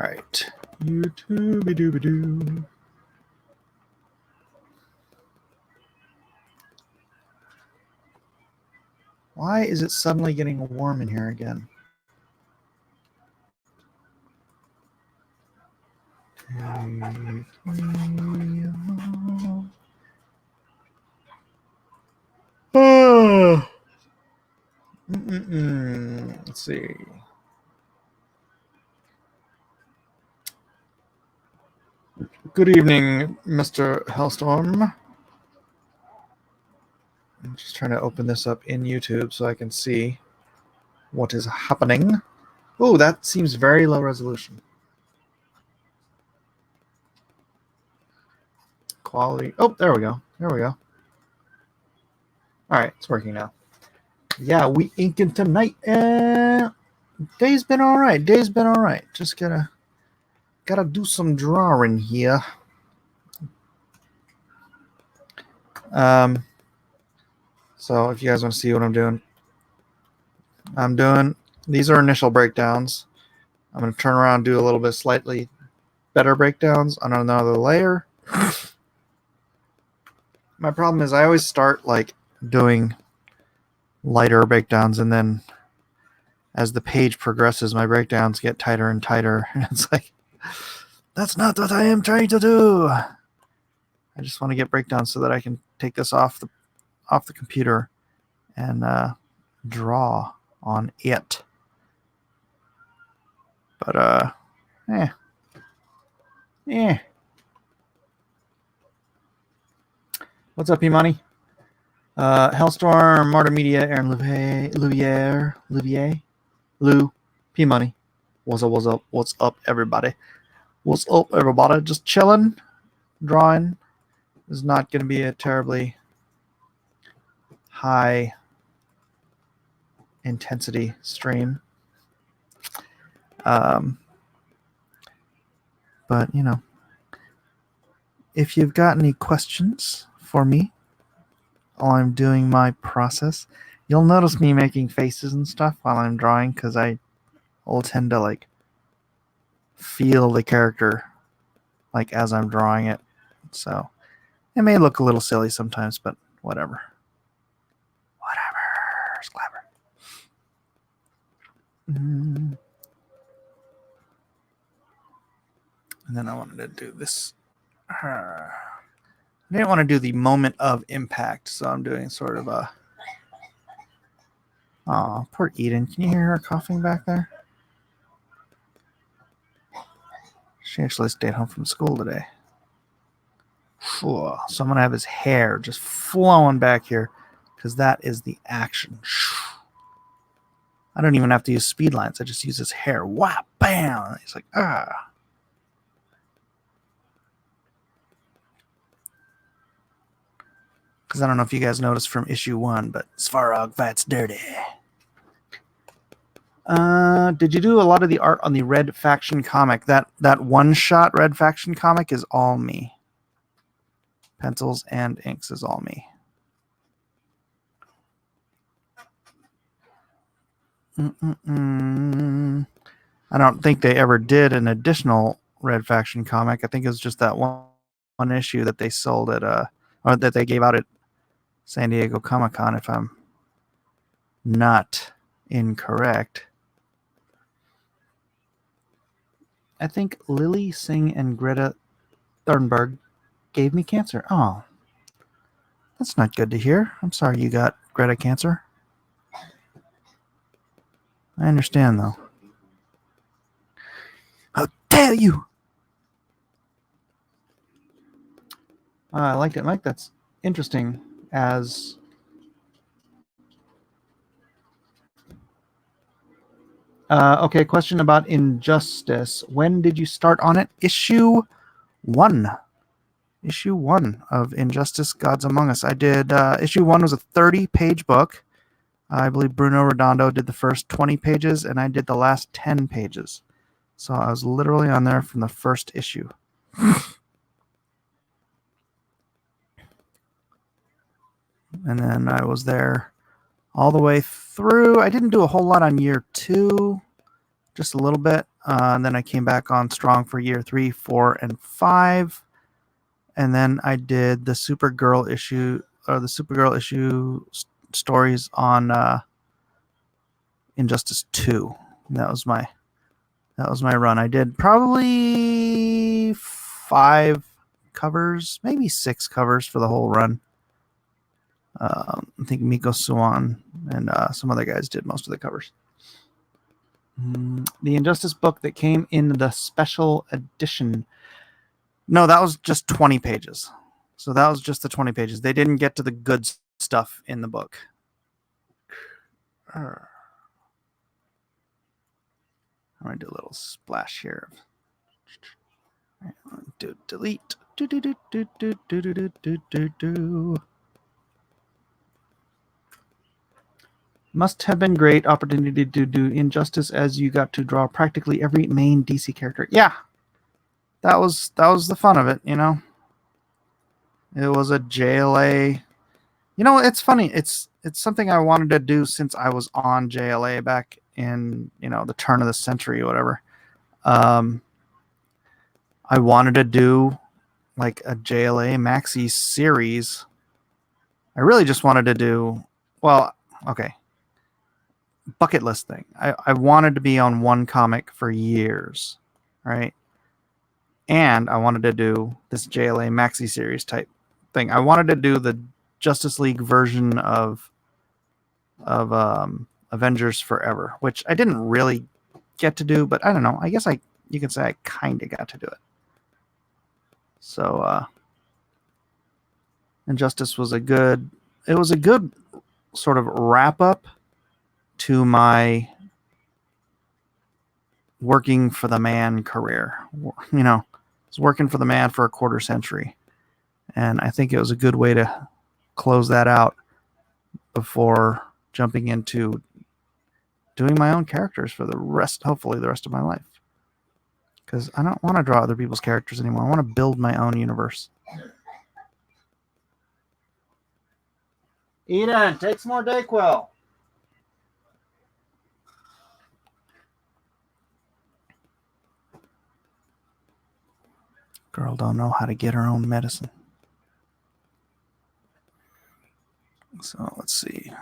All right. YouTube-a-doo-ba-doo. Why is it suddenly getting warm in here again? Let's see. Good evening, Mr. Hellstorm. I'm just trying to open this up in YouTube so I can see what is happening. Oh, that seems very low resolution. Quality. Oh, there we go. There we go. All right, it's working now. Yeah, we inking tonight. Day's been all right. Day's been all right. Just gotta do some drawing here. So if you guys want to see what I'm doing, these are initial breakdowns. I'm going to turn around and do a little bit slightly better breakdowns on another layer. My problem is I always start like doing lighter breakdowns, and then as the page progresses, my breakdowns get tighter and tighter. And it's like, that's not what I am trying to do. I just want to get breakdowns so that I can take this off the computer and draw on it. But what's up, P-Money? Hellstorm, Martyr Media, Aaron Louvier, Lou, P-Money. What's up, everybody? What's up, everybody? Just chilling, drawing. This is not going to be a terribly high intensity stream. But, you know, if you've got any questions for me while I'm doing my process, you'll notice me making faces and stuff while I'm drawing, because I will tend to like feel the character like as I'm drawing it. So it may look a little silly sometimes, but whatever. It's clever. And then I wanted to do this. I didn't want to do the moment of impact, so I'm doing sort of a... Oh, poor Eden. Can you hear her coughing back there? She actually stayed home from school today. So I'm going to have his hair just flowing back here, because that is the action. I don't even have to use speed lines. I just use his hair. Wow, bam! He's like, ah. Because I don't know if you guys noticed from issue 1, but Svarog fights dirty. Did you do a lot of the art on the Red Faction comic? That one-shot Red Faction comic is all me. Pencils and inks is all me. I don't think they ever did an additional Red Faction comic. I think it was just that one issue that they sold at or that they gave out at San Diego Comic-Con, if I'm not incorrect. I think Lily Singh and Greta Thunberg gave me cancer. Oh, that's not good to hear. I'm sorry you got Greta cancer. I understand, though. How dare you! I liked it. Mike, that's interesting. As okay, question about Injustice. When did you start on it? Issue 1. Issue 1 of Injustice Gods Among Us. I did, issue 1 was a 30-page book. I believe Bruno Redondo did the first 20 pages, and I did the last 10 pages. So I was literally on there from the first issue. And then I was there all the way through. I didn't do a whole lot on year 2. just a little bit. And then I came back on strong for year 3, 4, and 5. And then I did the Supergirl issue, stories on Injustice 2. And that was my run. I did probably 5 covers, maybe 6 covers for the whole run. I think Miko Suwan and some other guys did most of the covers. The Injustice book that came in the special edition. No, that was just 20 pages. So that was just the 20 pages. They didn't get to the good stuff in the book. I'm going to do a little splash here. Delete. Must have been great opportunity to do Injustice, as you got to draw practically every main DC character. Yeah, that was the fun of it, you know. It was a JLA. You know, it's funny. It's something I wanted to do since I was on JLA back in, you know, the turn of the century or whatever. I wanted to do like a JLA maxi series. I really just wanted to do, well, okay, bucket list thing. I wanted to be on one comic for years, right? And I wanted to do this JLA maxi series type thing. I wanted to do the Justice League version of Avengers Forever, which I didn't really get to do, but I don't know. I guess you could say I kind of got to do it. So Injustice was a good sort of wrap up to my working for the man career. You know, I was working for the man for a quarter century, and I think it was a good way to close that out before jumping into doing my own characters for hopefully the rest of my life. Because I don't want to draw other people's characters anymore. I want to build my own universe. Eden, take some more Dayquil. Girl don't know how to get her own medicine. So let's see.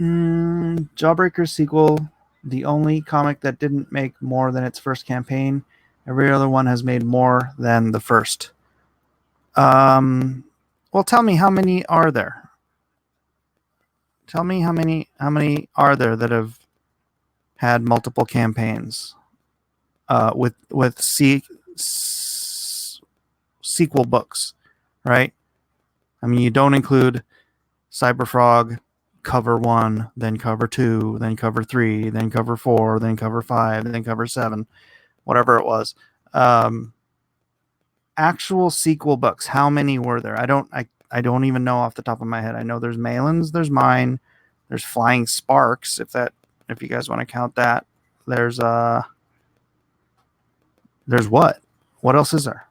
Jawbreaker sequel, the only comic that didn't make more than its first campaign. Every other one has made more than the first. Well, tell me, how many are there? Tell me how many are there that have had multiple campaigns with sequel books, right? I mean, you don't include Cyberfrog cover 1, then cover 2, then cover 3, then cover 4, then cover 5, then cover 7, whatever it was. Actual sequel books, how many were there? I don't even know off the top of my head. I know there's Malin's, there's mine, there's Flying Sparks, if you guys want to count that. There's what? What else is there?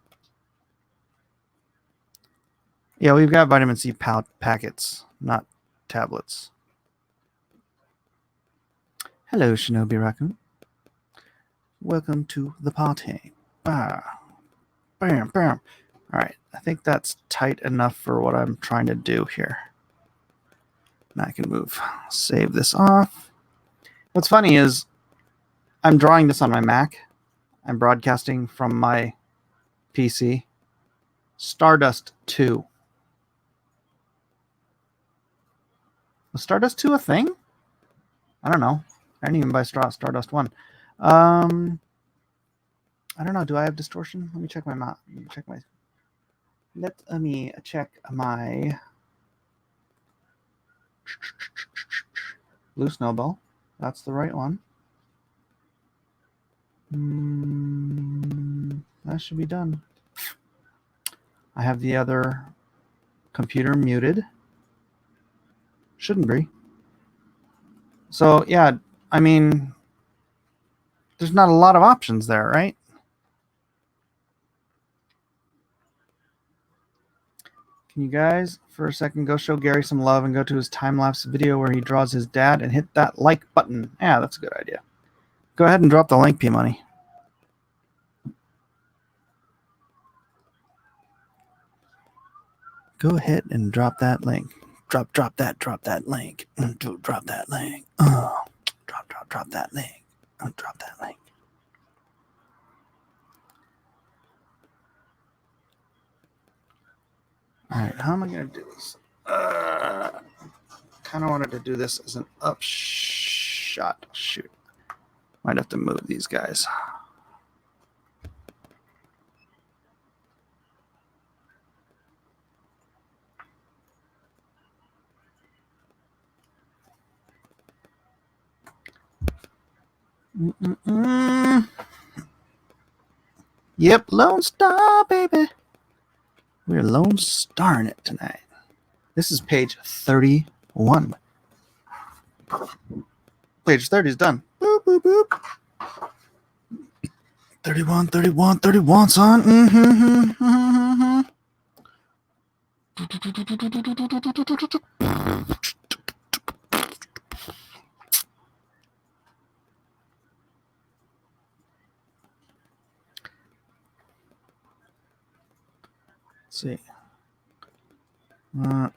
Yeah, we've got vitamin C packets, not tablets. Hello, Shinobi Raccoon. Welcome to the party. Bam, bam. All right, I think that's tight enough for what I'm trying to do here. Now I can save this off. What's funny is I'm drawing this on my Mac. I'm broadcasting from my PC. Stardust 2. Was Stardust 2 a thing? I don't know. I didn't even buy Stardust 1. I don't know. Do I have distortion? Let me check my map. Let me check my Blue Snowball. That's the right one. That should be done. I have the other computer muted. Shouldn't be. So, yeah, I mean, there's not a lot of options there, right? Can you guys, for a second. Go show Gary some love and go to his time-lapse video where he draws his dad and hit that like button. Yeah, that's a good idea. Go ahead and drop the link, P-Money. Go ahead and drop that link. Drop that link. Drop that link. Drop that link. Drop that link. All right, how am I going to do this? Kind of wanted to do this as an upshot. Shoot. Might have to move these guys. Yep, Lone Star, baby. We're Lone Starring it tonight. This is page 31. Page 30 is done. Boop, boop, boop. 31, 31, 31, son. Let's see. I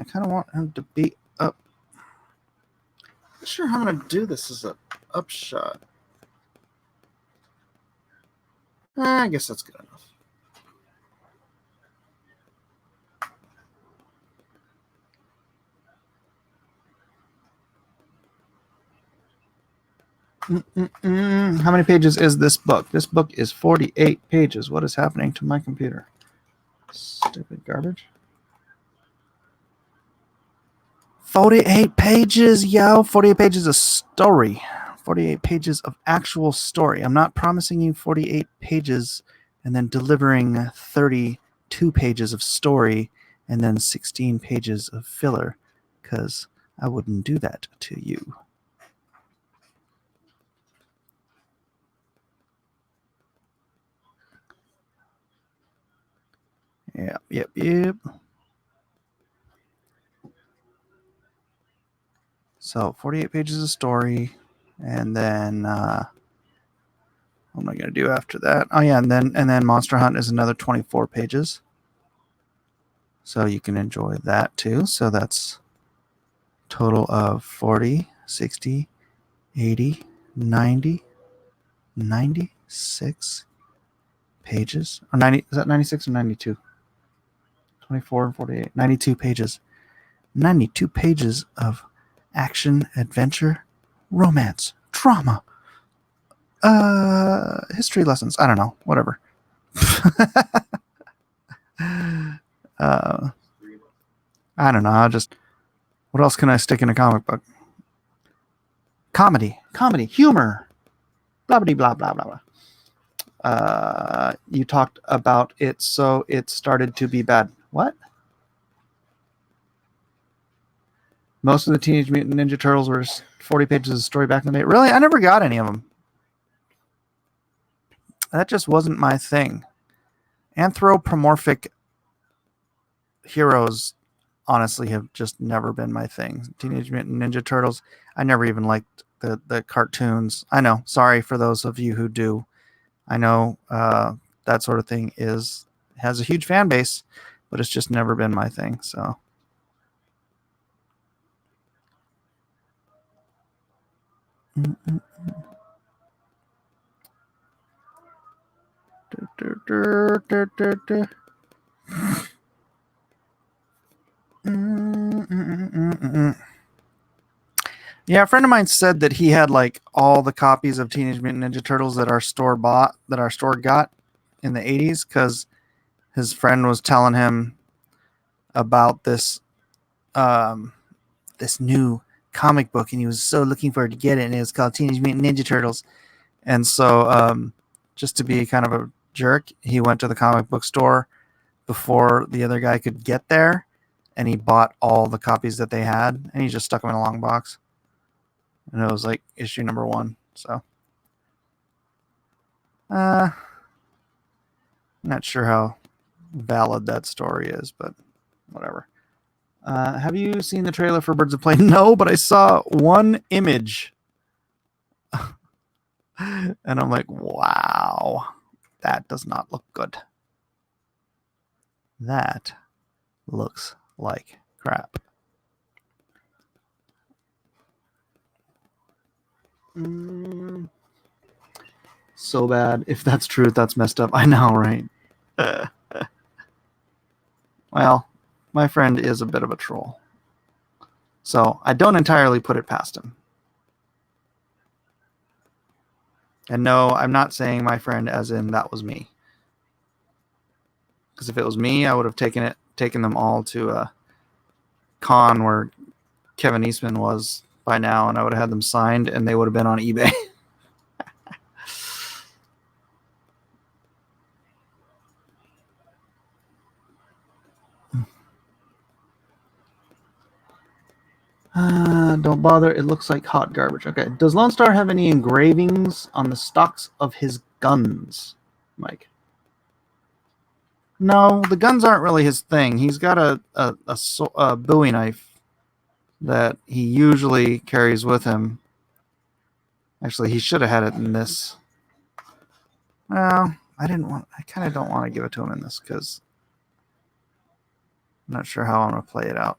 kind of want him to be up. Not sure how I'm going to do this as a upshot. I guess that's good enough. How many pages is this book? This book is 48 pages. What is happening to my computer? Stupid garbage. 48 pages, yo. 48 pages of story. 48 pages of actual story. I'm not promising you 48 pages and then delivering 32 pages of story and then 16 pages of filler, because I wouldn't do that to you. Yep. So 48 pages of story, and then what am I going to do after that? Oh yeah, and then Monster Hunt is another 24 pages. So you can enjoy that too. So that's total of 40, 60, 80, 90, 96 pages. Or 90, is that 96 or 92? 24 and 48. 92 pages. 92 pages of action, adventure, romance, drama, history lessons. I don't know. Whatever. I don't know. What else can I stick in a comic book? Comedy, humor, blah, blah, blah, blah, blah. You talked about it, so it started to be bad. What? Most of the Teenage Mutant Ninja Turtles were 40 pages of story back in the day. Really? I never got any of them. That just wasn't my thing. Anthropomorphic heroes, honestly, have just never been my thing. Teenage Mutant Ninja Turtles, I never even liked the cartoons. I know. Sorry for those of you who do. I know that sort of thing has a huge fan base, but it's just never been my thing. So. Yeah, a friend of mine said that he had like all the copies of Teenage Mutant Ninja Turtles that our store got in the 80s, because his friend was telling him about this this new comic book, and he was so looking forward to get it, and it was called Teenage Mutant Ninja Turtles. And so just to be kind of a jerk, he went to the comic book store before the other guy could get there, and he bought all the copies that they had, and he just stuck them in a long box. And it was like issue number 1. So Not sure how valid that story is, but whatever. Have you seen the trailer for Birds of Prey? No, but I saw one image. And I'm like, wow, that does not look good. That looks like crap. So bad. If that's true, that's messed up. I know, right? Well, my friend is a bit of a troll. So I don't entirely put it past him. And no, I'm not saying my friend as in that was me. Because if it was me, I would have taken them all to a con where Kevin Eastman was by now, and I would have had them signed, and they would have been on eBay. Don't bother. It looks like hot garbage. Okay. Does Lone Star have any engravings on the stocks of his guns, Mike? No, the guns aren't really his thing. He's got a Bowie knife that he usually carries with him. Actually, he should have had it in this. Well, I kind of don't want to give it to him in this because I'm not sure how I'm going to play it out.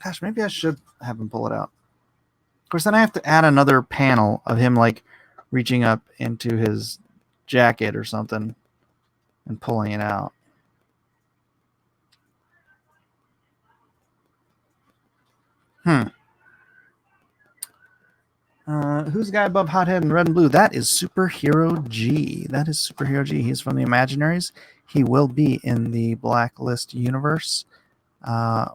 Gosh, maybe I should have him pull it out. Of course, then I have to add another panel of him like reaching up into his jacket or something and pulling it out. Who's the guy above Hothead in red and blue? That is Superhero G. That is Superhero G. He's from the Imaginaries. He will be in the Blacklist universe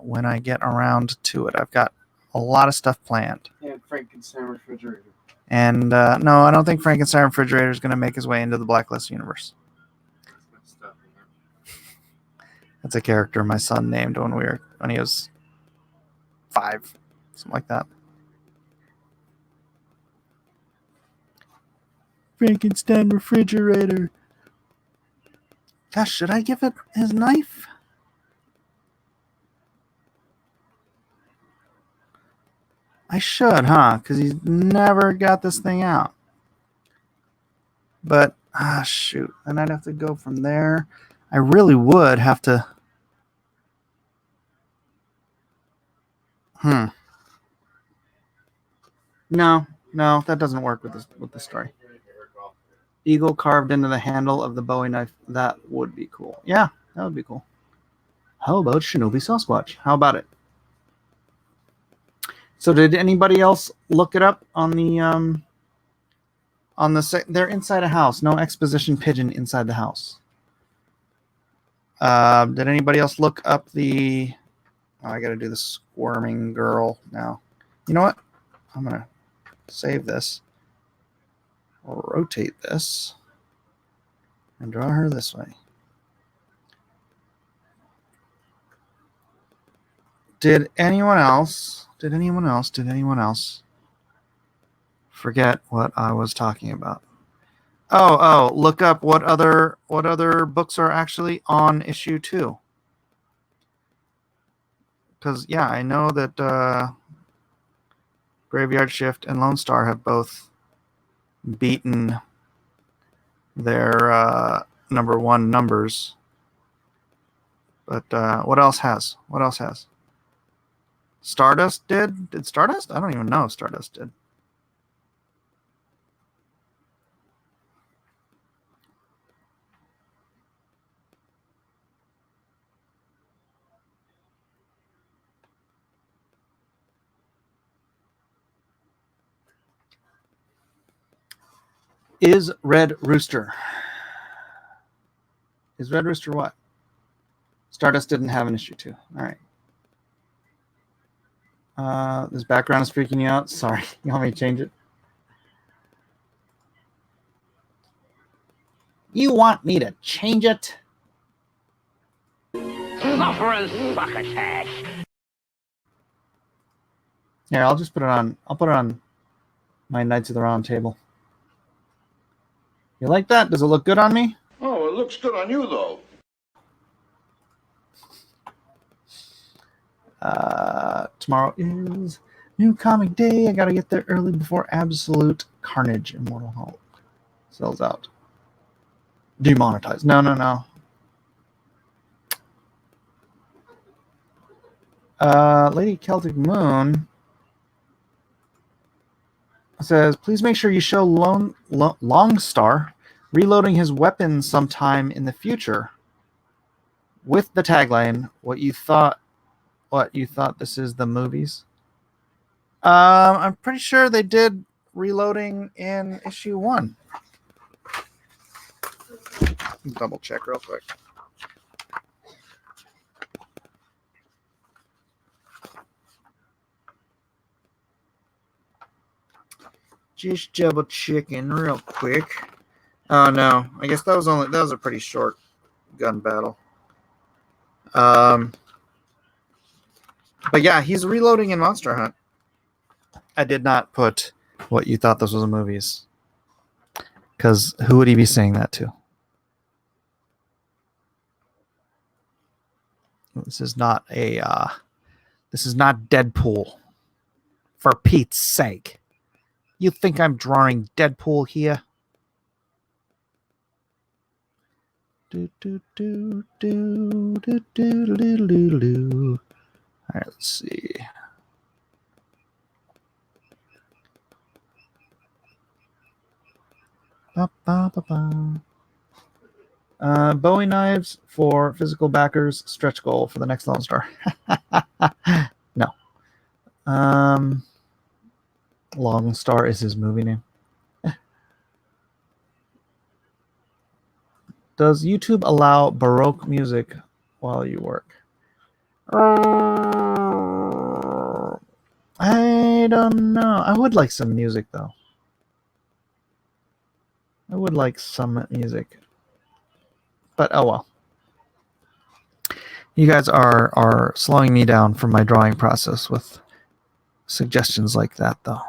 when I get around to it. I've got a lot of stuff planned. And Frankenstein Refrigerator. And no, I don't think Frankenstein Refrigerator is going to make his way into the Blacklist universe. That's a character my son named when he was 5, something like that. Frankenstein Refrigerator. Gosh, should I give it his knife? I should, huh? Because he's never got this thing out. But, shoot. Then I'd have to go from there. I really would have to... No, that doesn't work with the story. Eagle carved into the handle of the Bowie knife. That would be cool. Yeah, that would be cool. How about Shinobi Sasquatch? How about it? So did anybody else look it up on the they're inside a house. No exposition pigeon inside the house. Did anybody else look up the... Oh, I got to do the squirming girl now. You know what? I'm going to save this. Rotate this. And draw her this way. Did anyone else forget what I was talking about? Oh, look up what other books are actually on issue 2. Because, yeah, I know that Graveyard Shift and Lone Star have both beaten their number 1 numbers. But what else has? Stardust did? Did Stardust? I don't even know if Stardust did. Is Red Rooster what? Stardust didn't have an issue 2. All right. This background is freaking you out. Sorry. You want me to change it? You want me to change it? Succotash. Here, I'll just put it on. I'll put it on my Knights of the Round Table. You like that? Does it look good on me? Oh, it looks good on you, though. Tomorrow is New Comic Day. I gotta get there early before Absolute Carnage Immortal Hulk sells out. Demonetized. No. Lady Celtic Moon says, please make sure you show Longstar reloading his weapons sometime in the future with the tagline, what you thought this is the movies. I'm pretty sure they did reloading in issue 1. Double check real quick. Just double checking real quick. Oh no, I guess that was a pretty short gun battle. But yeah, he's reloading in Monster Hunt. I did not put what you thought this was a movies, because who would he be saying that to? This is not Deadpool. For Pete's sake. You think I'm drawing Deadpool here? All right, let's see. Bowie knives for physical backers. Stretch goal for the next Lone Star. No. Long Star is his movie name. Does YouTube allow Baroque music while you work? I don't know. I would like some music, though. I would like some music. But oh well. You guys are slowing me down from my drawing process with suggestions like that, though.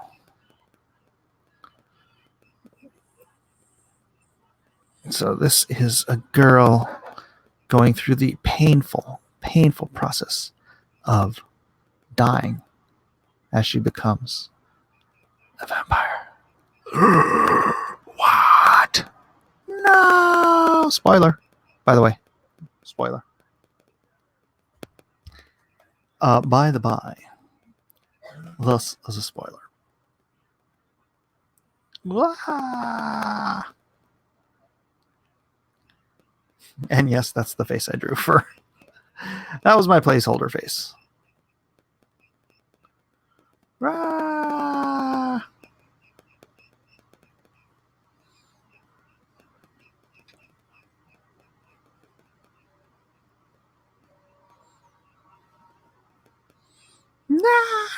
So this is a girl going through the painful process of dying as she becomes a vampire. What? No! Spoiler. By the way. Spoiler. By the by. Thus as a spoiler. Wah! And yes, that's the face I drew for. That was my placeholder face. Rah! Nah!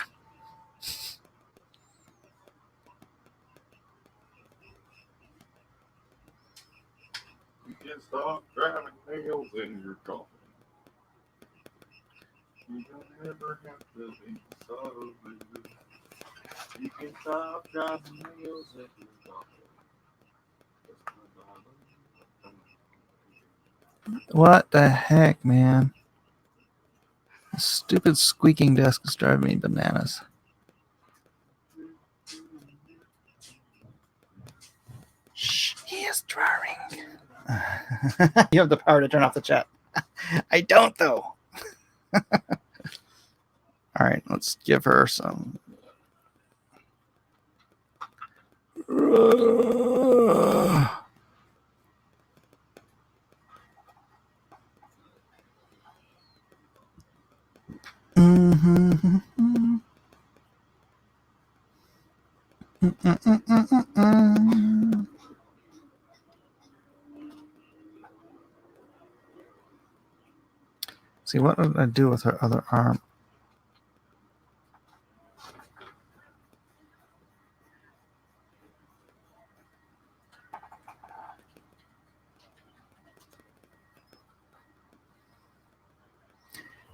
You can stop driving nails in your coffin. You don't ever have to be so blue. You can stop driving nails in your coffin. What the heck, man? This stupid squeaking desk is driving me bananas. Shh, he is drawing. You have the power to turn off the chat. I don't, though. All right, let's give her some. See, what did I do with her other arm?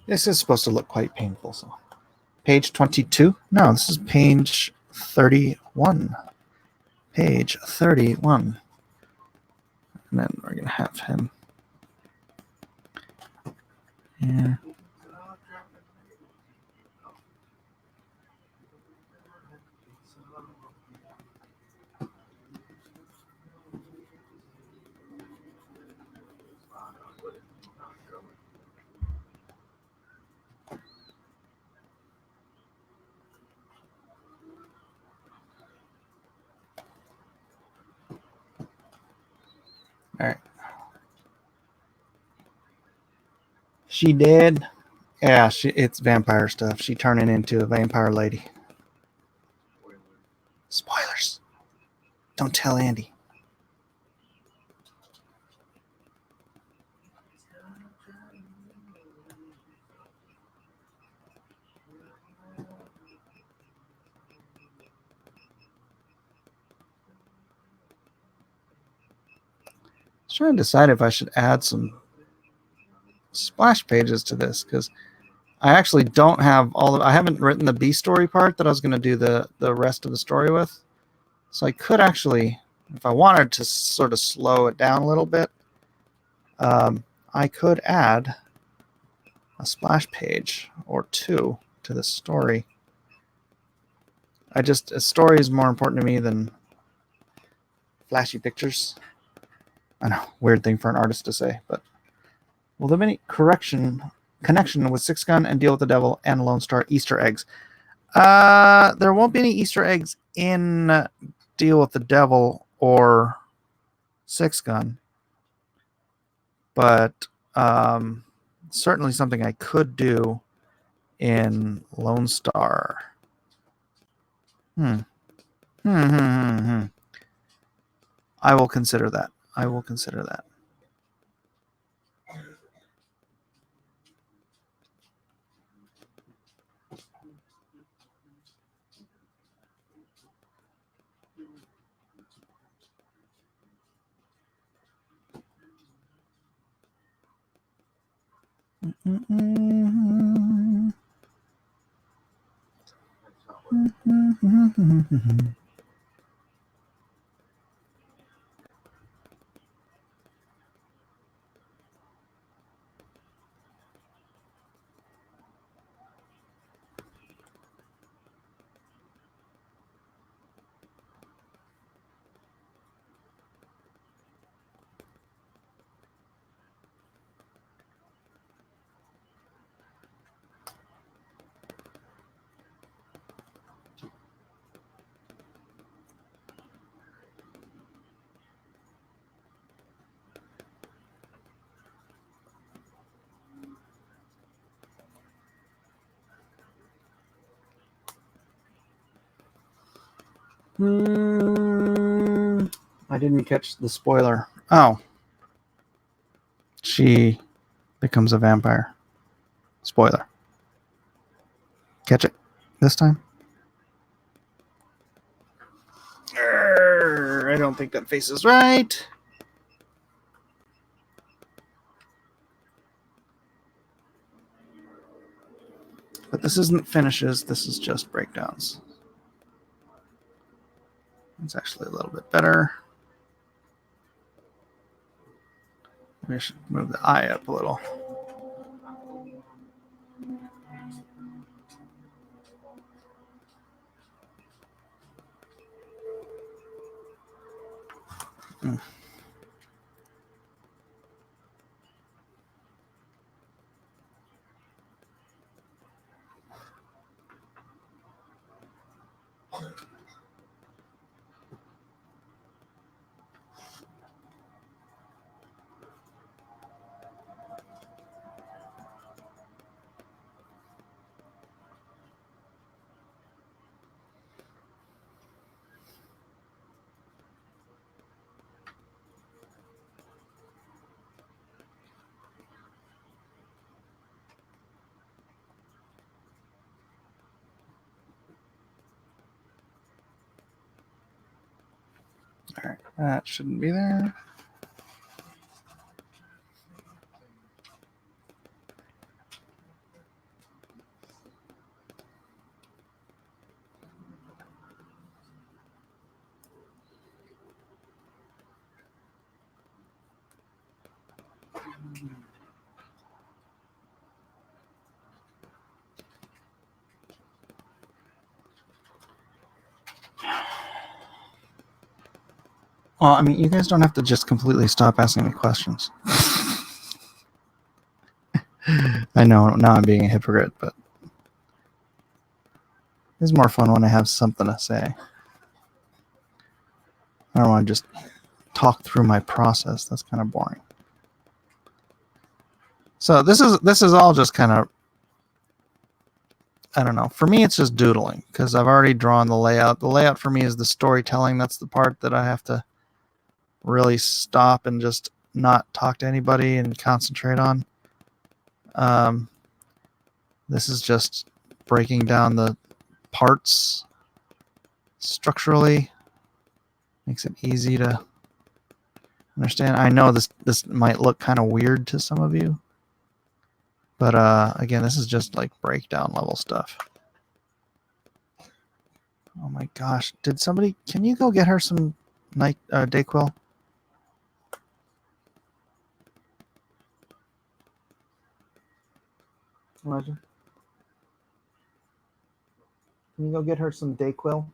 This is supposed to look quite painful. So, page 22? No, this is page 31. Page 31. And then we're going to have him here. All right. She dead. Yeah, it's vampire stuff. She turning into a vampire lady. Spoilers. Don't tell Andy. I was trying to decide if I should add some splash pages to this because I actually don't have all of. I haven't written the B story part that I was going to do the rest of the story with. So I could actually, if I wanted to sort of slow it down a little bit, I could add a splash page or two to the story. A story is more important to me than flashy pictures. I know, weird thing for an artist to say, but will there be any connection with Six Gun and Deal with the Devil and Lone Star Easter eggs? There won't be any Easter eggs in Deal with the Devil or Six Gun, but certainly something I could do in Lone Star. I will consider that. I will consider that. I didn't catch the spoiler. Oh. She becomes a vampire. Spoiler. Catch it this time? I don't think that face is right. But this isn't finishes. This is just breakdowns. It's actually a little bit better. Maybe I should move the eye up a little. All right, that shouldn't be there. Well, I mean, you guys don't have to just completely stop asking me questions. I know now I'm being a hypocrite, but it's more fun when I have something to say. I don't want to just talk through my process. That's kind of boring. So this is all just kind of, I don't know. For me, it's just doodling because I've already drawn the layout. The layout for me is the storytelling. That's the part that I have to really stop and just not talk to anybody and concentrate on. This is just breaking down the parts structurally. Makes it easy to understand. I know this might look kind of weird to some of you, but again, this is just like breakdown level stuff. Oh my gosh! Can you go get her some Dayquil? Elijah, can you go get her some Dayquil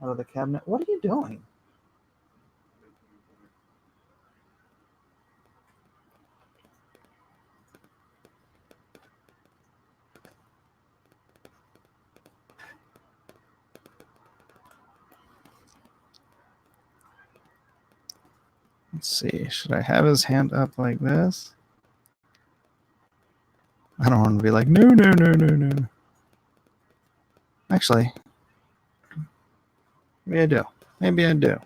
out of the cabinet? What are you doing? Let's see. Should I have his hand up like this? I don't want to be like, no, no, no, no, no. Actually, maybe I do. Maybe I do.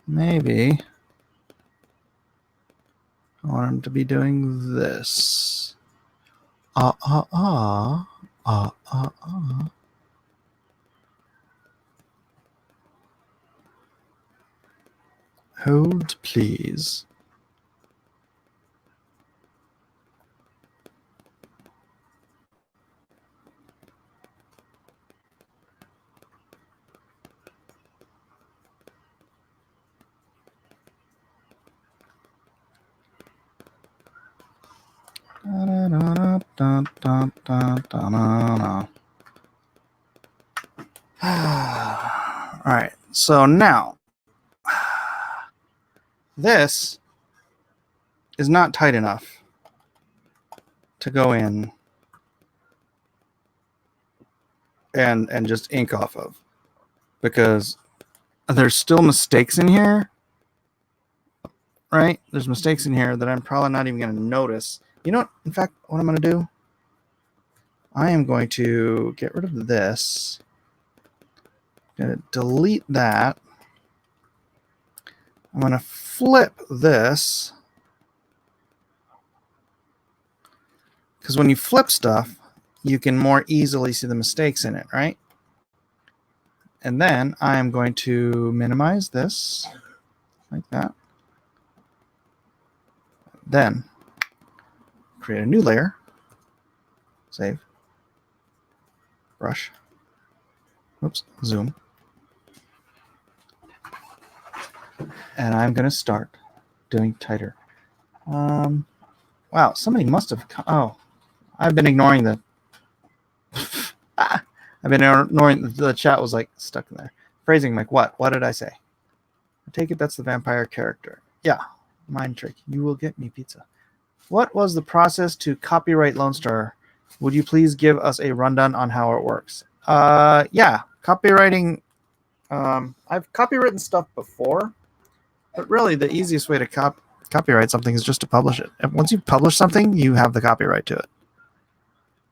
Maybe I want him to be doing this. Hold, please. All right, so now this is not tight enough to go in and just ink off of, because there's still mistakes in here, right? There's mistakes in here that I'm probably not even going to notice. You know what? In fact, what I'm going to do, I am going to get rid of this. I'm going to delete that. I'm going to flip this, because when you flip stuff, you can more easily see the mistakes in it, right? And then I am going to minimize this like that. Then create a new layer. Save. Brush. Oops, zoom. And I'm going to start doing tighter. Wow, somebody must have... Oh, I've been ignoring the... I've been ignoring the chat was like stuck in there. Phrasing like what? What did I say? I take it that's the vampire character. Yeah, mind trick. You will get me pizza. What was the process to copyright Lone Star? Would you please give us a rundown on how it works? Yeah, copywriting. I've copywritten stuff before, but really the easiest way to copyright something is just to publish it. And once you publish something, you have the copyright to it.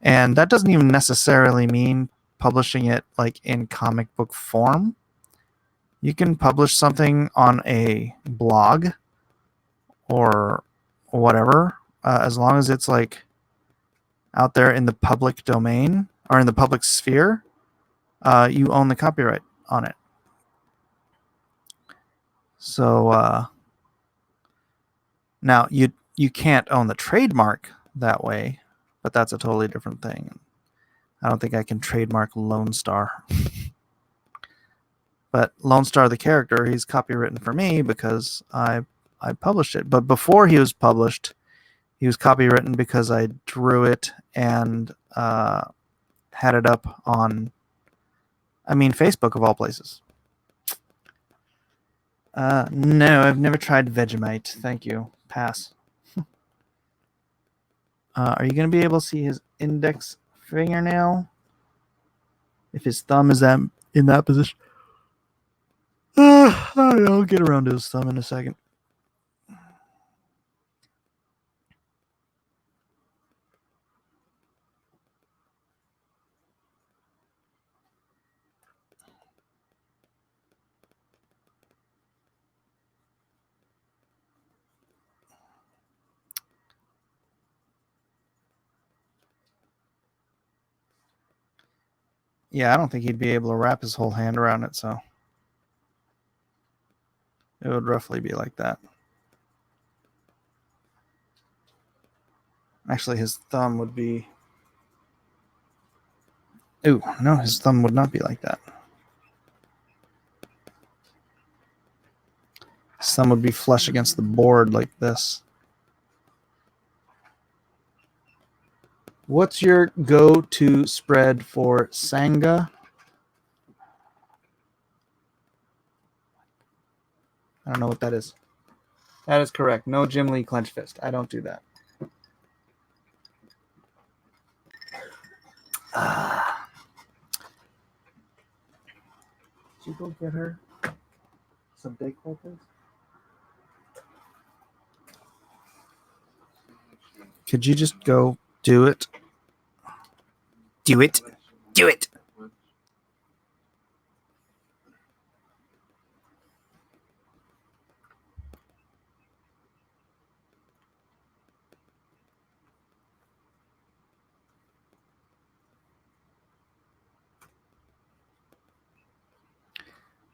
And that doesn't even necessarily mean publishing it like in comic book form. You can publish something on a blog or whatever, as long as it's like out there in the public domain or in the public sphere, you own the copyright on it. So now you can't own the trademark that way, but that's a totally different thing. I don't think I can trademark Lone Star. But Lone Star, the character, he's copywritten for me because I I published it. But before he was published, he was copywritten because I drew it and had it up on, Facebook of all places. No, I've never tried Vegemite. Thank you. Pass. Are you going to be able to see his index fingernail? If his thumb is in that position. I'll get around to his thumb in a second. Yeah, I don't think he'd be able to wrap his whole hand around it, so it would roughly be like that. Actually, his thumb would be... Ooh, no, his thumb would not be like that. His thumb would be flush against the board like this. What's your go-to spread for Sangha? I don't know what that is. That is correct. No Jim Lee clench fist. I don't do that. Did you go get her some Dayquil, please? Could you just go do it? Do it. Do it.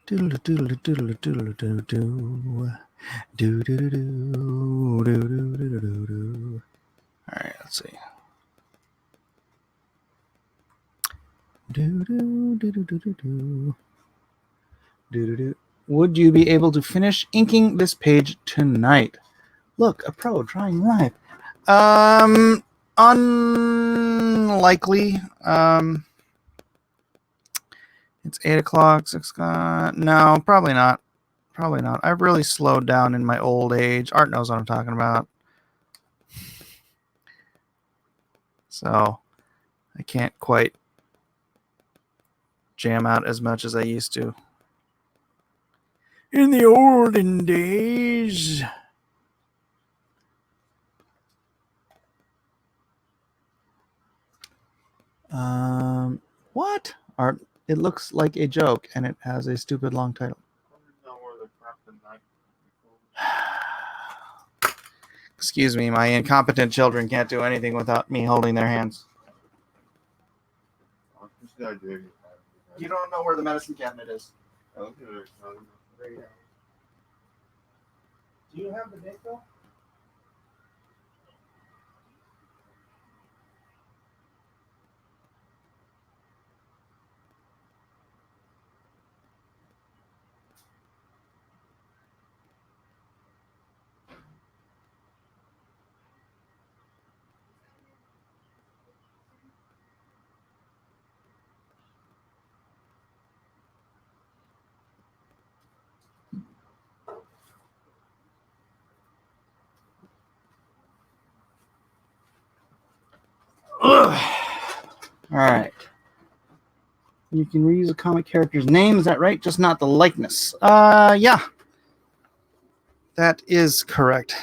Doodle doodle doodle doodle doo doo. Do do do do do do do do do. All right, let's see. Do do do do do do do. Do do do. Would you be able to finish inking this page tonight? Look, a pro trying live. Unlikely. It's 8 o'clock, 6 o'clock. No, probably not. Probably not. I've really slowed down in my old age. Art knows what I'm talking about. So I can't quite jam out as much as I used to. In the olden days. What? Art? It looks like a joke, and it has a stupid long title. Excuse me, my incompetent children can't do anything without me holding their hands. You don't know where the medicine cabinet is. Okay. There you go. Do you have the date though? Ugh. All right. You can reuse a comic character's name, is that right? Just not the likeness. Yeah. That is correct.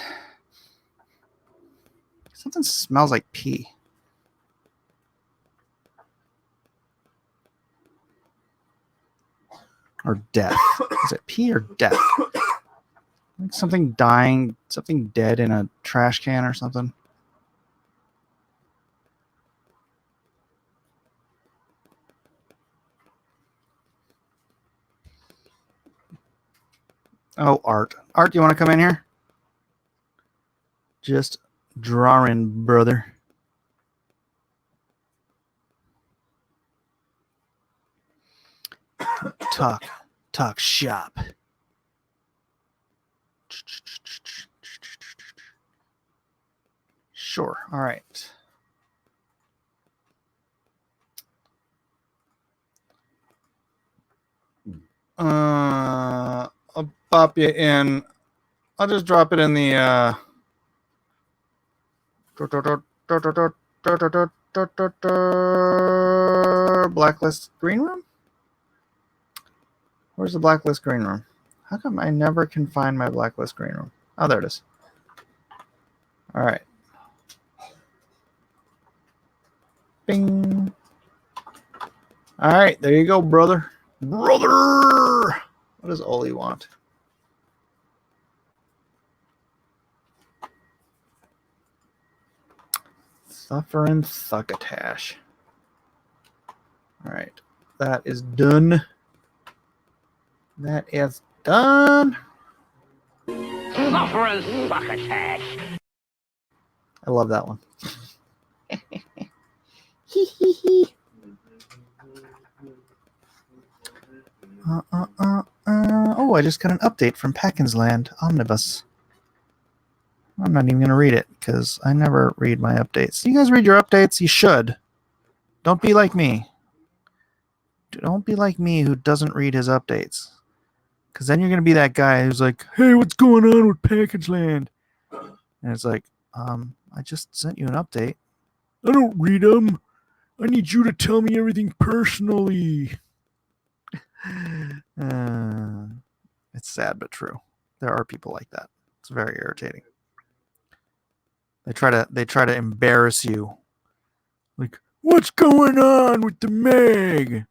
Something smells like pee. Or death. Is it pee or death? Like something dying, something dead in a trash can or something. Oh, Art. Art, you want to come in here? Just drawing, brother. Talk shop. Sure. All right. I'll pop you in. I'll just drop it in the blacklist green room. Where's the blacklist green room? How come I never can find my blacklist green room? Oh, there it is. All right. Bing. All right, there you go, brother. Brother! What does Oli want? Suffering succotash. All right, that is done. That is done. Suffering succotash. I love that one. Hee hee hee. Oh, I just got an update from Packins Land Omnibus. I'm not even going to read it because I never read my updates. You guys read your updates? You should. Don't be like me. Don't be like me who doesn't read his updates. Because then you're going to be that guy who's like, hey, what's going on with Packins Land? And it's like, I just sent you an update. I don't read them. I need you to tell me everything personally. It's sad but true. There are people like that. It's very irritating. They try to embarrass you. Like, what's going on with the mag?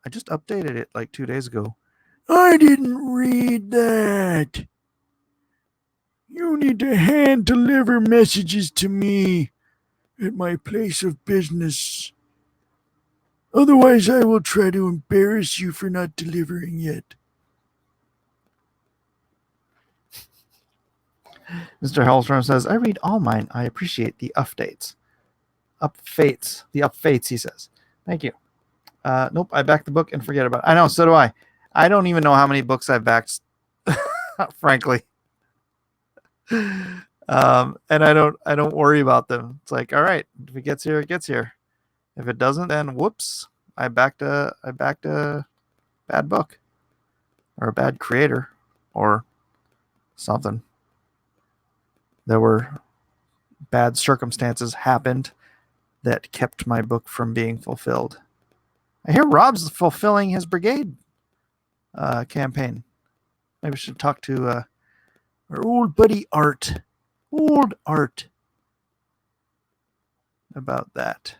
I just updated it like 2 days ago. I didn't read that. You need to hand deliver messages to me at my place of business. Otherwise, I will try to embarrass you for not delivering yet. Mr. Hellstrom says, I read all mine. I appreciate the updates. Upfates. The upfates, he says. Thank you. Nope, I backed the book and forget about it. I know, so do I. I don't even know how many books I've backed, frankly. And I don't worry about them. It's like, all right, if it gets here, it gets here. If it doesn't, then whoops, I backed a bad book or a bad creator or something. There were bad circumstances happened that kept my book from being fulfilled. I hear Rob's fulfilling his brigade campaign. Maybe we should talk to our old buddy Art. Old Art. About that.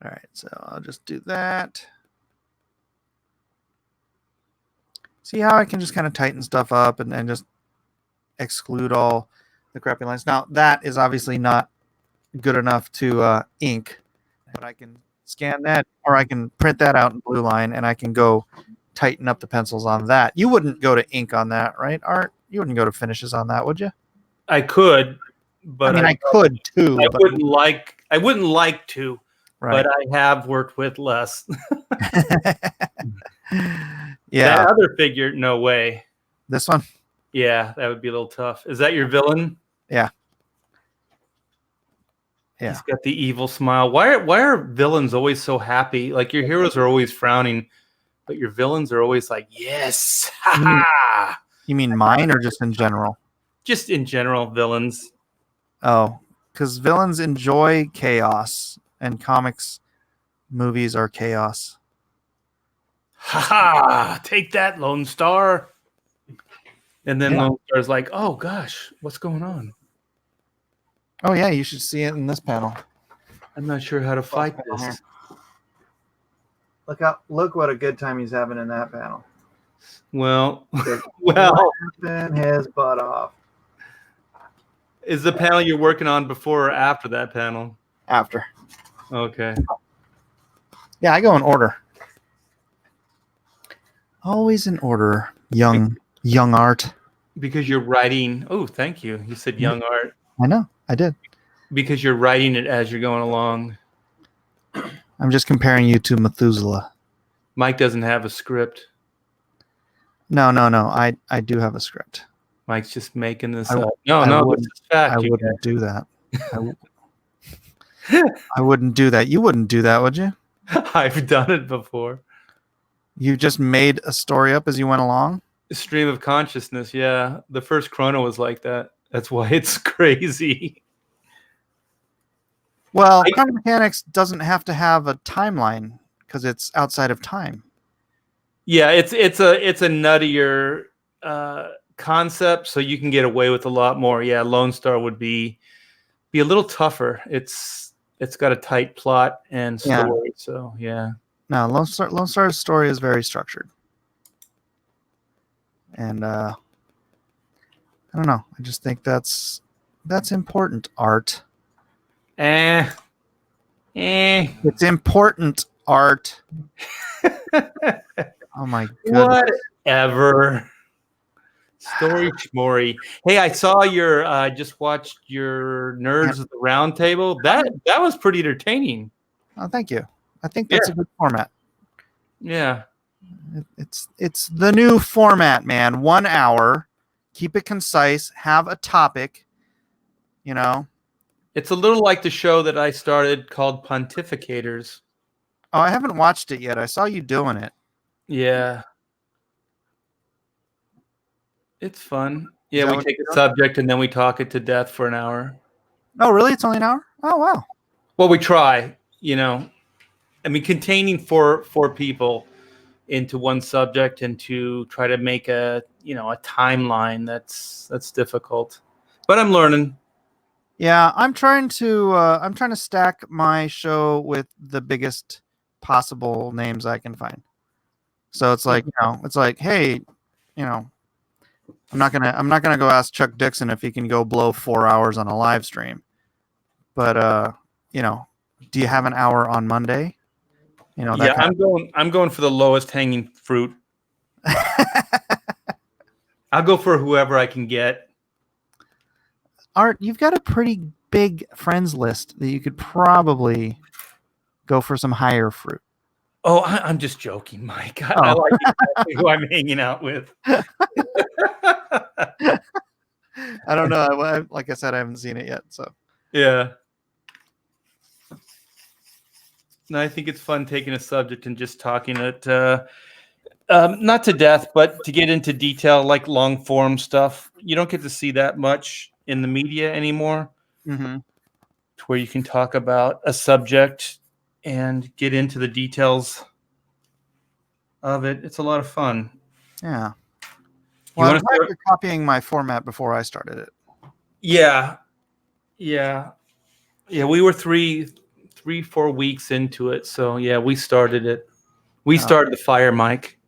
All right, so I'll just do that. See how I can just kind of tighten stuff up and just exclude all the crappy lines. Now, that is obviously not good enough to ink, but I can scan that, or I can print that out in blue line, and I can go tighten up the pencils on that. You wouldn't go to ink on that, right, Art? You wouldn't go to finishes on that, would you? I could, but I could too. I wouldn't like to, right. but I have worked with less. Yeah. That other figure, no way. This one? Yeah, that would be a little tough. Is that your villain? Yeah. Yeah. He's got the evil smile. Why are villains always so happy? Like your heroes are always frowning, but your villains are always like, yes. You mean mine or just in general? Just in general, villains. Oh, because villains enjoy chaos, and comics movies are chaos. Ha ha! Take that, Lone Star. And then Lone Star's like, oh gosh, what's going on? Oh yeah, you should see it in this panel. I'm not sure how to fight this. Look what a good time he's having in that panel. Well, laughing his butt off. Is the panel you're working on before or after that panel? After. Okay. Yeah, I go in order. Always in order, young Art. Because you're writing. Oh, thank you. You said young Art. I know, I did. Because you're writing it as you're going along. I'm just comparing you to Methuselah. Mike doesn't have a script. No. I do have a script. Mike's just making this I- up. No, I no, this wouldn't- is fact. I you wouldn't do that. I wouldn't do that. You wouldn't do that, would you? guys. I've done it before. You just made a story up as you went along? Stream of consciousness. Yeah, the first Chrono was like that. That's why it's crazy. Well, quantum mechanics doesn't have to have a timeline because it's outside of time. Yeah, it's a nuttier concept, so you can get away with a lot more. Yeah, Lone Star would be a little tougher. It's got a tight plot and story. So yeah. No, Lone Star's story is very structured. And I don't know. I just think that's important art. Eh. It's important art. Oh my god. Whatever. Story schmory. Hey, I saw your just watched your Nerds at the Round Table. That was pretty entertaining. Oh, thank you. I think that's a good format. Yeah. It's the new format, man. 1 hour. Keep it concise. Have a topic. You know. It's a little like the show that I started called Pontificators. Oh, I haven't watched it yet. I saw you doing it. Yeah. It's fun. Yeah, that we what take you're a doing? subject and then we talk it to death for an hour. Oh, really? It's only an hour? Oh, wow. Well, we try, you know. I mean, containing four people into one subject and to try to make a timeline that's difficult. But I'm learning. Yeah, I'm trying to stack my show with the biggest possible names I can find. So it's like, it's like, hey, I'm not gonna go ask Chuck Dixon if he can go blow 4 hours on a live stream. But do you have an hour on Monday? Yeah, I'm going for the lowest hanging fruit. I'll go for whoever I can get. Art, you've got a pretty big friends list that you could probably go for some higher fruit. Oh, I'm just joking, Mike. I like exactly who I'm hanging out with. I don't know. Like I said, I haven't seen it yet. So yeah. No, I think it's fun taking a subject and just talking it, not to death, but to get into detail, like long form stuff. You don't get to see that much in the media anymore, to where you can talk about a subject and get into the details of it. It's a lot of fun. yeah. Well, I'm glad you're copying my format before I started it. Yeah. We were 3-4 weeks into it, so yeah, we started it. We started the fire, Mike.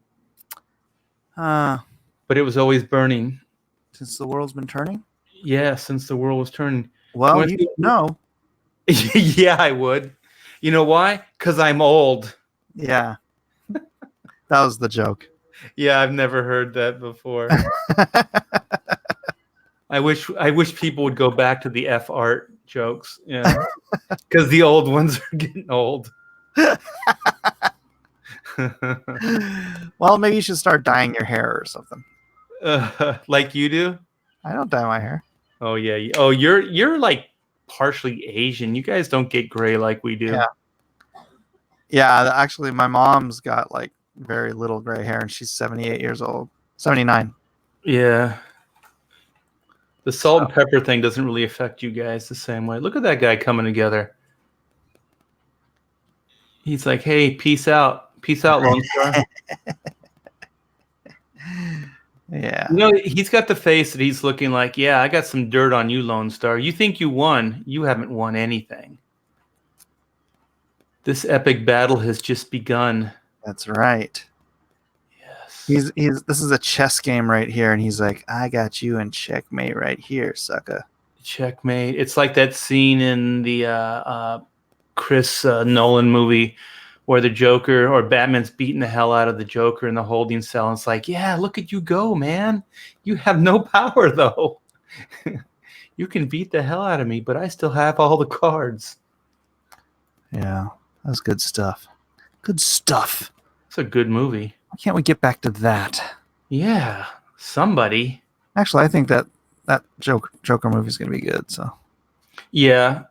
But it was always burning. Since the world's been turning? Yeah, since the world was turning. Well, you know. Yeah, I would. You know why? Because I'm old. Yeah. That was the joke. Yeah, I've never heard that before. I wish people would go back to the F art jokes. Yeah. Because the old ones are getting old. Well, maybe you should start dyeing your hair or something. Like you do? I don't dye my hair. Oh yeah. Oh, you're like partially Asian. You guys don't get gray like we do. Yeah, actually my mom's got like very little gray hair and she's 78 years old. 79. Yeah. The salt and pepper thing doesn't really affect you guys the same way. Look at that guy coming together. He's like, hey, peace out. Peace out, Lone Star. Yeah. He's got the face that he's looking like, yeah, I got some dirt on you, Lone Star. You think you won. You haven't won anything. This epic battle has just begun. That's right. Yes. This is a chess game right here, and he's like, I got you in checkmate right here, sucker. Checkmate. It's like that scene in the Chris Nolan movie where the Joker or Batman's beating the hell out of the Joker in the holding cell. And it's like, yeah, look at you go, man. You have no power, though. You can beat the hell out of me, but I still have all the cards. Yeah, that's good stuff. Good stuff. It's a good movie. Why can't we get back to that? Yeah, somebody. Actually, I think that Joker movie is going to be good. So Yeah.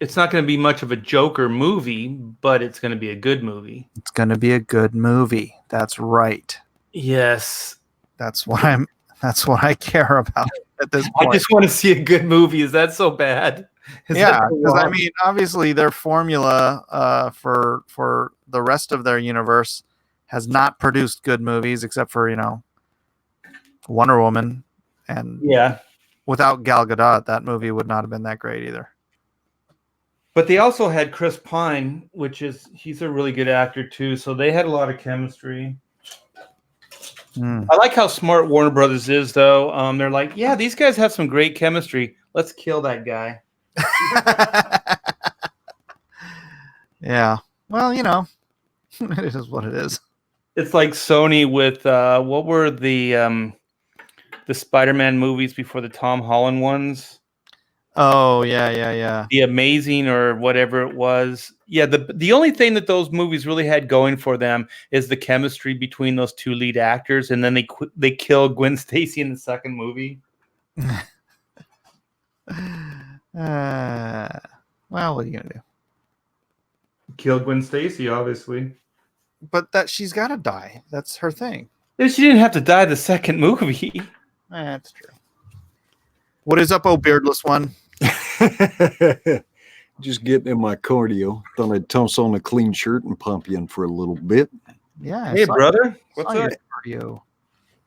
It's not going to be much of a Joker movie, but it's going to be a good movie. it's going to be a good movie. That's right. Yes. That's what I care about at this I point. just want to see a good movie. Is that so bad? Yeah, because I mean, obviously, their formula for the rest of their universe has not produced good movies, except for Wonder Woman, and yeah. without Gal Gadot, that movie would not have been that great either. But they also had Chris Pine, he's a really good actor too. So they had a lot of chemistry. I like how smart Warner Brothers is, though. They're like, yeah, these guys have some great chemistry. Let's kill that guy. Yeah. Well, it is what it is. It's like Sony with what were the Spider-Man movies before the Tom Holland ones? Oh, yeah. The Amazing or whatever it was. Yeah, the only thing that those movies really had going for them is the chemistry between those two lead actors, and then they killed Gwen Stacy in the second movie. Well, what are you gonna do? Kill Gwen Stacy, obviously. But that she's got to die. That's her thing. She didn't have to die the second movie. That's true. What is up, oh beardless one? Just getting in my cardio. Thought I'd toss on a clean shirt and pump you in for a little bit. Yeah. Hey, brother. What's up? Cardio.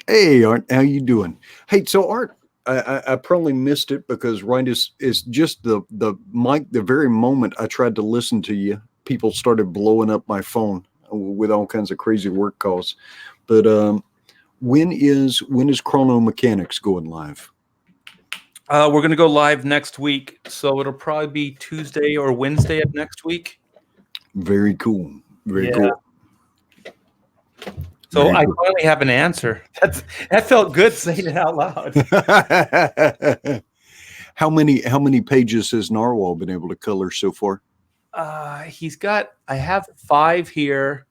Hey, Art, how you doing? Hey, so Art, I probably missed it because right is just the mic. The very moment I tried to listen to you, people started blowing up my phone with all kinds of crazy work calls. But when is Chrono Mechanics going live? We're going to go live next week, so it'll probably be Tuesday or Wednesday of next week. Very cool. Very cool. So I finally have an answer. That felt good saying it out loud. How many pages has Narwhal been able to color so far? I have 5 here.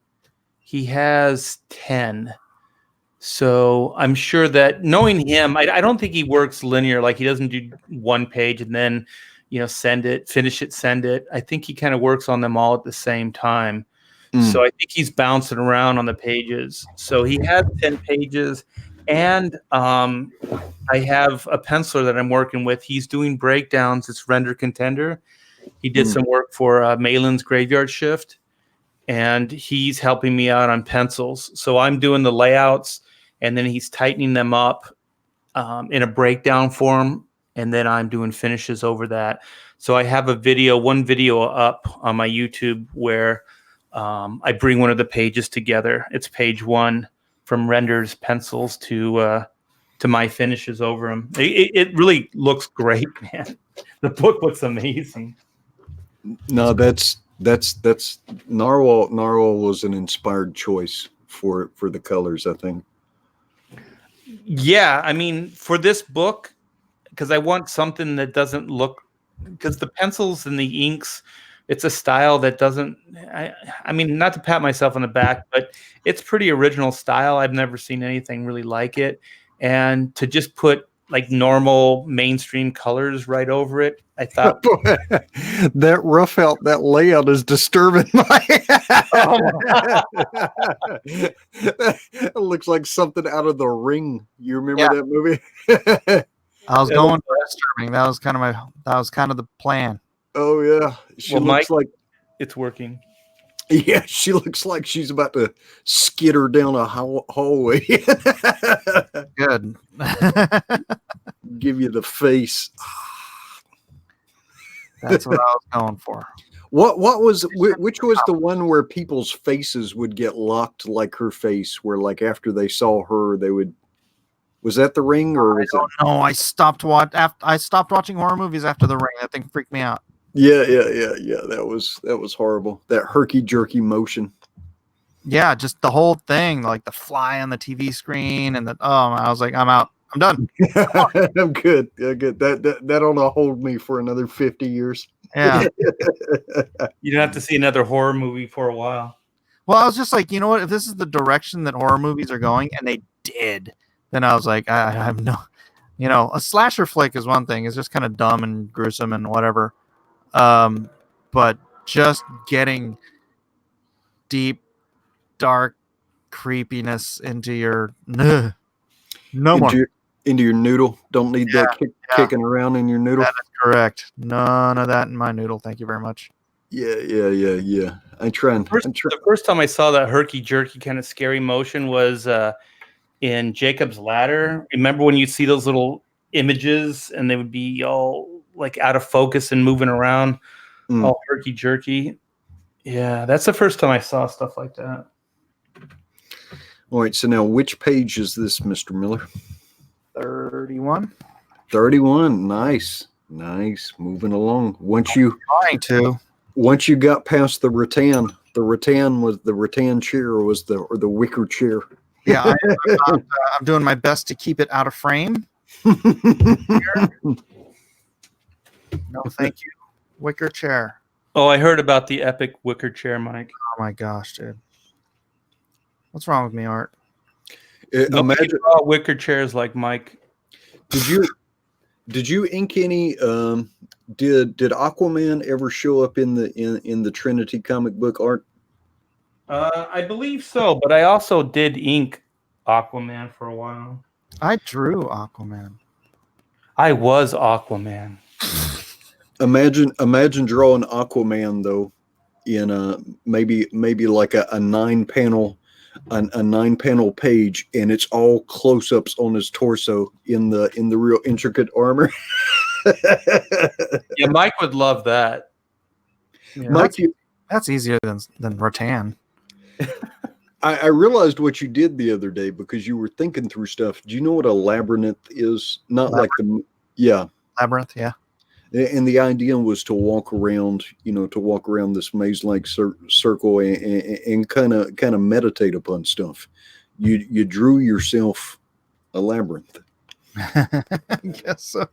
He has 10. So I'm sure that knowing him, I don't think he works linear. Like he doesn't do one page and then, send it, finish it, send it. I think he kind of works on them all at the same time. So I think he's bouncing around on the pages. So he has 10 pages, and I have a penciler that I'm working with. He's doing breakdowns. It's Render Contender. He did some work for Malin's Graveyard Shift, and he's helping me out on pencils. So I'm doing the layouts, and then he's tightening them up in a breakdown form, and then I'm doing finishes over that. So I have one video up on my YouTube where I bring one of the pages together. It's page 1 from Render's pencils to my finishes over them. It really looks great, man. The book looks amazing. No, that's Narwhal. Narwhal was an inspired choice for the colors, I think. Yeah, I mean, for this book, because I want something that doesn't look, because the pencils and the inks, it's a style that doesn't, I mean, not to pat myself on the back, but it's pretty original style. I've never seen anything really like it. And to just put like normal mainstream colors right over it, I thought that that layout is disturbing. It looks like something out of The Ring. You remember that movie? I was going for disturbing. That was kind of the plan. Oh yeah, she looks like it's working. Yeah, she looks like she's about to skitter down a hallway. Good. Give you the face. That's what I was going for. Which was the one where people's faces would get locked like her face, where like after they saw her, they would. Was that The Ring or was it? No, I stopped watching horror movies after The Ring. That thing freaked me out. Yeah. That was horrible. That herky jerky motion. Yeah, just the whole thing, like the fly on the TV screen, and I was like, I'm out. I'm done. I'm good. Yeah, good. That'll hold me for another 50 years. Yeah. You don't have to see another horror movie for a while. Well, I was just like, you know what? If this is the direction that horror movies are going, and they did, then I was like, I have no, a slasher flick is one thing. It's just kind of dumb and gruesome and whatever. But just getting deep, dark creepiness into your no more. Into your noodle. Don't need that kicking around in your noodle. That is correct. None of that in my noodle. Thank you very much. Yeah. The first time I saw that herky jerky kind of scary motion was in Jacob's Ladder. Remember when you see those little images and they would be all like out of focus and moving around, all herky jerky? Yeah, that's the first time I saw stuff like that. All right. So now, which page is this, Mr. Miller? 31. 31. Nice. Moving along. Once you got past the rattan chair or the wicker chair. Yeah, I'm doing my best to keep it out of frame. No, thank you. Wicker chair. Oh, I heard about the epic wicker chair, Mike. Oh my gosh, dude. What's wrong with me, Art? Nobody draw wicker chairs like Mike. Did you ink any? Did Aquaman ever show up in the Trinity comic book, Art? I believe so, but I also did ink Aquaman for a while. I drew Aquaman. I was Aquaman. Imagine drawing Aquaman though in maybe like a 9-panel page, and it's all close-ups on his torso in the real intricate armor. Yeah, Mike would love that. Yeah, Mike, that's easier than rattan. I realized what you did the other day because you were thinking through stuff. Do you know what a labyrinth is? Like Labyrinth, yeah. And the idea was to walk around this maze-like circle and kind of meditate upon stuff. You drew yourself a labyrinth. I guess so.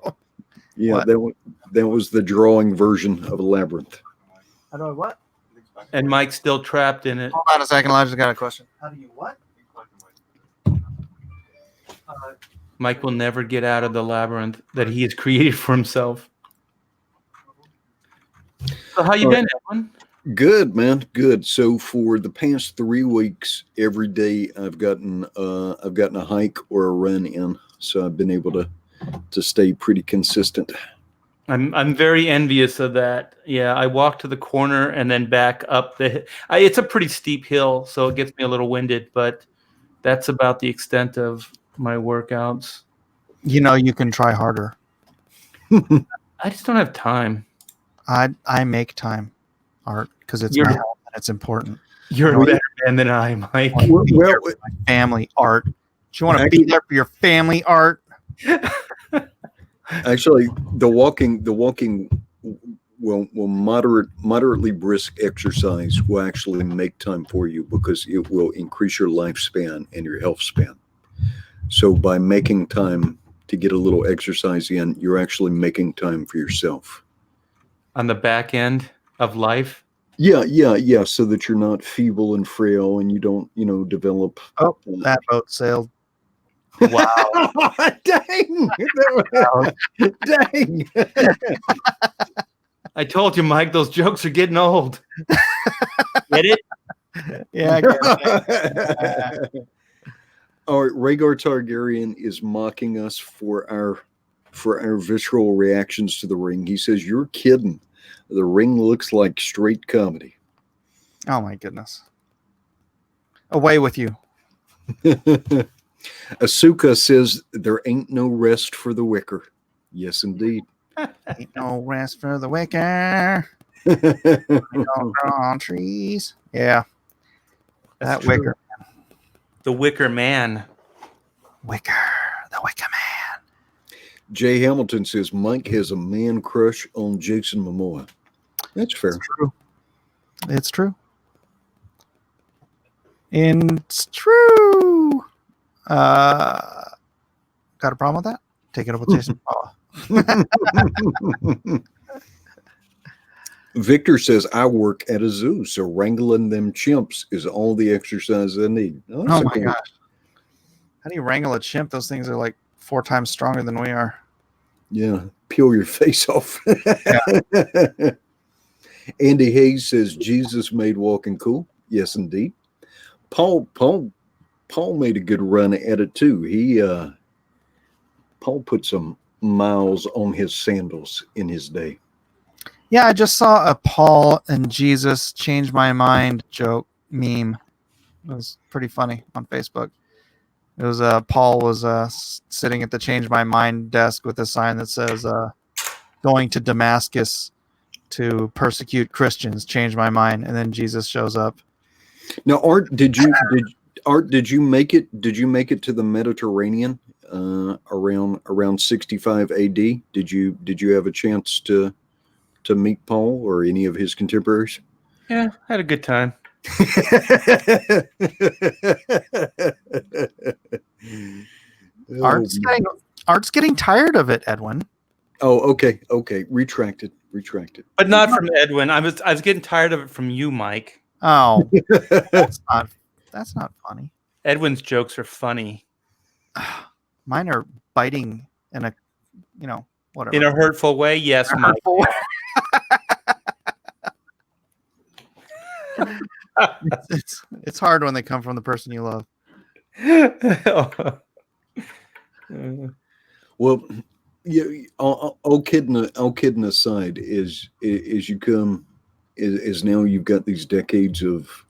Yeah, that was the drawing version of a labyrinth. How do I what? And Mike's still trapped in it. Hold on a second, I just got a question. How do you what? Mike will never get out of the labyrinth that he has created for himself. So how you been, Edwin? Good, man. Good. So for the past 3 weeks, every day I've gotten a hike or a run in. So I've been able to stay pretty consistent. I'm very envious of that. Yeah, I walk to the corner and then back up it's a pretty steep hill, so it gets me a little winded, but that's about the extent of my workouts. You can try harder. I just don't have time. I make time, Art, because it's my health and it's important. You're a better man than I, Mike. Well, my family, Art. Do you want to be there for your family, Art? Actually, the walking will moderately brisk exercise will actually make time for you because it will increase your lifespan and your health span. So by making time to get a little exercise in, you're actually making time for yourself. On the back end of life? Yeah. So that you're not feeble and frail and you don't, develop. Oh, that boat sailed. Wow. Dang. Dang. I told you, Mike, those jokes are getting old. Get it? Yeah, I get it. All right, Rhaegar Targaryen is mocking us for our visceral reactions to the ring. He says, "You're kidding. The ring looks like straight comedy." Oh my goodness. Away with you. Asuka says, "There ain't no rest for the wicker." Yes, indeed. Ain't no rest for the wicker. Don't grow on trees. Yeah. That's that true. wicker. The Wicker Man. Wicker. The Wicker Man. Jay Hamilton says, "Mike has a man crush on Jason Momoa." That's fair. It's true. It's true. It's true. Got a problem with that? Take it up with Jason Momoa. Victor says, "I work at a zoo, so wrangling them chimps is all the exercise I need." Oh my gosh. How do you wrangle a chimp? Those things are like 4 times stronger than we are. Yeah, peel your face off. Andy Hayes says Jesus made walking cool. Yes, indeed. Paul made a good run at it too. Paul put some miles on his sandals in his day. Yeah, I just saw a Paul and Jesus change my mind joke meme. It was pretty funny on Facebook. It was Paul was sitting at the change my mind desk with a sign that says going to Damascus to persecute Christians, change my mind, and then Jesus shows up. Now, Art, did you make it? Did you make it to the Mediterranean around 65 AD? Did you have a chance to meet Paul or any of his contemporaries? Yeah, had a good time. Art's getting tired of it, Edwin. Oh, okay. Retracted. But not from Edwin. I was getting tired of it from you, Mike. Oh, that's not funny. Edwin's jokes are funny. Mine are biting in a, whatever. In a hurtful way, yes, Mike. It's hard when they come from the person you love. Well, yeah. All kidding aside, is you come is now you've got these decades of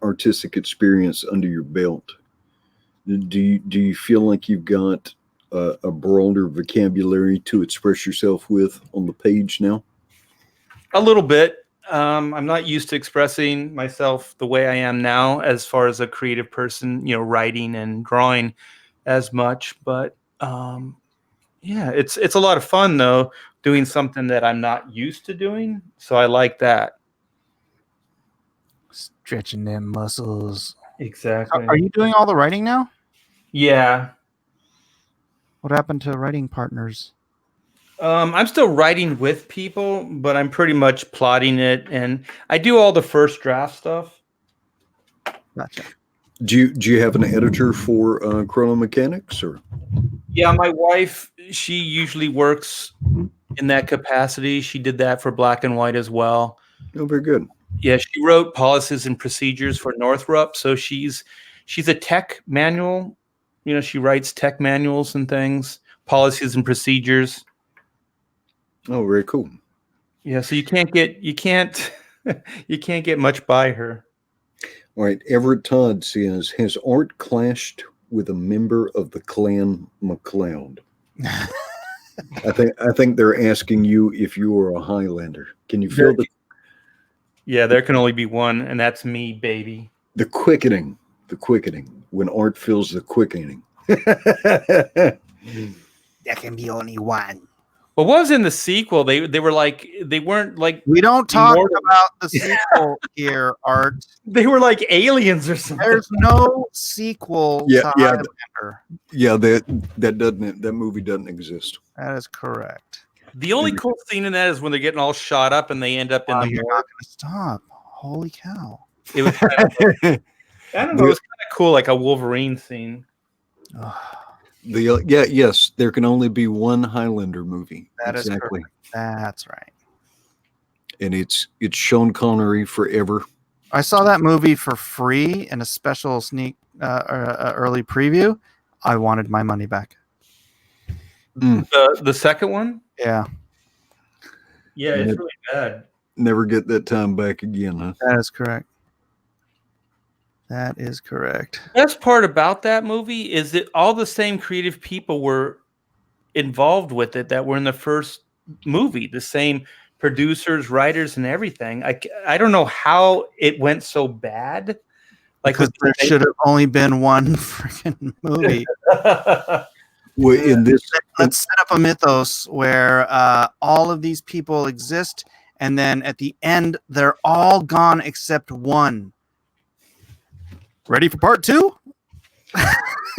artistic experience under your belt. Do you feel like you've got a broader vocabulary to express yourself with on the page now? A little bit. I'm not used to expressing myself the way I am now as far as a creative person, writing and drawing as much. But yeah, it's a lot of fun, though, doing something that I'm not used to doing. So I like that. Stretching them muscles. Exactly. Are you doing all the writing now? Yeah. What happened to writing partners? I'm still writing with people, but I'm pretty much plotting it, and I do all the first draft stuff. Gotcha. Do you have an editor for Chrono Mechanics or? Yeah, my wife, she usually works in that capacity. She did that for Black and White as well. Oh, very good. Yeah, she wrote policies and procedures for Northrop, so she's a tech manual. She writes tech manuals and things, policies and procedures. Oh, very cool. Yeah, so you can't get much by her. All right, Everett Todd says, has Art clashed with a member of the Clan MacLeod? I think they're asking you if you are a Highlander. Can you feel Yeah, there can only be one, and that's me, baby. the quickening when Art feels the quickening? There can be only one. Well, what was in the sequel? They were like, they weren't like, We don't talk immortal. about the sequel here, Art. They were like aliens or something. There's no sequel to Highlander. Yeah, that movie doesn't exist. That is correct. The only cool scene in that is when they're getting all shot up and they end up in the You're morgue. not going to stop. Holy cow. It was kind of, I don't know, it was kind of cool, like a Wolverine scene. Yes, there can only be one Highlander movie. That is exactly. correct. That's right. And it's Sean Connery forever. I saw that movie for free in a special sneak early preview. I wanted my money back. The second one? Yeah. Yeah, it's really bad. Never get that time back again, huh? That is correct. That is correct. Best part about that movie is that all the same creative people were involved with it that were in the first movie. The same producers, writers, and everything. I don't know how it went so bad. Like, Because there should have only been one freaking movie. Well, Let's set up a mythos where all of these people exist, and then at the end, they're all gone except one. Ready for part 2?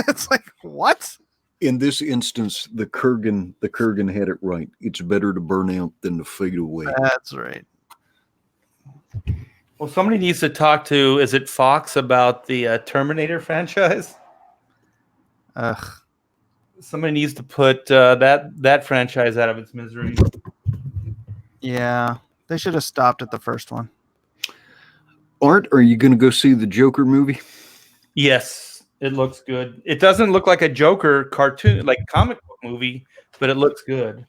It's like, what? in this instance, the Kurgan had it right. It's better to burn out than to fade away. That's right. Well, somebody needs to talk to, is it Fox, about the Terminator franchise? Ugh. Somebody needs to put that franchise out of its misery. Yeah, they should have stopped at the first one. Art, are you going to go see the Joker movie? Yes, it looks good. It doesn't look like a Joker cartoon, like comic book movie, but it looks good.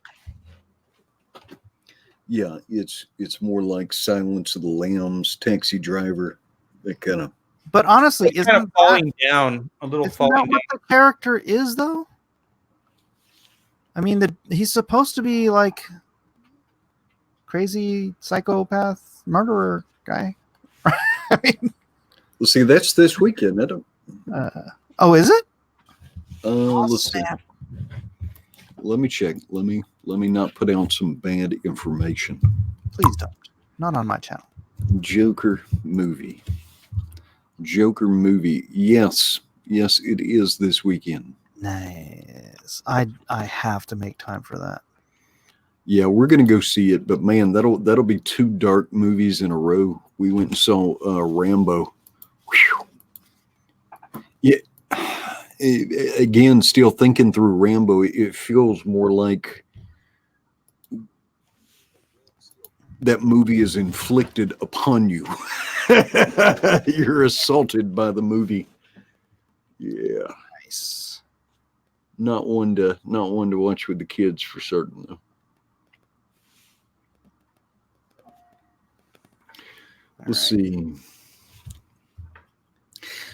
Yeah, it's more like Silence of the Lambs, Taxi Driver, that kind of. But honestly, It's kind of falling down, a little isn't falling that down. what the character is, though? I mean, he's supposed to be like crazy psychopath murderer guy. I mean, Well, see, that's this weekend. I don't. oh, is it? Let's see. Snap. Let me check. Let me not put out some bad information. Please don't. Not on my channel. Joker movie. Joker movie. Yes, it is this weekend. Nice. I have to make time for that. Yeah, we're gonna go see it, but man, that'll be 2 dark movies in a row. We went and saw Rambo. Whew. Yeah. Again, still thinking through Rambo, it feels more like that movie is inflicted upon you. You're assaulted by the movie. Yeah, Nice. not one to watch with the kids for certain though. Let's see.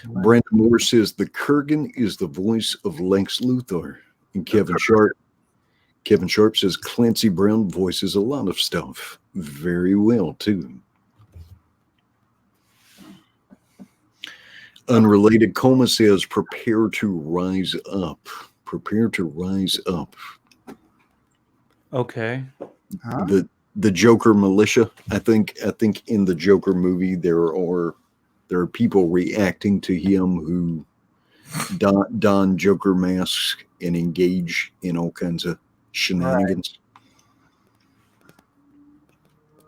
Brandon Moore says the Kurgan is the voice of Lex Luthor. And Kevin Sharp says Clancy Brown voices a lot of stuff very well too. Unrelated Coma says prepare to rise up. Prepare to rise up. Okay. Huh? The Joker militia. I think in the Joker movie there are people reacting to him who don Joker masks and engage in all kinds of shenanigans.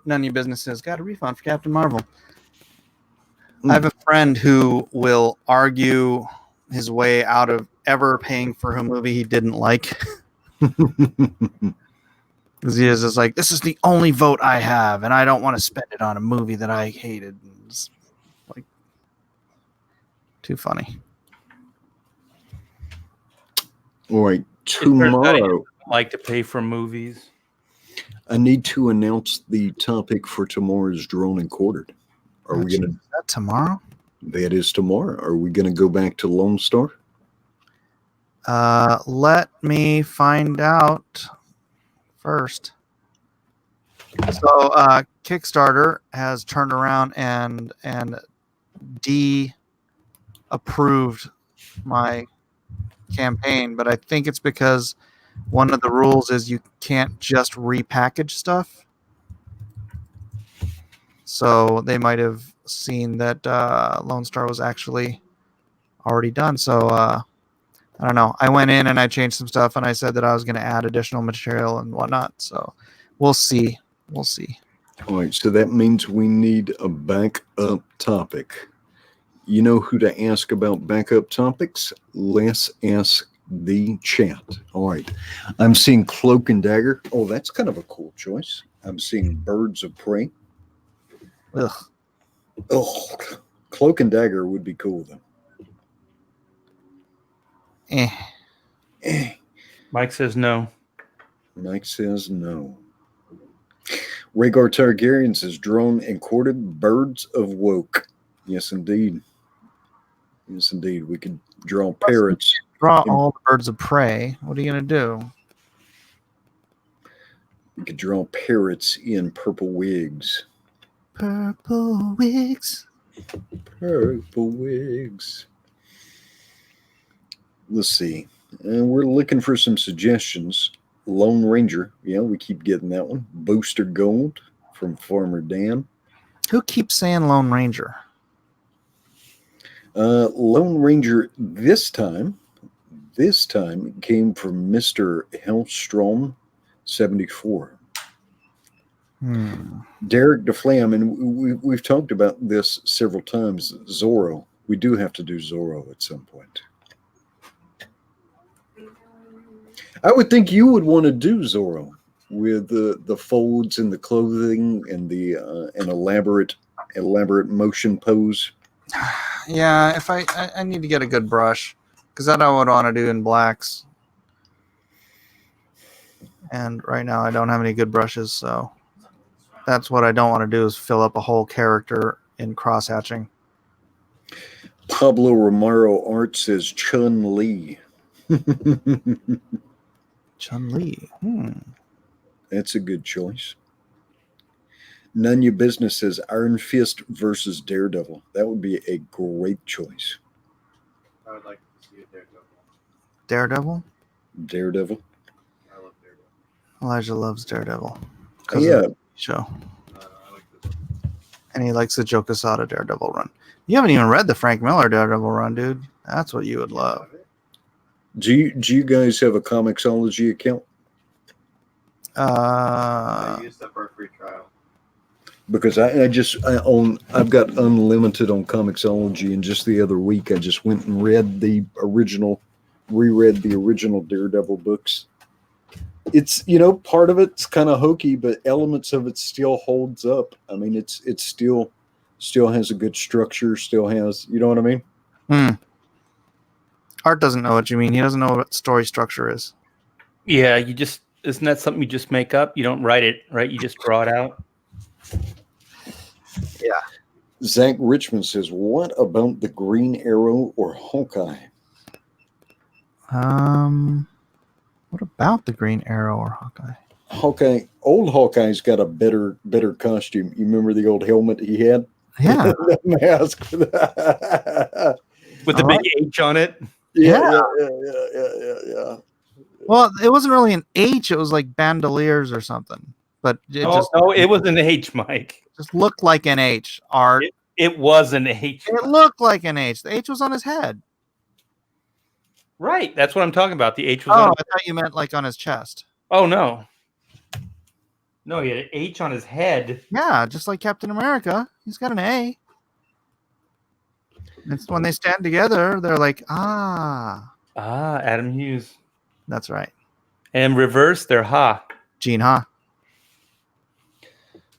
None of your businesses. Got a refund for Captain Marvel. I have a friend who will argue his way out of ever paying for a movie he didn't like. Because he is just like, this is the only vote I have, and I don't want to spend it on a movie that I hated. It's like, too funny. All right, It turns out he tomorrow doesn't like to pay for movies. I need to announce the topic for tomorrow's Drawn and Quartered. Are we gonna? Is that tomorrow? That is tomorrow. Are we gonna go back to Lone Star? Let me find out first. So Kickstarter has turned around and approved my campaign, but I think it's because one of the rules is you can't just repackage stuff. So they might have seen that Lone Star was actually already done. So I don't know. I went in and I changed some stuff, and I said that I was going to add additional material and whatnot. So we'll see. We'll see. All right. So that means we need a backup topic. You know who to ask about backup topics? Let's ask the chat. All right. I'm seeing Cloak and Dagger. Oh, that's kind of a cool choice. I'm seeing Birds of Prey. Ugh. Oh, Cloak and Dagger would be cool though. Mike says no. Mike says no. Rhaegar Targaryen says Drawn and Quartered Birds of Woke. Yes, indeed. Yes, indeed. We could draw parrots. Draw all the Birds of Prey. What are you going to do? We could draw parrots in purple wigs. Purple wigs. Purple wigs. Let's see. We're looking for some suggestions. Lone Ranger. Yeah, we keep getting that one. Booster Gold from Farmer Dan. Who keeps saying Lone Ranger? Lone Ranger this time came from Mr. Hellstrom 74. Derek DeFlam, and we've talked about this several times. Zorro. We do have to do Zorro at some point. I would think you would want to do Zorro with the folds and the clothing and the an elaborate motion pose. Yeah, if I need to get a good brush, because that I would want to do in blacks. And right now I don't have any good brushes, so that's what I don't want to do is fill up a whole character in cross hatching. Pablo Romero Art says Chun-Li. Chun-Li. That's a good choice. None Your Business says Iron Fist versus Daredevil. That would be a great choice. I would like to see a Daredevil. Daredevil? Daredevil. I love Daredevil. Elijah loves Daredevil. 'Cause Yeah. of the show. I like this one. And he likes the Joe Quesada Daredevil run. You haven't even read the Frank Miller Daredevil run, dude. That's what you would love. Do you guys have a Comixology account? I used that for a free trial. Because I've got unlimited on Comixology, and just the other week I just went and reread the original Daredevil books. It's, part of it's kind of hokey, but elements of it still holds up. I mean, it's still has a good structure, still has, you know what I mean? Art doesn't know what you mean. He doesn't know what story structure is. Yeah, isn't that something you just make up? You don't write it, right? You just draw it out. Yeah. Zach Richmond says, "What about the Green Arrow or Hawkeye?" What about the Green Arrow or Hawkeye? Old Hawkeye's got a better costume. You remember the old helmet he had? Yeah. The mask. With the big H on it. Yeah. Well, it wasn't really an H. It was like bandoliers or something. But it it was an H, Mike. just looked like an H. Art. It was an H. It looked like an H. The H was on his head. Right. That's what I'm talking about. The H was Oh, on I thought you meant like on his chest. Oh, no. No, he had an H on his head. Yeah, just like Captain America. He's got an A. It's when they stand together, they're like, ah. Ah, Adam Hughes. That's right. And reverse, they're Ha. Gene Ha.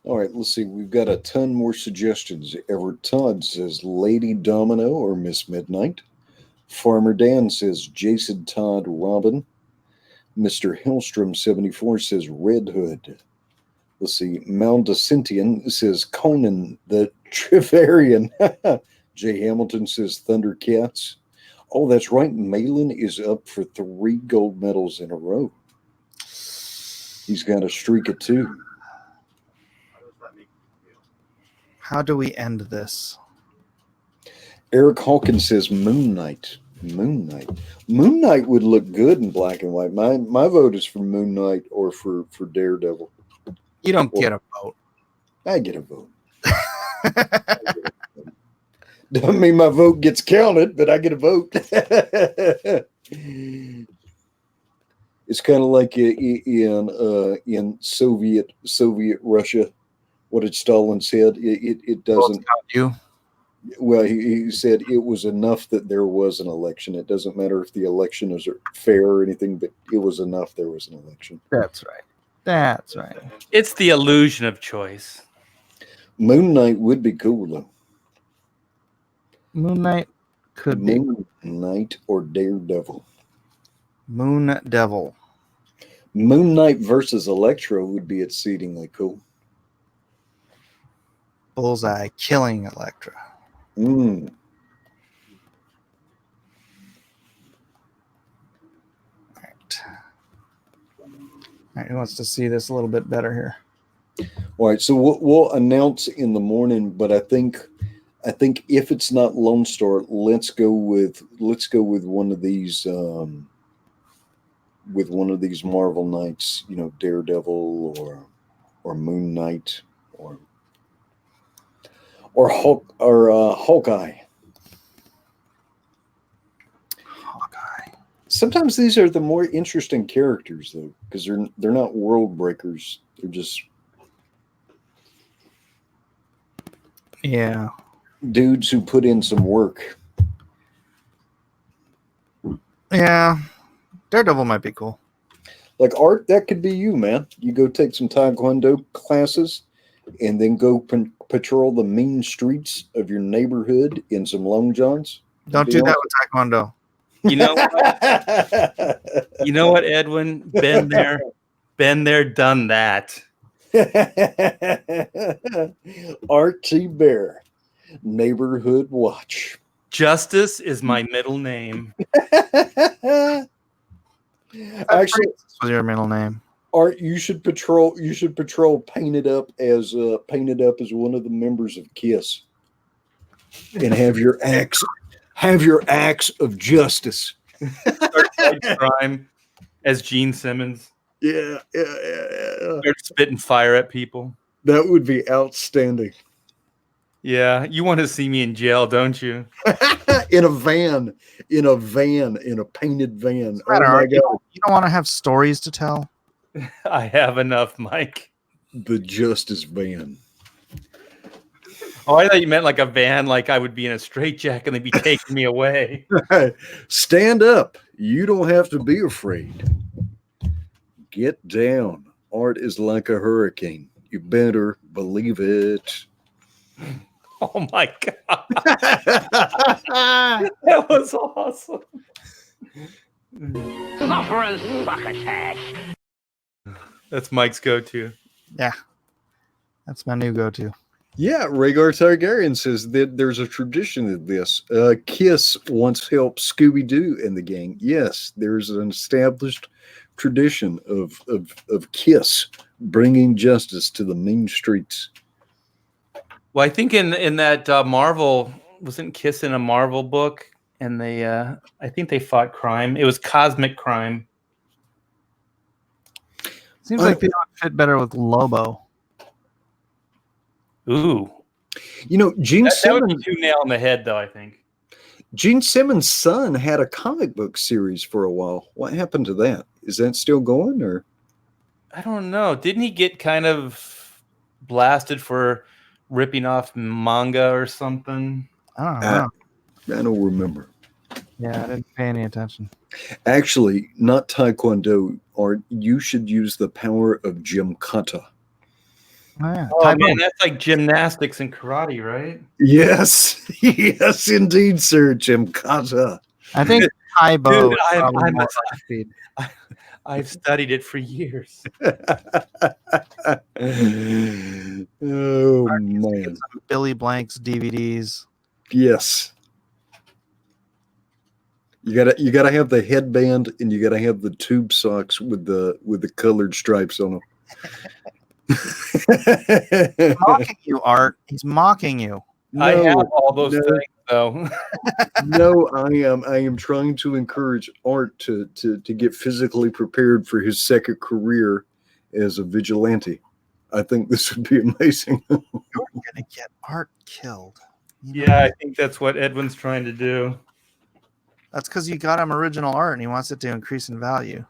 All right, let's see. We've got a ton more suggestions. Everett Todd says Lady Domino or Miss Midnight. Farmer Dan says Jason Todd Robin. Mr. Hillstrom 74 says Red Hood. Let's see. Maldacentian says Conan the Trevarian. Jay Hamilton says Thundercats. Oh, that's right. Malin is up for 3 gold medals in a row. He's got a streak of 2. How does that make you feel? How do we end this? Eric Hawkins says Moon Knight. Moon Knight would look good in black and white. My vote is for Moon Knight or for Daredevil. You don't get a vote. I get a vote. Doesn't mean my vote gets counted, but I get a vote. It's kind of like in Soviet Russia. What did Stalin said? It doesn't count you. Well, he said it was enough that there was an election. It doesn't matter if the election is fair or anything, but it was enough there was an election. That's right. That's right. It's the illusion of choice. Moon Knight would be cool, though. Moon Knight could be. Moon Knight or Daredevil. Moon Devil. Moon Knight versus Electro would be exceedingly cool. Bullseye killing Elektra. Mm. All right, who wants to see this a little bit better here? All right, so we'll announce in the morning, but I think if it's not Lone Star, let's go with one of these Marvel Knights, Daredevil or Moon Knight or Hawkeye. Sometimes these are the more interesting characters, though, because they're not world breakers. They're just dudes who put in some work. Yeah. Daredevil might be cool. Like Art, that could be you, man. You go take some Taekwondo classes and then go patrol the mean streets of your neighborhood in some long johns. Don't do that with Taekwondo. You know what? You know what, Edwin? Been there, done that. R.T. Bear, Neighborhood Watch. Justice is my middle name. Actually, What's your middle name? Art, you should patrol painted up as one of the members of KISS, and have your axe of justice. Crime as Gene Simmons. Yeah. Start spitting fire at people. That would be outstanding. Yeah, you want to see me in jail, don't you? in a painted van. Oh my God. You don't want to have stories to tell? I have enough, Mike. The Justice Van. Oh, I thought you meant like a van, like I would be in a straitjacket and they'd be taking me away. Stand up. You don't have to be afraid. Get down. Art is like a hurricane. You better believe it. Oh my God. That was awesome. Suffering succotash. That's Mike's go-to. Yeah. That's my new go-to. Yeah, Rhaegar Targaryen says that there's a tradition of this. Kiss once helped Scooby-Doo and the gang. Yes, there's an established tradition of Kiss bringing justice to the mean streets. Well, I think in that Marvel, wasn't Kiss in a Marvel book? And they, I think they fought crime. It was cosmic crime. Seems like they would fit better with Lobo. Ooh. You know, Gene That would Simmons. be 2 nail in the head, though, I think. Gene Simmons' son had a comic book series for a while. What happened to that? Is that still going, or? I don't know. Didn't he get kind of blasted for ripping off manga or something? I don't know. I don't remember. Yeah, I didn't pay any attention. Actually, not Taekwondo, Art. You should use the power of Gymkata. Oh, yeah. Oh, man, that's like gymnastics and karate, right? Yes, yes, indeed, sir. Gymkata. I think Taibo Dude, is probably more my speed. I've studied it for years. Oh man! Billy Blank's DVDs. Yes. You gotta have the headband, and you gotta have the tube socks with the colored stripes on them. He's mocking you, Art. He's mocking you. I No, have all those no. things, though. No, I am trying to encourage Art to get physically prepared for his second career as a vigilante. I think this would be amazing. You're gonna get Art killed. You know Yeah, I that? think that's what Edwin's trying to do. That's because you got him original art and he wants it to increase in value.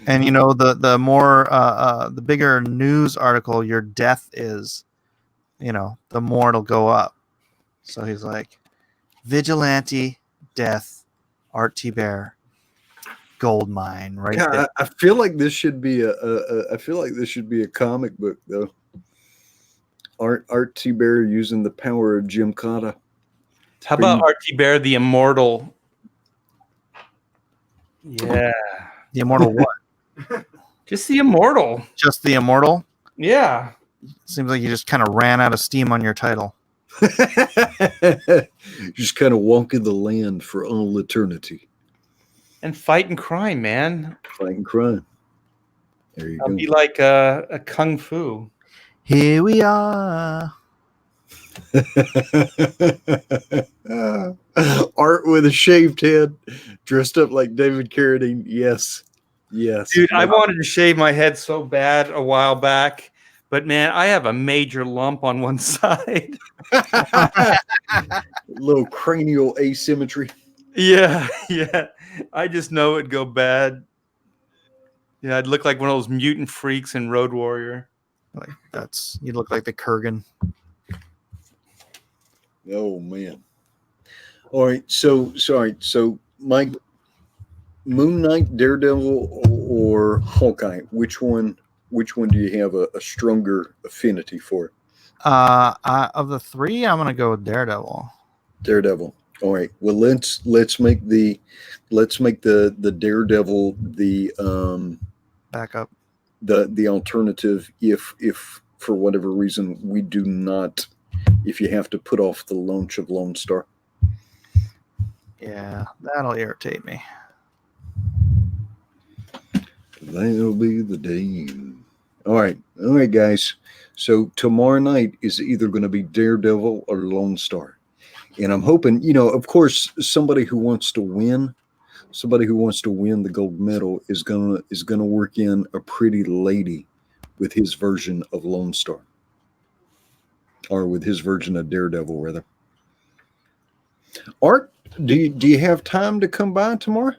And you know, the more the bigger news article your death is, you know, the more it'll go up. So he's like, vigilante death, Art T. Bear, gold mine, right God, there. I feel like this should be a comic book though. Art T. Bear using the power of Gymkata. How about R.T. Bear, the immortal? Yeah. The immortal what? Just the immortal. Just the immortal? Yeah. Seems like you just kind of ran out of steam on your title. Just kind of walking the land for all eternity. And fighting crime, man. Fighting crime. There you I'll go. be like a kung fu. Here we are. Art with a shaved head, dressed up like David Carradine. Yes. Yes. Dude, I wanted to shave my head so bad a while back, but man, I have a major lump on one side. Little cranial asymmetry. Yeah. I just know it'd go bad. Yeah, I'd look like one of those mutant freaks in Road Warrior. Like you look like the Kurgan. Oh man. All right. So sorry. So Mike, Moon Knight, Daredevil, or Hawkeye? Which one? Which one do you have a stronger affinity for? Of the three, I'm gonna go with Daredevil. Daredevil. All right. Well, let's make the Daredevil Backup. the alternative if for whatever reason we do not, if you have to put off the launch of Lone Star. Yeah, that'll irritate me. That'll be the day. All right, guys. So tomorrow night is either going to be Daredevil or Lone Star, and I'm hoping, of course, somebody who wants to win the gold medal is gonna work in a pretty lady with his version of Lone Star, or with his version of Daredevil, rather. Art, do you have time to come by tomorrow?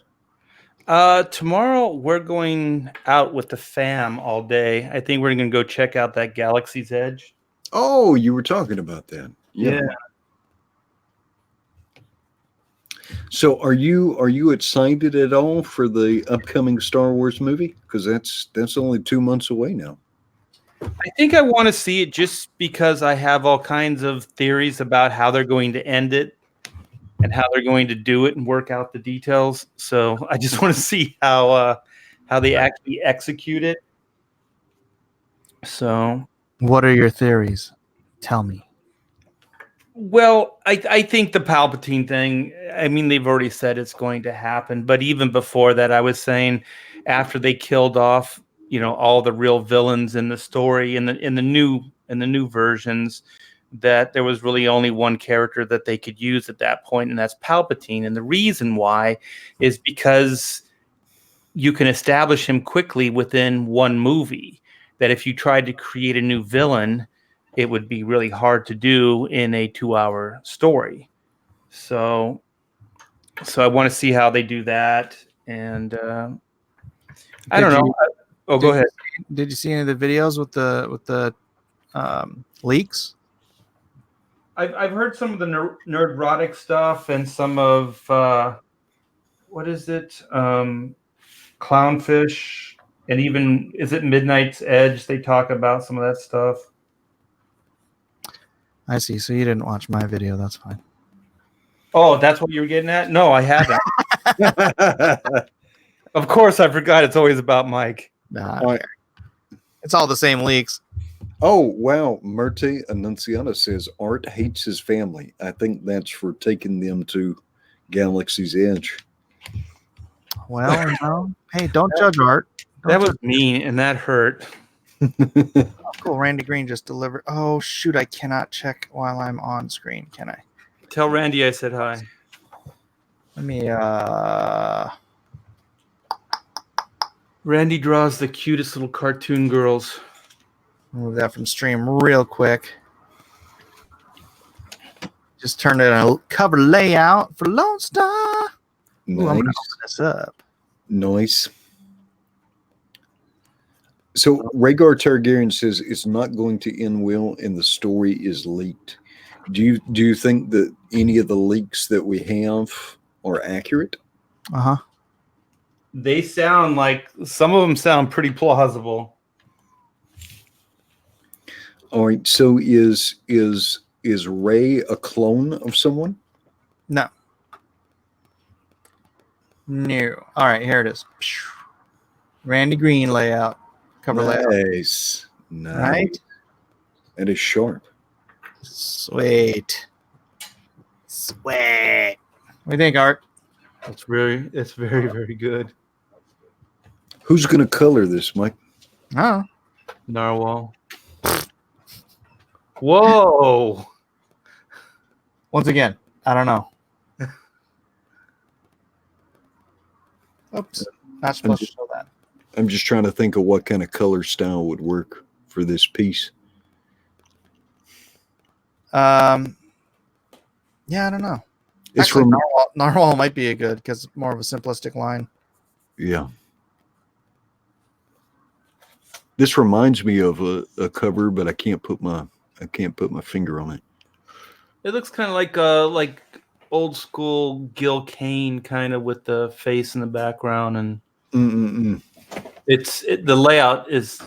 Tomorrow we're going out with the fam all day. I think we're going to go check out that Galaxy's Edge. Oh, you were talking about that. Yeah. So are you excited at all for the upcoming Star Wars movie? Because that's only 2 months away now. I think I want to see it just because I have all kinds of theories about how they're going to end it and how they're going to do it and work out the details. So I just want to see how they actually execute it. So, What are your theories? Tell me. well, I think the Palpatine thing, I mean, they've already said it's going to happen. But even before that, I was saying after they killed off, all the real villains in the story in the new versions, that there was really only one character that they could use at that point, and that's Palpatine. And the reason why is because you can establish him quickly within one movie. That if you tried to create a new villain, it would be really hard to do in a 2-hour story. So I want to see how they do that. And I don't know. Go ahead. Did you see any of the videos with the leaks? I've heard some of the nerdrotic stuff and some of what is it? Clownfish, and even is it Midnight's Edge? They talk about some of that stuff. I see. So you didn't watch my video. That's fine. Oh, that's what you were getting at? No, I haven't. Of course, I forgot. It's always about Mike. Nah, it's all the same leaks. Oh, wow. Murti Annunciata says Art hates his family. I think that's for taking them to Galaxy's Edge. Well, hey, don't judge Art. That was mean, and that hurt. Oh, cool. Randy Green just delivered. Oh, shoot. I cannot check while I'm on screen. Can I? Tell Randy I said hi. Let me, Randy draws the cutest little cartoon girls. move that from stream real quick. Just turned in a cover layout for Lone Star. Ooh, I'm gonna open this up. Nice. So Rhaegar Targaryen says it's not going to end well and the story is leaked. Do you think that any of the leaks that we have are accurate? Uh-huh. They sound like, some of them sound pretty plausible. All right. So is Rey a clone of someone? No. All right, here it is. Randy Green layout. Cover layout. Nice. Right? That is sharp. Sweet. What do you think, Art? It's very, very good. Who's going to color this, Mike? Oh. Narwhal. Whoa. Once again, I don't know. Oops. Not supposed to show that. I'm just trying to think of what kind of color style would work for this piece. Yeah, I don't know. It's Actually, from Narwhal might be a good because more of a simplistic line. yeah. This reminds me of a cover, but I can't put my finger on it. It looks kind of like old school Gil Kane kind of with the face in the background, and the layout is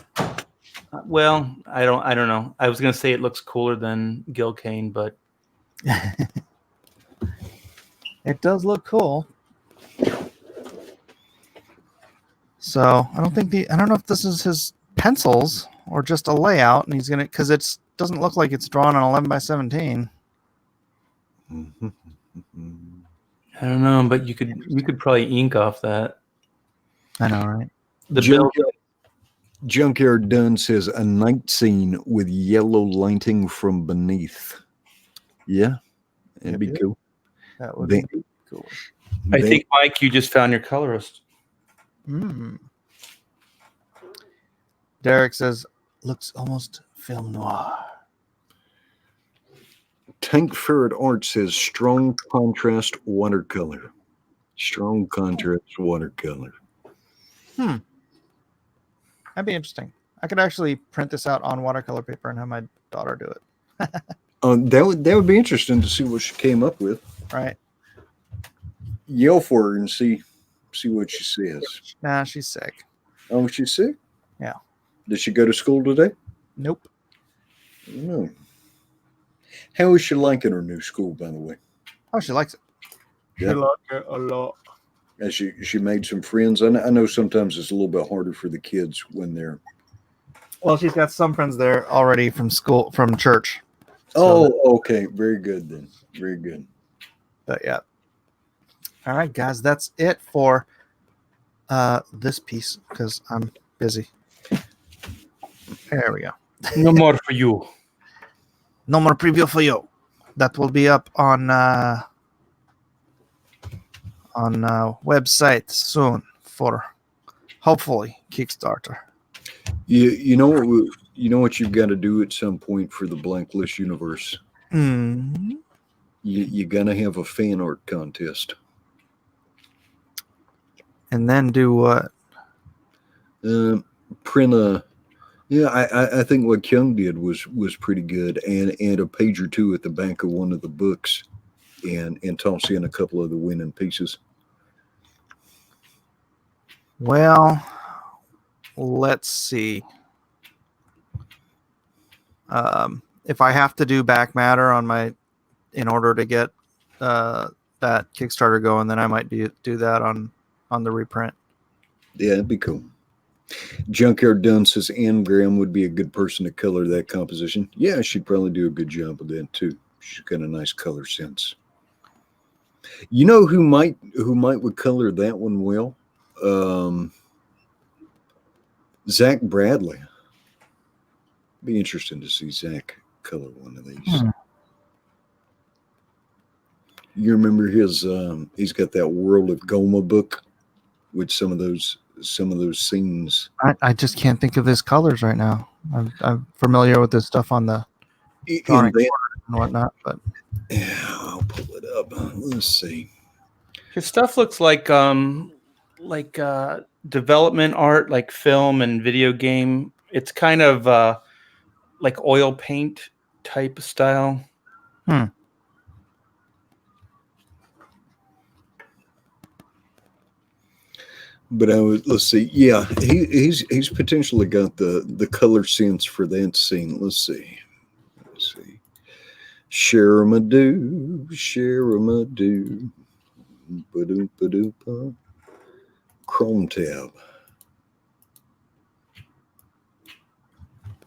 well. I don't know. I was gonna say it looks cooler than Gil Kane, but It does look cool. So I don't know if this is his pencils or just a layout, and he's gonna because it doesn't look like it's drawn on 11 by 17. I don't know. But you could probably ink off that. I know, right? Junkyard Dunn says a night scene with yellow lighting from beneath. Yeah, that'd be cool. That would be cool. I think, Mike, you just found your colorist. Derek says, looks almost film noir. Tank Ferret Art says strong contrast watercolor. Strong contrast watercolor. That'd be interesting. I could actually print this out on watercolor paper and have my daughter do it. That would be interesting to see what she came up with. Right. Yell for her and see what she says. Nah, she's sick. Oh, she's sick? Yeah. Did she go to school today? Nope. No. How is she liking her new school, by the way? Oh, she likes it. Yeah. I like it a lot. Has she made some friends? I know sometimes it's a little bit harder for the kids when they're... Well, she's got some friends there already from church. Okay. Very good then. Very good. But yeah. All right, guys, that's it for this piece because I'm busy. There we go. No more for you. No more preview for you. That will be up on website soon for hopefully Kickstarter. You know what you've got to do at some point for the Blank List universe. You're gonna have a fan art contest. And then do what? Print a. Yeah, I think what Kyung did was pretty good, and a page or two at the back of one of the books, and toss in a couple of the winning pieces. Well, let's see. If I have to do back matter in order to get that Kickstarter going, then I might do that on the reprint. Yeah, that'd be cool. Junkyard Dunn says Anne Graham would be a good person to color that composition. Yeah, she'd probably do a good job with that too. She's got a nice color sense. You know who might would color that one well? Zach Bradley. Be interesting to see Zach color one of these. You remember his he's got that World of Goma book with some of those scenes. I just can't think of his colors right now. I'm familiar with this stuff on the drawing and whatnot, but yeah, I'll pull it up. Let's see. His stuff looks like development art, like film and video game. It's kind of like oil paint type of style. But let's see. Yeah, he's potentially got the color sense for that scene. Let's see. Share-a-ma-doo, share-a-ma-doo. Ba-doop-ba-doop-ba. Chrome tab.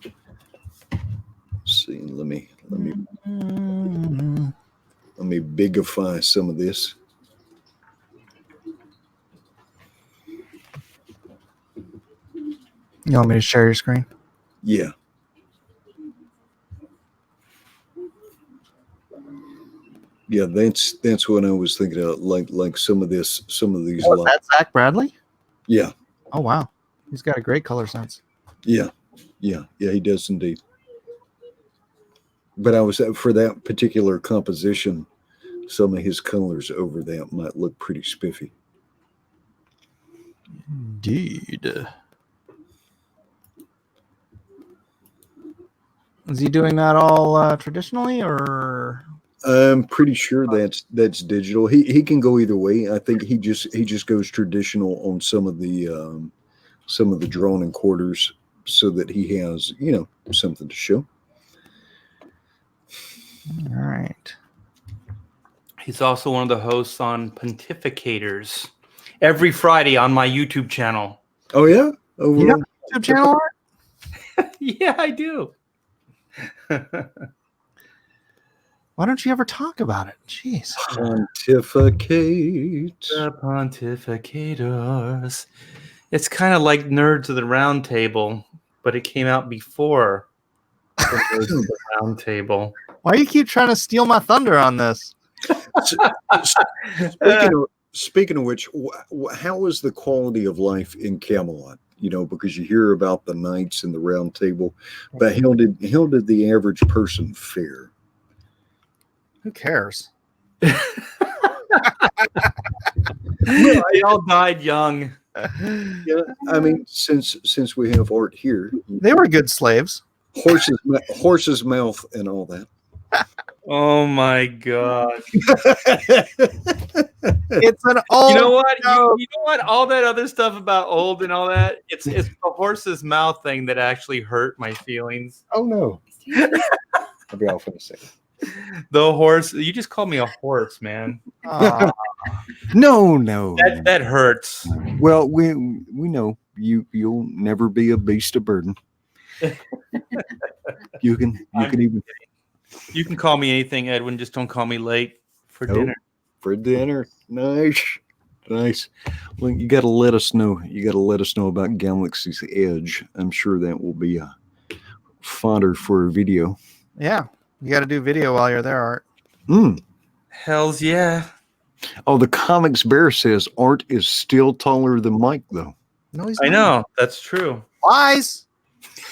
Let's see. Let me bigify some of this. you want me to share your screen? Yeah. Yeah, that's what I was thinking of. Like some of these. Oh, that's Zach Bradley? Yeah. Oh wow, he's got a great color sense. Yeah, he does indeed. But I was for that particular composition, some of his colors over that might look pretty spiffy. Indeed. Is he doing that all traditionally, or I'm pretty sure that's digital. He can go either way. I think he just goes traditional on some of the drawn and quarters so that he has something to show. All right. He's also one of the hosts on Pontificators every Friday on my YouTube channel. Oh yeah, over You got on- a YouTube channel, Art? Yeah, I do. Why don't you ever talk about it? Jeez. Pontificate. The Pontificators. It's kind of like Nerds of the Round Table, but it came out before the Nerds of the Round Table. Why do you keep trying to steal my thunder on this? Speaking of which, how is the quality of life in Camelot? Because you hear about the knights and the round table, but how did the average person fare? Who cares? They all died young. Yeah, I mean, since we have Art here, They were good slaves. horse's mouth and all that. Oh my gosh. It's an old. You know what? joke. You know what? All that other stuff about old and all that, it's the horse's mouth thing that actually hurt my feelings. Oh no! I'll be off in a second. The horse, you just called me a horse, man. Aw. No. That hurts. Well, we know you'll never be a beast of burden. You can even You can call me anything, Edwin. Just don't call me late for Oh. dinner. for dinner. Nice. Well, you got to let us know. You got to let us know about Galaxy's Edge. I'm sure that will be a fodder for a video. Yeah, you got to do video while you're there, Art. Hells yeah. Oh, the Comics Bear says Art is still taller than Mike, though. No, he's I not. know. That's true. Lies.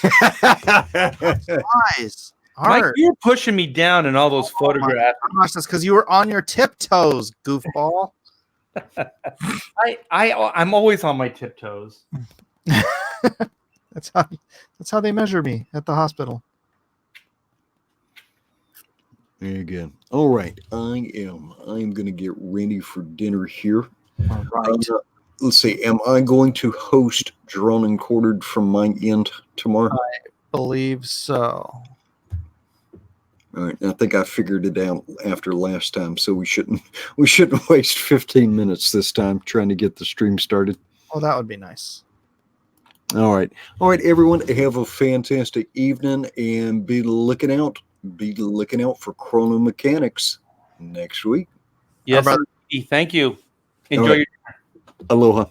Lies. Mike, Art. you were pushing me down in all those photographs. Gosh, that's because you were on your tiptoes, goofball. I'm always on my tiptoes. That's how they measure me at the hospital. There you go. All right, I'm going to get ready for dinner here. All right. Let's see. Am I going to host Drawn and Quartered from my end tomorrow? Believe so. All right. I think I figured it out after last time, so we shouldn't waste 15 minutes this time trying to get the stream started. Oh, that would be nice. All right, everyone. Have a fantastic evening, and be looking out for Chrono Mechanics next week. Yes, brother. thank you. Enjoy All right. your Aloha.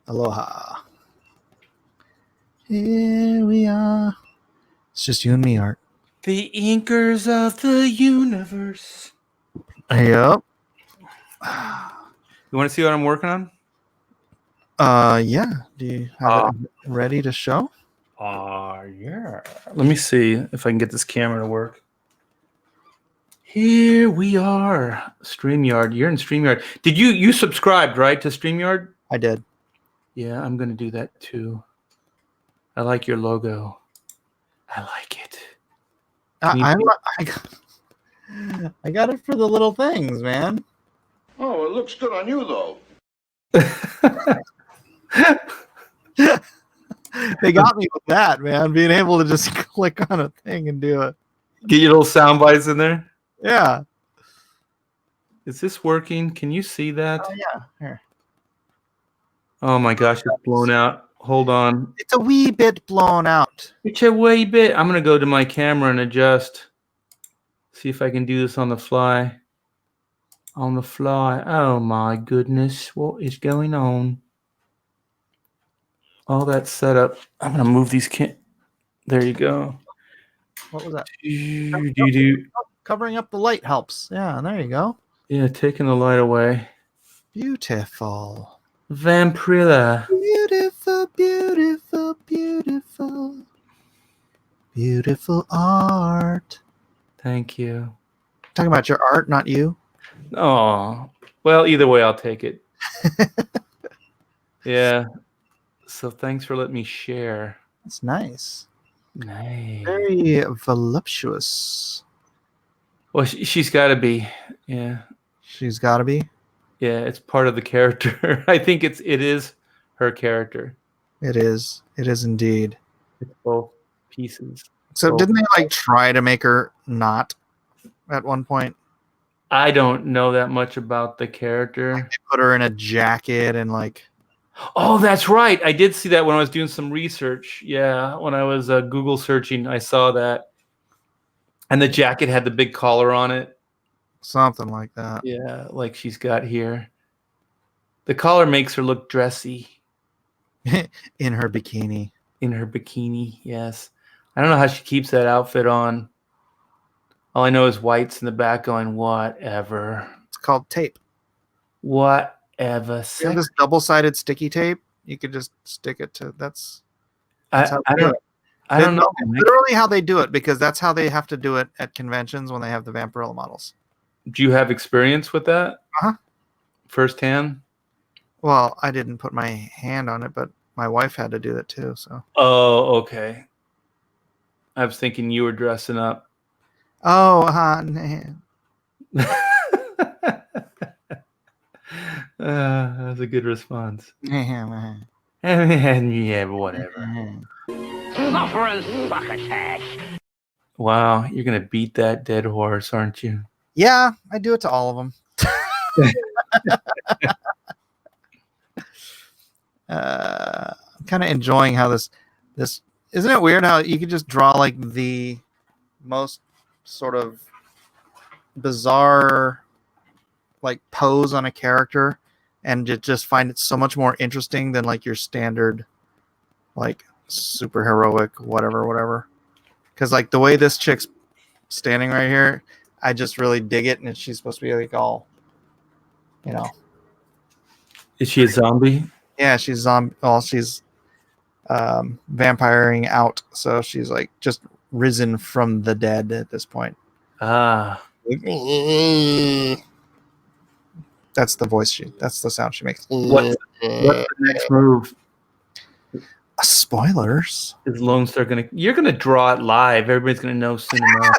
Aloha. Here we are. It's just you and me, Art. The Inkers of the Universe. Yep. You want to see what I'm working on? Yeah. Do you have it ready to show? Yeah. Let me see if I can get this camera to work. Here we are. StreamYard. You're in StreamYard. Did you subscribed, right, to StreamYard? I did. Yeah, I'm going to do that too. I like your logo. I like it. I got it for the little things, man. Oh, it looks good on you, though. They got me with that, man. Being able to just click on a thing and do it. Get your little sound bites in there. Yeah. Is this working? Can you see that? Oh, yeah. Here. Oh my gosh, it's blown out. Hold on. It's a wee bit blown out. It's a wee bit. I'm going to go to my camera and adjust. See if I can do this on the fly. On the fly. Oh my goodness. What is going on? All that setup. I'm going to move these. There you go. What was that? Do-do-do. Covering up the light helps. Yeah, there you go. Yeah, taking the light away. Beautiful. Vampirilla. Beautiful, beautiful, beautiful. Beautiful art. Thank you. Talking about your art, not you. Oh, well, either way, I'll take it. Yeah. So thanks for letting me share. That's nice. Nice. Very voluptuous. Well, she's got to be. Yeah. She's got to be. Yeah, it's part of the character. I think it is her character. It is. It is indeed. It's both pieces. So Both. didn't they like try to make her not at one point? I don't know that much about the character. They put her in a jacket and like. Oh, that's right. I did see that when I was doing some research. Yeah, when I was Google searching, I saw that. And the jacket had the big collar on it. Something like that. Yeah, like she's got here. The collar makes her look dressy. In her bikini. In her bikini, yes. I don't know how she keeps that outfit on. All I know is White's in the back going, whatever. It's called tape. Whatever. You have this double-sided sticky tape. You could just stick it to. That's how I they do don't. it. I don't know. Literally how they do it, because that's how they have to do it at conventions when they have the Vampirella models. Do you have experience with that? Uh-huh. Firsthand? Well, I didn't put my hand on it, but my wife had to do that too. So. Oh, okay. I was thinking you were dressing up. Oh, That's a good response. yeah. Yeah, but whatever. Suffering succotash. Wow, you're gonna beat that dead horse, aren't you? Yeah, I do it to all of them. I'm kind of enjoying how this isn't it weird how you could just draw like the most sort of bizarre like pose on a character and just find it so much more interesting than like your standard like super heroic whatever, because like the way this chick's standing right here, I just really dig it, and she's supposed to be like all, you know. Is she a zombie? Yeah, she's zombie. Well, she's vampiring out, so she's like just risen from the dead at this point. Ah, that's the voice that's the sound she makes. what's the next move? Spoilers. Is Lone Star gonna? You're gonna draw it live. Everybody's gonna know soon enough.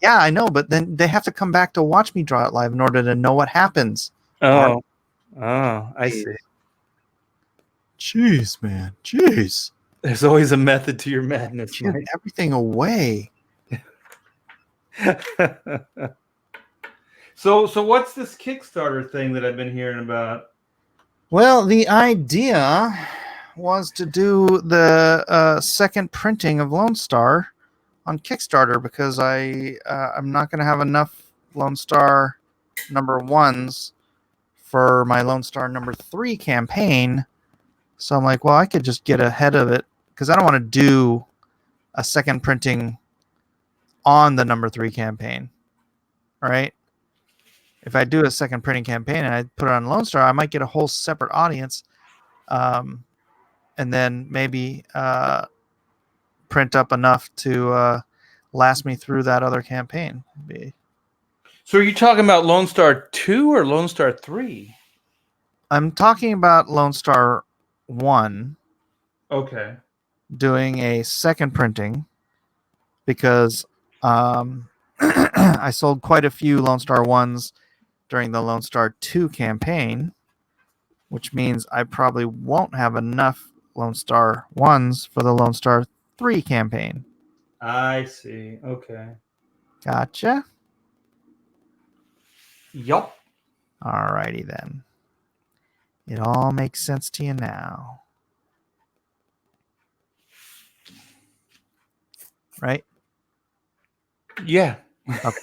Yeah, I know, but then they have to come back to watch me draw it live in order to know what happens. Oh, I see. Jeez, man. Jeez. There's always a method to your madness, Give everything away. So what's this Kickstarter thing that I've been hearing about? Well, the idea was to do the second printing of Lone Star on Kickstarter, because I'm not going to have enough Lone Star #1s for my Lone Star #3 campaign. So I'm like, well, I could just get ahead of it, because I don't want to do a second printing on the #3 campaign. All right. If I do a second printing campaign and I put it on Lone Star, I might get a whole separate audience. And then maybe print up enough to last me through that other campaign. So are you talking about Lone Star 2 or Lone Star 3? I'm talking about Lone Star 1. Okay. Doing a second printing, because I sold quite a few Lone Star 1s during the Lone Star 2 campaign, which means I probably won't have enough Lone Star 1s for the Lone Star 3 campaign. I see. Okay. Gotcha. Yup. Alrighty then. It all makes sense to you now. Right? Yeah. Okay.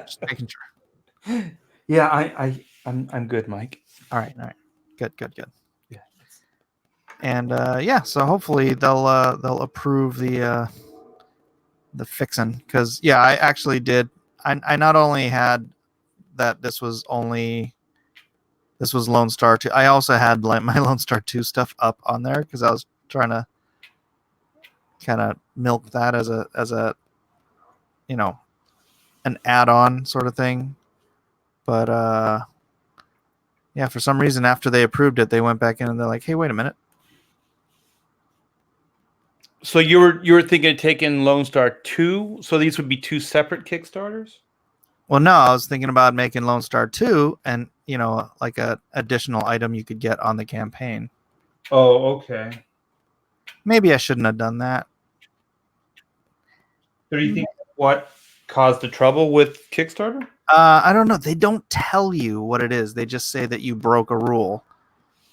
Just making sure. Yeah, I'm good, Mike. All right. Good. Yeah. And so hopefully they'll approve the fixin', because I actually did. I not only had that this was Lone Star 2. I also had like my Lone Star 2 stuff up on there, because I was trying to kind of milk that as a an add-on sort of thing. But for some reason after they approved it, they went back in and they're like, hey, wait a minute. So you were thinking of taking Lone Star 2? So these would be two separate Kickstarters? Well, no, I was thinking about making Lone Star 2 and, like a additional item you could get on the campaign. Oh, okay. Maybe I shouldn't have done that. So do you think what caused the trouble with Kickstarter? I don't know. They don't tell you what it is. They just say that you broke a rule,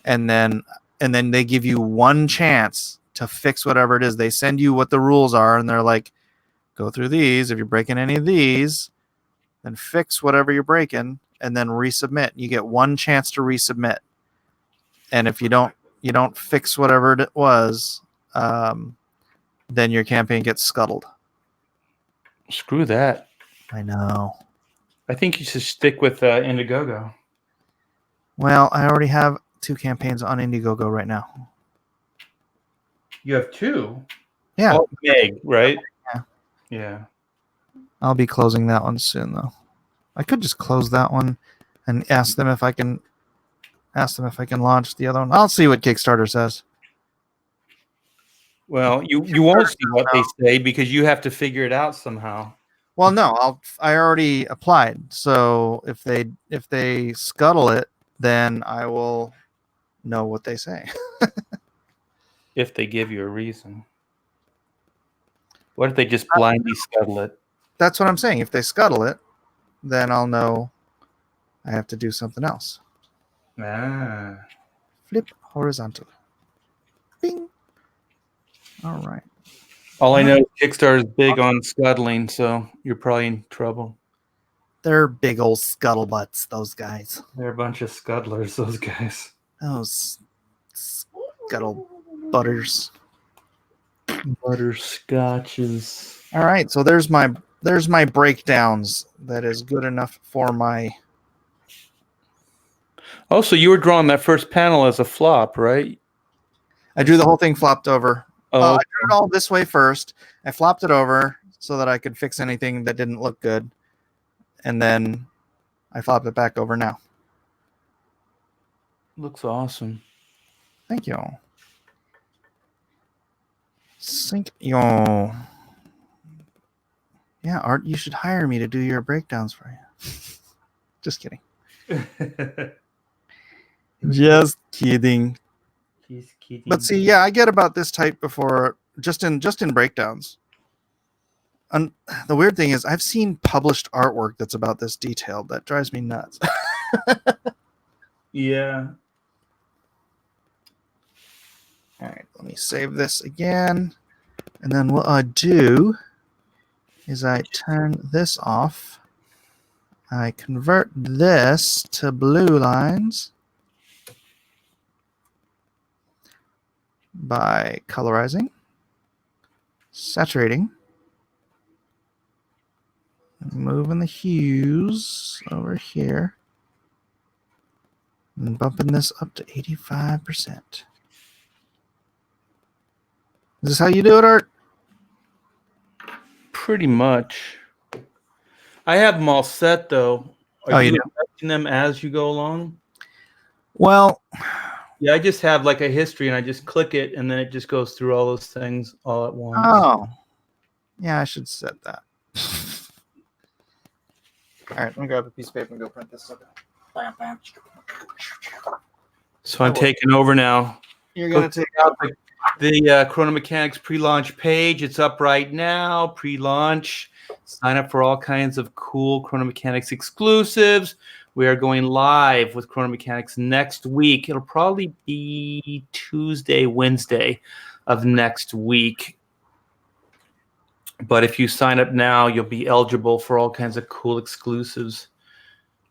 and then they give you one chance to fix whatever it is. They send you what the rules are, and they're like, go through these. If you're breaking any of these, then fix whatever you're breaking, and then resubmit. You get one chance to resubmit, and if you don't fix whatever it was, then your campaign gets scuttled. Screw that. I know. I think you should stick with Indiegogo. Well, I already have 2 campaigns on Indiegogo right now. You have 2? Yeah. Oh, Meg, right? Yeah. Yeah. I'll be closing that one soon, though. I could just close that one and ask them if I can launch the other one. I'll see what Kickstarter says. Well, you won't see what they say because you have to figure it out somehow. Well, no, I already applied. So if they scuttle it, then I will know what they say. If they give you a reason. What if they just blindly scuttle it? That's what I'm saying. If they scuttle it, then I'll know I have to do something else. Ah. Flip horizontal. Bing. All right. All I know is Kickstarter is big on scuttling, so you're probably in trouble. They're big old scuttlebutts, those guys. They're a bunch of scuttlers, those guys. Those scuttle butters. Butterscotches. All right, so there's my breakdowns. That is good enough for my. Oh, so you were drawing that first panel as a flop, right? I drew the whole thing flopped over. Oh, I drew it all this way first. I flopped it over so that I could fix anything that didn't look good, and then I flopped it back over now. looks awesome. Thank you. Yo. Yeah, Art, you should hire me to do your breakdowns for you. Just kidding. Just kidding. He's kidding. But see, yeah, I get about this type before, just in breakdowns. And the weird thing is, I've seen published artwork that's about this detailed. That drives me nuts. Yeah. All right, let me save this again. And then what I do is I turn this off. I convert this to blue lines by colorizing, saturating, moving the hues over here, and bumping this up to 85%. Is this how you do it, Art? Pretty much. I have them all set, though. Are you do? adjusting them as you go along? Well, Yeah, I just have like a history, and I just click it, and then it just goes through all those things all at once. oh. Yeah, I should set that. All right, let me grab a piece of paper and go print this stuff out. So I'm taking over now. You're going to take out the Chrono Mechanics pre-launch page. It's up right now. Pre-launch. Sign up for all kinds of cool Chrono Mechanics exclusives. We are going live with Chrono Mechanics next week. It'll probably be Tuesday, Wednesday of next week. But if you sign up now, you'll be eligible for all kinds of cool exclusives.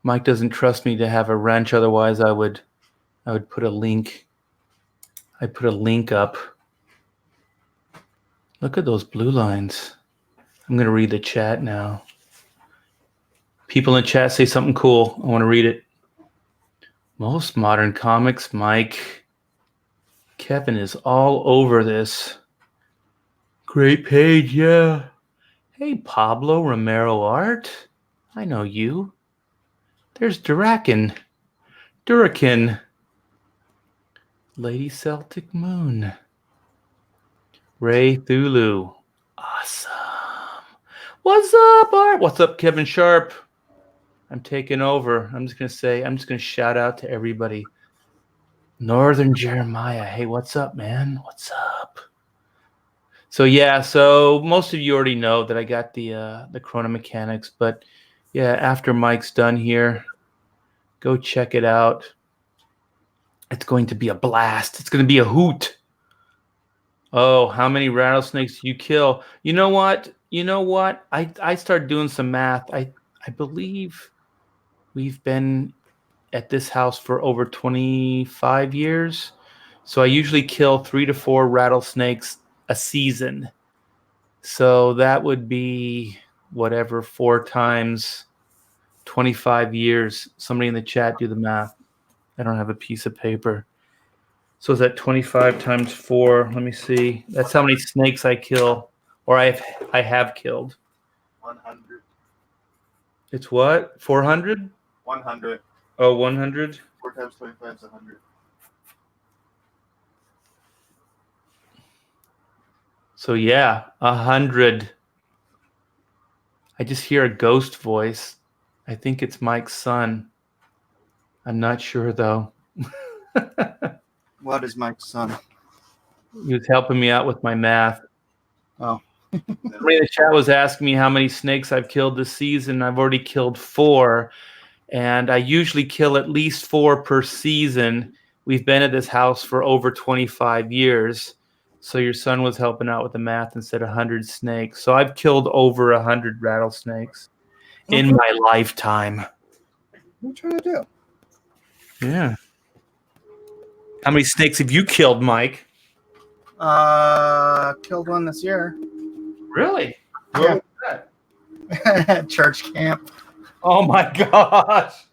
Mike doesn't trust me to have a wrench. Otherwise, I would put a link. I'd put a link up. Look at those blue lines. I'm going to read the chat now. People in chat say something cool. I want to read it. Most modern comics, Mike. Kevin is all over this. Great page, yeah. Hey, Pablo Romero Art. I know you. There's Durakin. Lady Celtic Moon. Ray Thulu. Awesome. What's up, Art? What's up, Kevin Sharp? I'm taking over. I'm just going to shout out to everybody. Northern Jeremiah. Hey, what's up, man? What's up? So, yeah, so most of you already know that I got the Chrono Mechanics, but yeah, after Mike's done here, go check it out. It's going to be a blast. It's going to be a hoot. Oh, how many rattlesnakes do you kill? You know what? I started doing some math. I believe we've been at this house for over 25 years. So I usually kill 3 to 4 rattlesnakes a season. So that would be whatever, 4 times 25 years. Somebody in the chat do the math. I don't have a piece of paper. So is that 25 times 4? Let me see. That's how many snakes I kill, or I have killed. 100. It's what? 400? 100. Oh, 100? 4 times 25 is 100. So yeah, 100. I just hear a ghost voice. I think it's Mike's son. I'm not sure though. What is Mike's son? He was helping me out with my math. Oh. Somebody in the chat was asking me how many snakes I've killed this season. I've already killed 4, and I usually kill at least 4 per season. We've been at this house for over 25 years. So your son was helping out with the math and said 100 snakes. So I've killed over 100 rattlesnakes in my lifetime. What are you trying to do? Yeah. How many snakes have you killed, Mike? Killed one this year. Really? Yeah. Where was that? Church camp. Oh my gosh.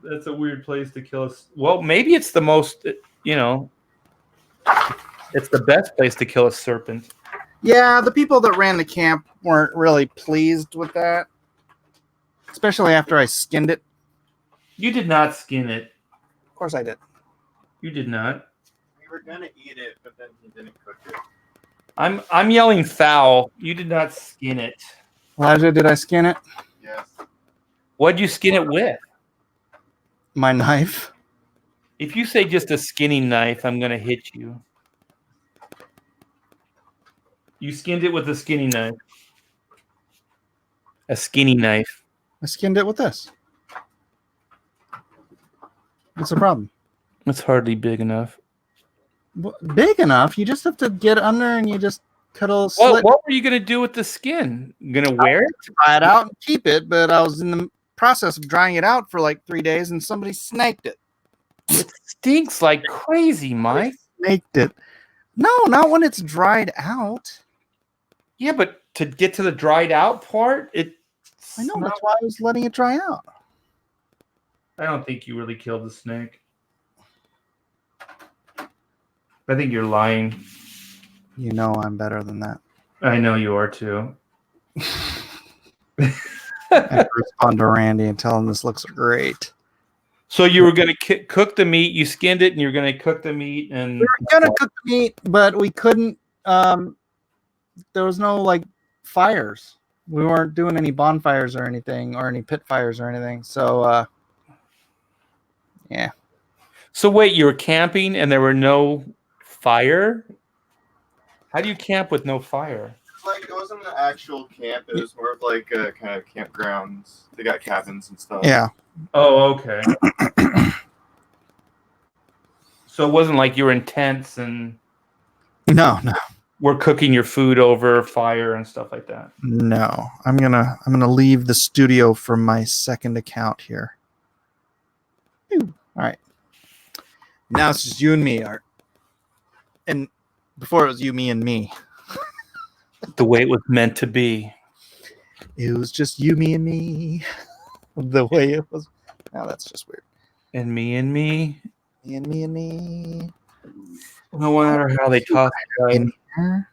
That's a weird place to kill us. Well, maybe it's the most, it's the best place to kill a serpent. Yeah, the people that ran the camp weren't really pleased with that. Especially after I skinned it. You did not skin it. Of course I did. You did not. We were gonna eat it, but then he didn't cook it. I'm yelling foul. You did not skin it. Elijah, did I skin it? Yes. What'd you skin it with? My knife. If you say just a skinning knife, I'm gonna hit you. You skinned it with a skinny knife. A skinny knife. I skinned it with this. What's the problem? That's hardly big enough. Big enough? You just have to get under and you just cut a slit. What were you gonna do with the skin? You gonna wear it? Dry it out and keep it, but I was in the process of drying it out for like 3 days and somebody snaked it. It stinks like crazy, Mike. Snaked it. No, not when it's dried out. Yeah, but to get to the dried out part, I know, that's why I was letting it dry out. I don't think you really killed the snake. I think you're lying. You know I'm better than that. I know you are too. I respond to Randy and tell him this looks great. So you were going to cook the meat. You skinned it, and you're going to cook the meat. And We were gonna cook the meat, but we couldn't. There was no like fires. We weren't doing any bonfires or anything, or any pit fires or anything. So, yeah. So wait, you were camping, and there were no fire? How do you camp with no fire? It's like it wasn't an actual camp. It was more of like a kind of campgrounds. They got cabins and stuff. Yeah. Oh, okay. So it wasn't like you were in tents and No. were cooking your food over fire and stuff like that. No. I'm gonna leave the studio from my second account here. All right. Now it's just you and me, Art. And before it was you, me, and me. The way it was meant to be. It was just you, me, and me. The way it was. Now that's just weird. And me and me. Me and me and me. No matter how they talk. In here.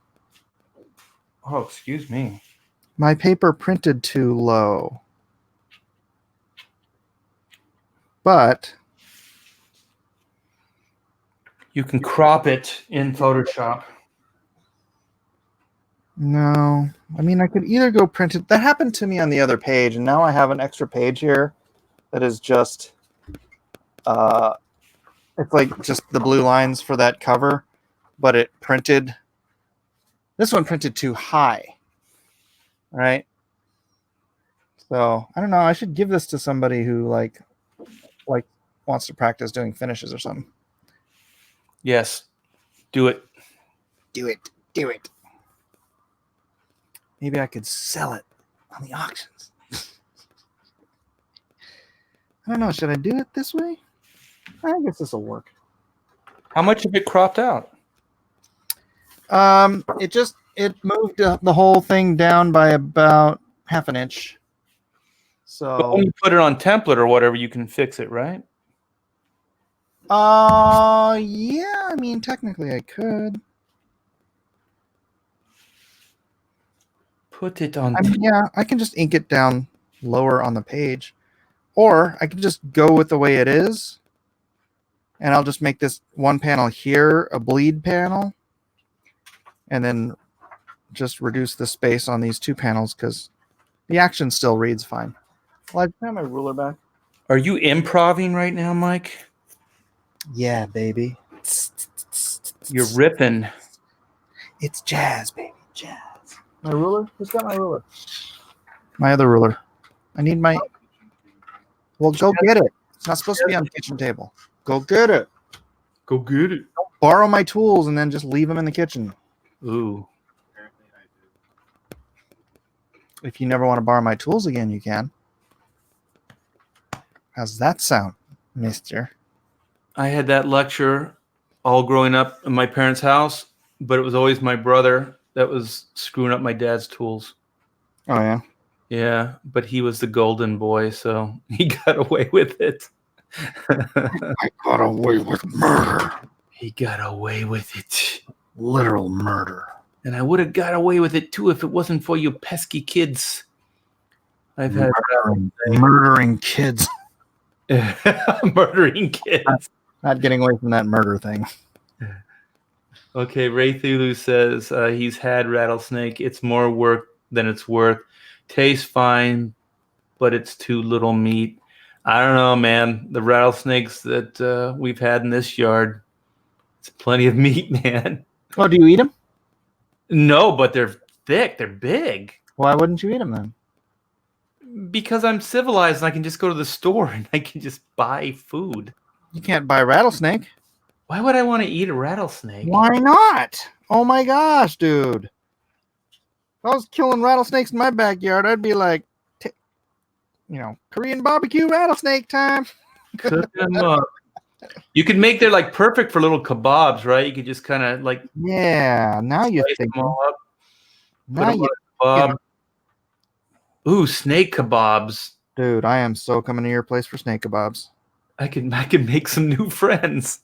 Oh, excuse me. My paper printed too low. But You can crop it in Photoshop. No, I mean I could either go print it. That happened to me on the other page, and now I have an extra page here that is just it's like just the blue lines for that cover, but it printed. This one printed too high, right? So I don't know. I should give this to somebody who like wants to practice doing finishes or something. Yes, do it. Do it. Do it. Maybe I could sell it on the auctions. I don't know. Should I do it this way? I guess this will work. How much of it cropped out? It moved the whole thing down by about half an inch. But when So you put it on template or whatever, you can fix it, right? yeah, I mean technically I could. Put it on. I mean, yeah, I can just ink it down lower on the page. Or I can just go with the way it is. And I'll just make this one panel here a bleed panel. And then just reduce the space on these two panels because the action still reads fine. Well, I have my ruler back. Are you improving right now, Mike? Yeah, baby. You're ripping. It's jazz, baby. Jazz. My ruler? Who's got my ruler? My other ruler. I need my... Well, go get it. It's not supposed to be on the kitchen table. Go get it. Go get it. Borrow my tools and then just leave them in the kitchen. Ooh. Apparently I do. If you never want to borrow my tools again, you can. How's that sound, mister? I had that lecture all growing up in my parents' house, but it was always my brother that was screwing up my dad's tools. Oh, yeah? Yeah, but he was the golden boy, so he got away with it. I got away with murder. He got away with it. Literal murder. And I would have got away with it too if it wasn't for you pesky kids. I've had Murdering kids. murdering kids. Not getting away from that murder thing. Okay, Ray Thulu says he's had rattlesnake. It's more work than it's worth. Tastes fine, but it's too little meat. I don't know, man. The rattlesnakes that we've had in this yard, it's plenty of meat, man. Oh, do you eat them? No, but they're thick. They're big. Why wouldn't you eat them then? Because I'm civilized and I can just go to the store and I can just buy food. You can't buy rattlesnake. Why would I want to eat a rattlesnake? Why not? Oh my gosh, dude. If I was killing rattlesnakes in my backyard, I'd be like, Korean barbecue rattlesnake time. Cook them up. You could make them like perfect for little kebabs, right? You could just kind of like Yeah, now you're slice them thinking. all up. Put Now them you, on a kebab. Ooh, snake kebabs. dude, I am so coming to your place for snake kebabs. I could make some new friends.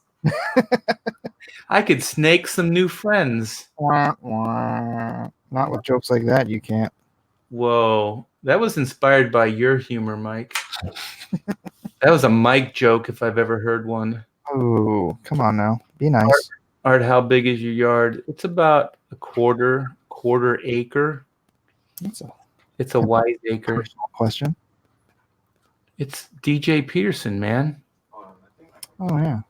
I could snake some new friends. Wah, wah. Not with jokes like that, you can't. Whoa. That was inspired by your humor, Mike. That was a Mike joke if I've ever heard one. Oh, come on now. Be nice. Art, how big is your yard? It's about a quarter acre. It's a wise acre. Personal question. It's DJ Peterson, man. Hold on, I think Oh, yeah.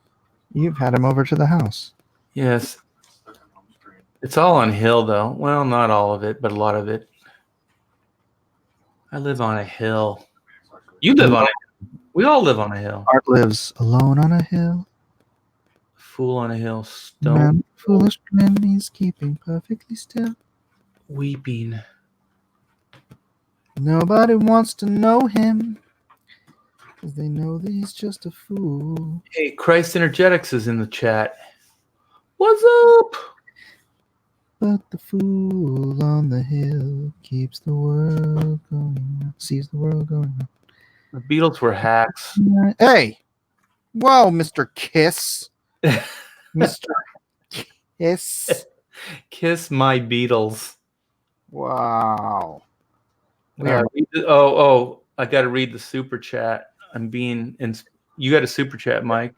You've had him over to the house. Yes. I'm stuck on home screen. It's all on hill, though. Well, not all of it, but a lot of it. I live on a hill. You live on a hill. We all live on a hill. Art lives alone on a hill. Fool on a hill. Stone Man, foolish grin, he's keeping perfectly still. weeping. Nobody wants to know him, because they know that he's just a fool. Hey, Christ Energetics is in the chat. What's up? But the fool on the hill keeps the world going, sees the world going. The Beatles were hacks. Hey! Whoa, Mr. Kiss. Mr. Kiss. Kiss my Beatles. Wow. I got to read the super chat. You got a super chat, Mike.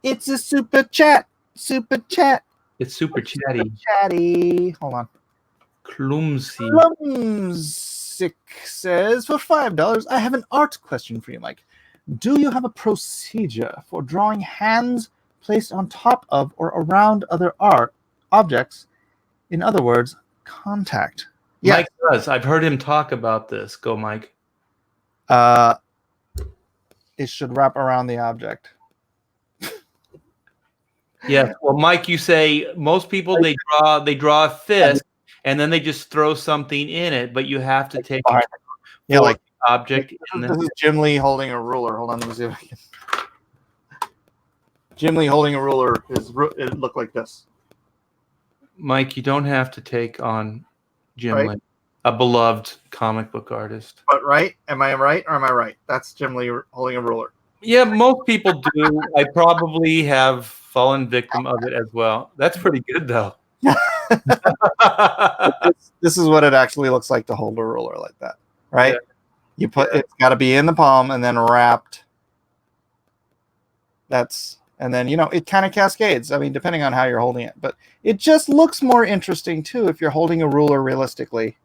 It's a super chat. Super chat. It's super chatty. Chatty. Hold on. Clumsy. Lumsick says, for $5, I have an art question for you, Mike. Do you have a procedure for drawing hands placed on top of or around other art objects? In other words, contact. Yeah. Mike does. I've heard him talk about this. Go, Mike. It should wrap around the object. Yeah. Well, Mike, you say most people they draw a fist and then they just throw something in it, but you have to take Behind Yeah, like the object in this the is Jim Lee holding a ruler. Hold on, let me see if I can. Jim Lee holding a ruler it looked like this. Mike, you don't have to take on Jim Right. Lee, a beloved comic book artist. But right? Am I right or am I right? That's Jim Lee holding a ruler. Yeah, most people do. I probably have fallen victim of it as well. That's pretty good, though. This is what it actually looks like to hold a ruler like that, right? Yeah. You put it's got to be in the palm and then wrapped. And then it kind of cascades. I mean, depending on how you're holding it, but it just looks more interesting too if you're holding a ruler realistically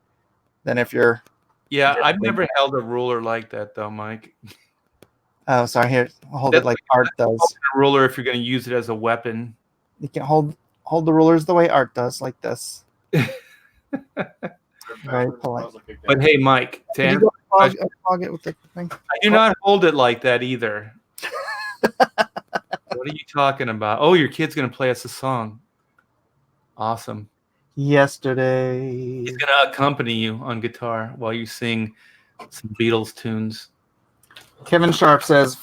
than if you're. Yeah, I've never held a ruler like that, though, Mike. Oh, sorry. Here, hold it like Art does. A ruler if you're going to use it as a weapon. You can hold the rulers the way Art does, like this. Very polite. But hey, Mike, to Can you answer, go fog it with the thing? I do not hold it like that either. What are you talking about? Oh, your kid's going to play us a song. Awesome. Yesterday. He's going to accompany you on guitar while you sing some Beatles tunes. Kevin Sharp says,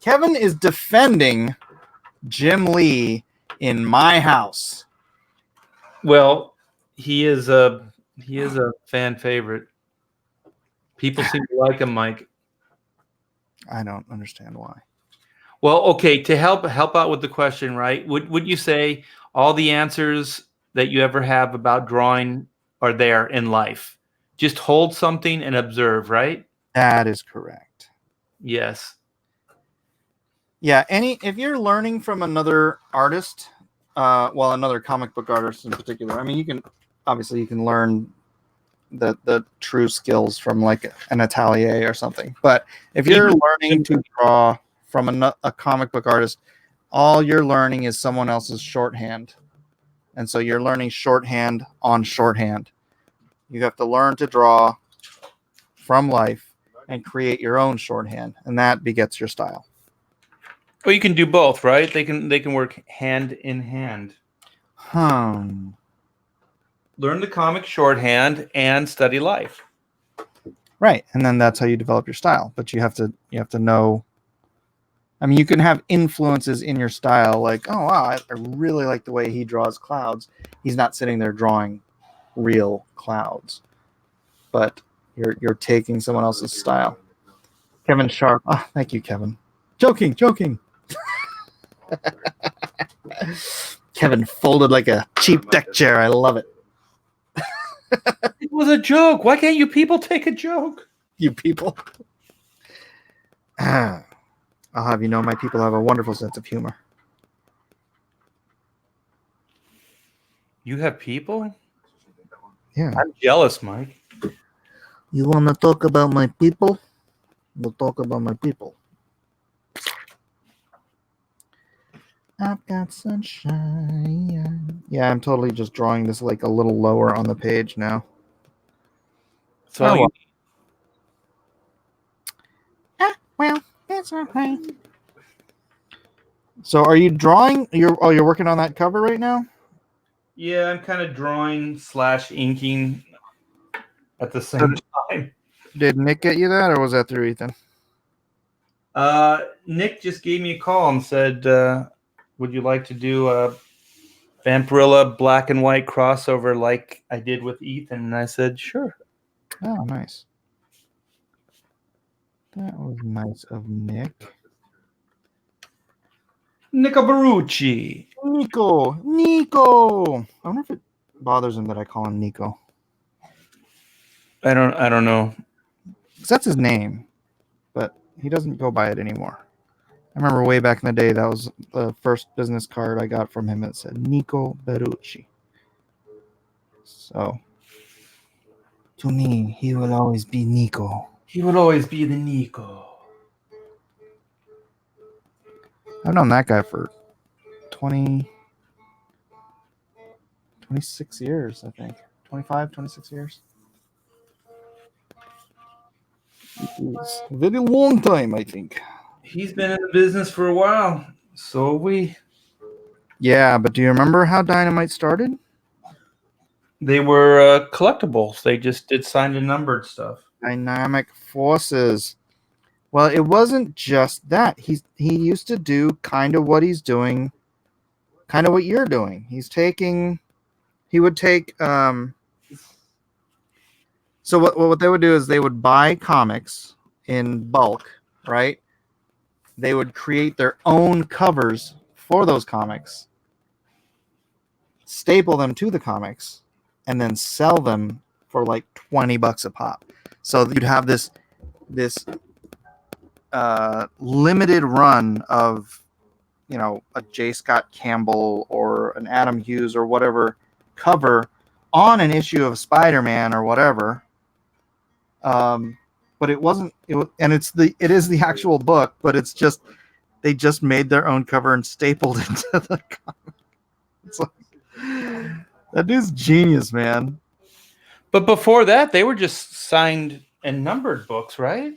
Kevin is defending Jim Lee in my house. Well, he is a fan favorite. People seem to like him, Mike. I don't understand why. Well, okay, to help out with the question, right? Would you say all the answers that you ever have about drawing are there in life? Just hold something and observe, right? That is correct. Yes. Yeah, if you're learning from another artist, another comic book artist in particular, I mean, you can learn the true skills from like an atelier or something. But if you're learning to draw from a comic book artist, all you're learning is someone else's shorthand. And so you're learning shorthand on shorthand. You have to learn to draw from life and create your own shorthand, and that begets your style. Well, you can do both, right? They can work hand in hand. Learn the comic shorthand and study life. Right, and then that's how you develop your style. But you have to know. I mean, you can have influences in your style, like, oh wow, I really like the way he draws clouds. He's not sitting there drawing real clouds, but you're taking someone else's style. Kevin Sharp. Oh, thank you, Kevin. Joking. Kevin folded like a cheap deck chair. I love it. It was a joke. Why can't you people take a joke? You people. I'll have you know my people have a wonderful sense of humor. You have people? Yeah. I'm jealous, Mike. You want to talk about my people? We'll talk about my people. I've got sunshine. Yeah, I'm totally just drawing this like a little lower on the page now. So Well, it's okay. So are you drawing? You're working on that cover right now? yeah, I'm kind of drawing / inking at the same time. Did Nick get you that, or was that through Ethan? Nick just gave me a call and said, would you like to do a Vampirilla black and white crossover like I did with Ethan? And I said, sure. Oh, nice. That was nice of Nick. Nico Barucci. Nico. I wonder if it bothers him that I call him Nico. I don't know. 'Cause that's his name, but he doesn't go by it anymore. I remember way back in the day, that was the first business card I got from him. It said Nico Berucci. So To me, he will always be Nico. He would always be the Nico. I've known that guy for 20, 26 years, I think. 25, 26 years. It's a very long time, I think. He's been in the business for a while. So have we. Yeah, but do you remember how Dynamite started? They were collectibles. They just did signed and numbered stuff. Dynamic Forces. Well, it wasn't just that. He used to do kind of what he's doing, kind of what you're doing. He would take so what they would do is they would buy comics in bulk, right? They would create their own covers for those comics, staple them to the comics, and then sell them for like $20 a pop. So you'd have this limited run of, you know, a J. Scott Campbell or an Adam Hughes or whatever cover on an issue of Spider-Man or whatever. But it wasn't. And it is the actual book, but it's just they just made their own cover and stapled it to the comic. It's like, that dude's genius, man. But before that, they were just signed and numbered books, right?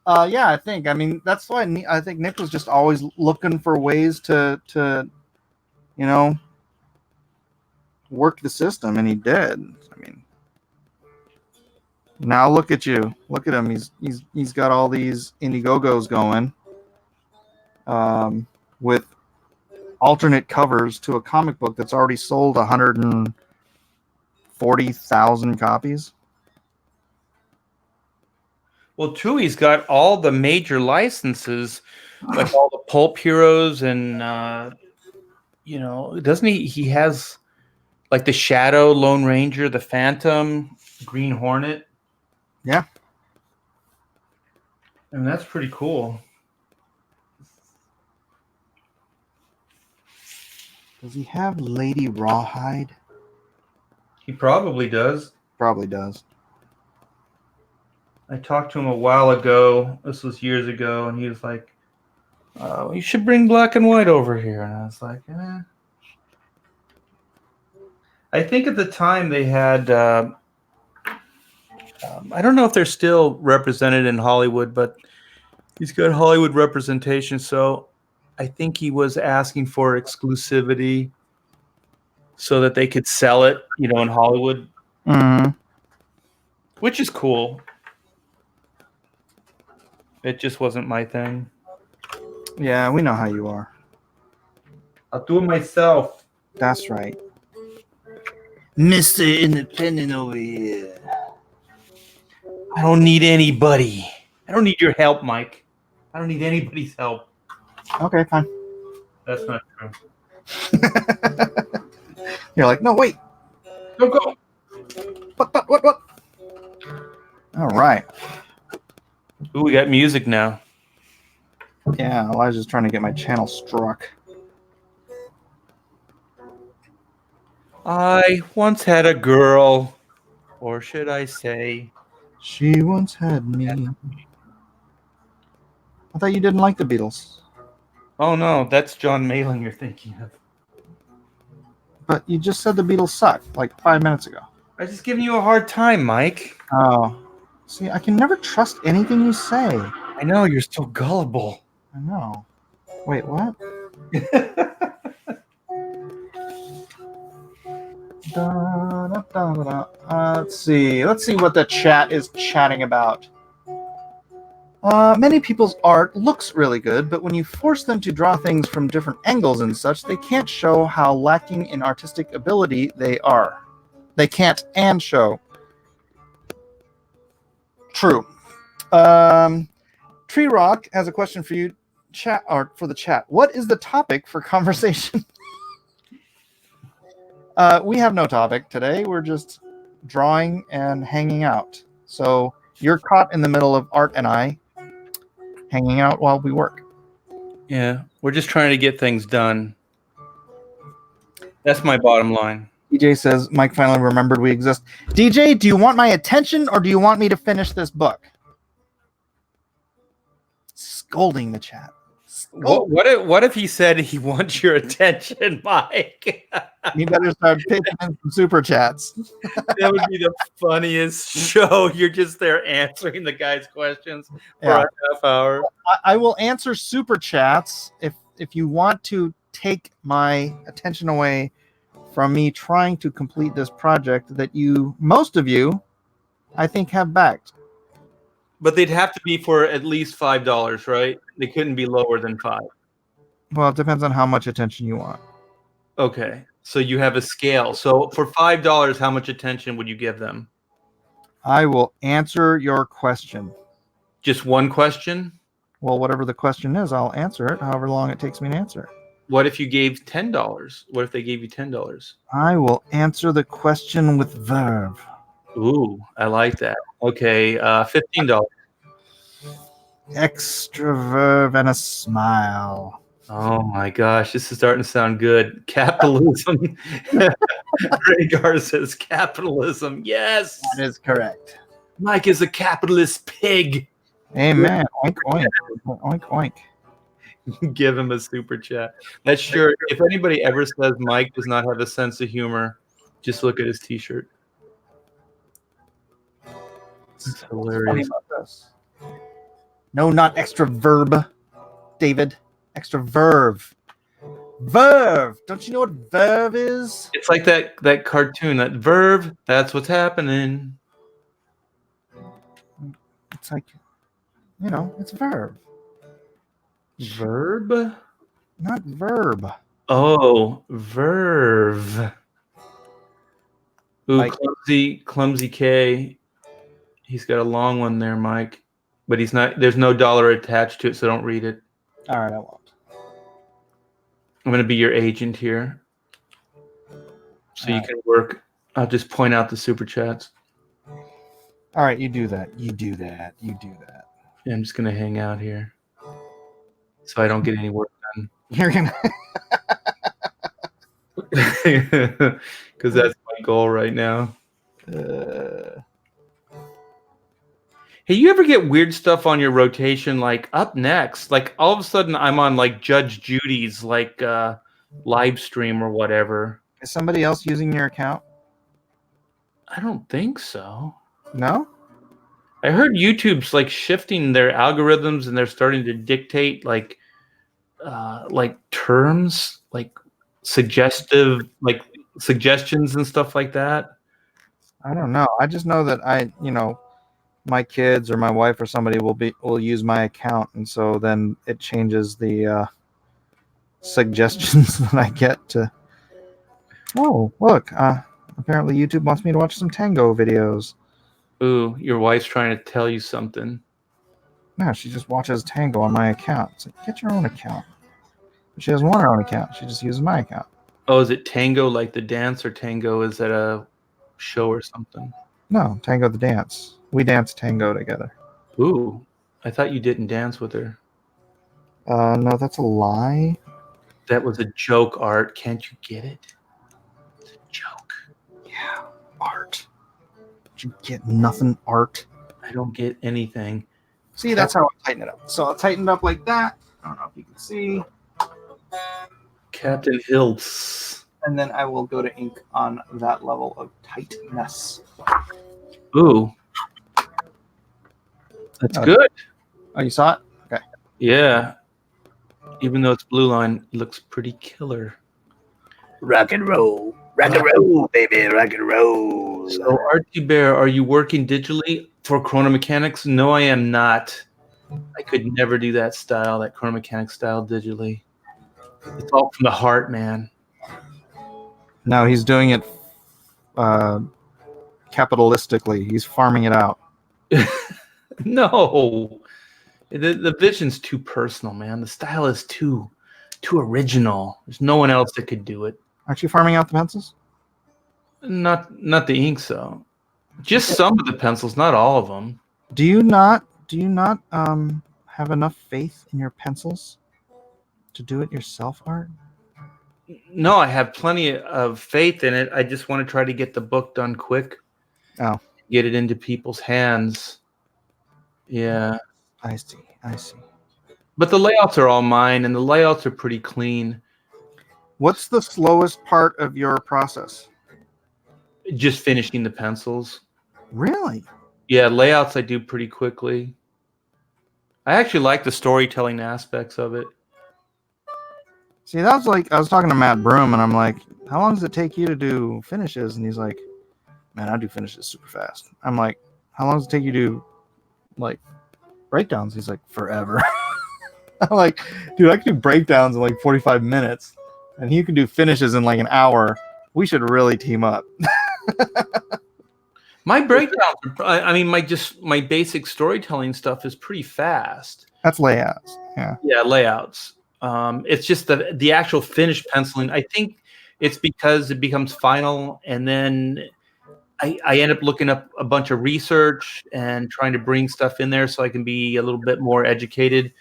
Yeah, I think. I mean, that's why I think Nick was just always looking for ways to you know, work the system, and he did. I mean, now look at you. Look at him. He's got all these Indiegogos going, with alternate covers to a comic book that's already sold 140,000 copies. Well, Chewy's got all the major licenses, like all the Pulp Heroes, and you know, doesn't he? He has like the Shadow, Lone Ranger, the Phantom, Green Hornet. Yeah, and that's pretty cool. Does he have Lady Rawhide? He probably does. Probably does. I talked to him a while ago. This was years ago, and he was like, "You should bring Black and White over here." And I was like, "Eh." I think at the time they had. I don't know if they're still represented in Hollywood, but he's got Hollywood representation. So I think he was asking for exclusivity so that they could sell it, you know, in Hollywood, which is cool. It just wasn't my thing. Yeah, we know how you are. I'll do it myself. That's right. Mr. Independent over here. I don't need anybody. I don't need your help, Mike. I don't need anybody's help. Okay, fine. That's not true. You're like, no, wait. Don't go. What? All right. Ooh, we got music now. Yeah, Elijah's trying to get my channel struck. I once had a girl, or should I say, She once had me. I thought you didn't like the Beatles. oh no, that's John Mayling you're thinking of. But you just said the Beatles suck like 5 minutes ago. I was just giving you a hard time, Mike. Oh. See, I can never trust anything you say. I know, you're so gullible. I know. Wait, what? Let's see what the chat is chatting about. Many people's art looks really good, but when you force them to draw things from different angles and such, they can't show how lacking in artistic ability they are. They can't and show. True. Tree Rock has a question for you, chat, or for the chat. What is the topic for conversation? We have no topic today. We're just drawing and hanging out. So you're caught in the middle of Art and I hanging out while we work. Yeah, we're just trying to get things done. That's my bottom line. DJ says, Mike finally remembered we exist. DJ, do you want my attention or do you want me to finish this book? Scolding the chat. What if he said he wants your attention, Mike? You better start pitching in some super chats. That would be the funniest show. You're just there answering the guy's questions for Yeah. a half hour. I will answer super chats if you want to take my attention away from me trying to complete this project that most of you, I think, have backed. But they'd have to be for at least $5, right? They couldn't be lower than $5. Well, it depends on how much attention you want. Okay, so you have a scale. So for $5, how much attention would you give them? I will answer your question. Just one question? Well, whatever the question is, I'll answer it, however long it takes me to answer it. What if you gave $10? What if they gave you $10? I will answer the question with verve. Ooh, I like that. Okay, $15. Extra verve and a smile. Oh my gosh, this is starting to sound good. Capitalism. Rhaegar says capitalism. Yes. That is correct. Mike is a capitalist pig. Amen. Oink, oink. Oink, oink. Give him a super chat. That's sure. If anybody ever says Mike does not have a sense of humor, just look at his t-shirt. It's hilarious. No, not extra verb, David. Extra verve. Verve. Don't you know what verve is? It's like that cartoon, that verve. That's what's happening. It's like, it's verve. Verb? Not verb. Oh, verve. Ooh, Mike. clumsy K. He's got a long one there, Mike. But he's not. There's no dollar attached to it, so don't read it. All right, I won't. I'm going to be your agent here, so you can work. I'll just point out the super chats. All right, you do that. You do that. You do that. Yeah, I'm just going to hang out here, so I don't get any work done. You're gonna. Because that's my goal right now. Hey, you ever get weird stuff on your rotation? Like up next, like all of a sudden I'm on like Judge Judy's like live stream or whatever. Is somebody else using your account? I don't think so. No. I heard YouTube's like shifting their algorithms and they're starting to dictate like terms, like suggestions and stuff like that. I don't know. I just know that my kids or my wife or somebody will use my account, and so then it changes the suggestions that I get to. Oh, look! Apparently, YouTube wants me to watch some tango videos. Ooh, your wife's trying to tell you something. No, she just watches tango on my account. It's like, get your own account. But she doesn't want her own account. She just uses my account. Oh, is it tango like the dance, or tango is that a show or something? No, tango the dance. We dance tango together. Ooh, I thought you didn't dance with her. No, that's a lie. That was a joke, Art. Can't you get it? It's a joke. Yeah, Art. Did you get nothing, Art? I don't get anything. See, that's how I tighten it up. So I'll tighten it up like that. I don't know if you can see. Captain Hills. And then I will go to ink on that level of tightness. Ooh. That's good. Oh, you saw it? Okay. Yeah. Even though it's blue line, it looks pretty killer. Rock and roll, baby, rock and roll. So, Archie Bear, are you working digitally for Chrono Mechanics? No, I am not. I could never do that style, that Chrono Mechanics style digitally. It's all from the heart, man. No, he's doing it capitalistically. He's farming it out. No. The vision's too personal, man. The style is too original. There's no one else that could do it. Aren't you farming out the pencils? Not the inks, though. Just some of the pencils, not all of them. Do you not have enough faith in your pencils to do it yourself, Art? No, I have plenty of faith in it. I just want to try to get the book done quick. Oh. Get it into people's hands. Yeah. I see. I see. But the layouts are all mine, and the layouts are pretty clean. What's the slowest part of your process? Just finishing the pencils. Really? Yeah, layouts I do pretty quickly. I actually like the storytelling aspects of it. See, that was like I was talking to Matt Broom, and I'm like, "How long does it take you to do finishes?" And he's like, "Man, I do finishes super fast." I'm like, "How long does it take you to do like breakdowns?" He's like, "Forever." I'm like, "Dude, I can do breakdowns in like 45 minutes, and he can do finishes in like an hour. We should really team up." My breakdowns, I mean, my basic storytelling stuff is pretty fast. That's layouts. Yeah. Yeah, layouts. It's just the actual finished penciling. I think it's because it becomes final, and then I end up looking up a bunch of research and trying to bring stuff in there so I can be a little bit more educated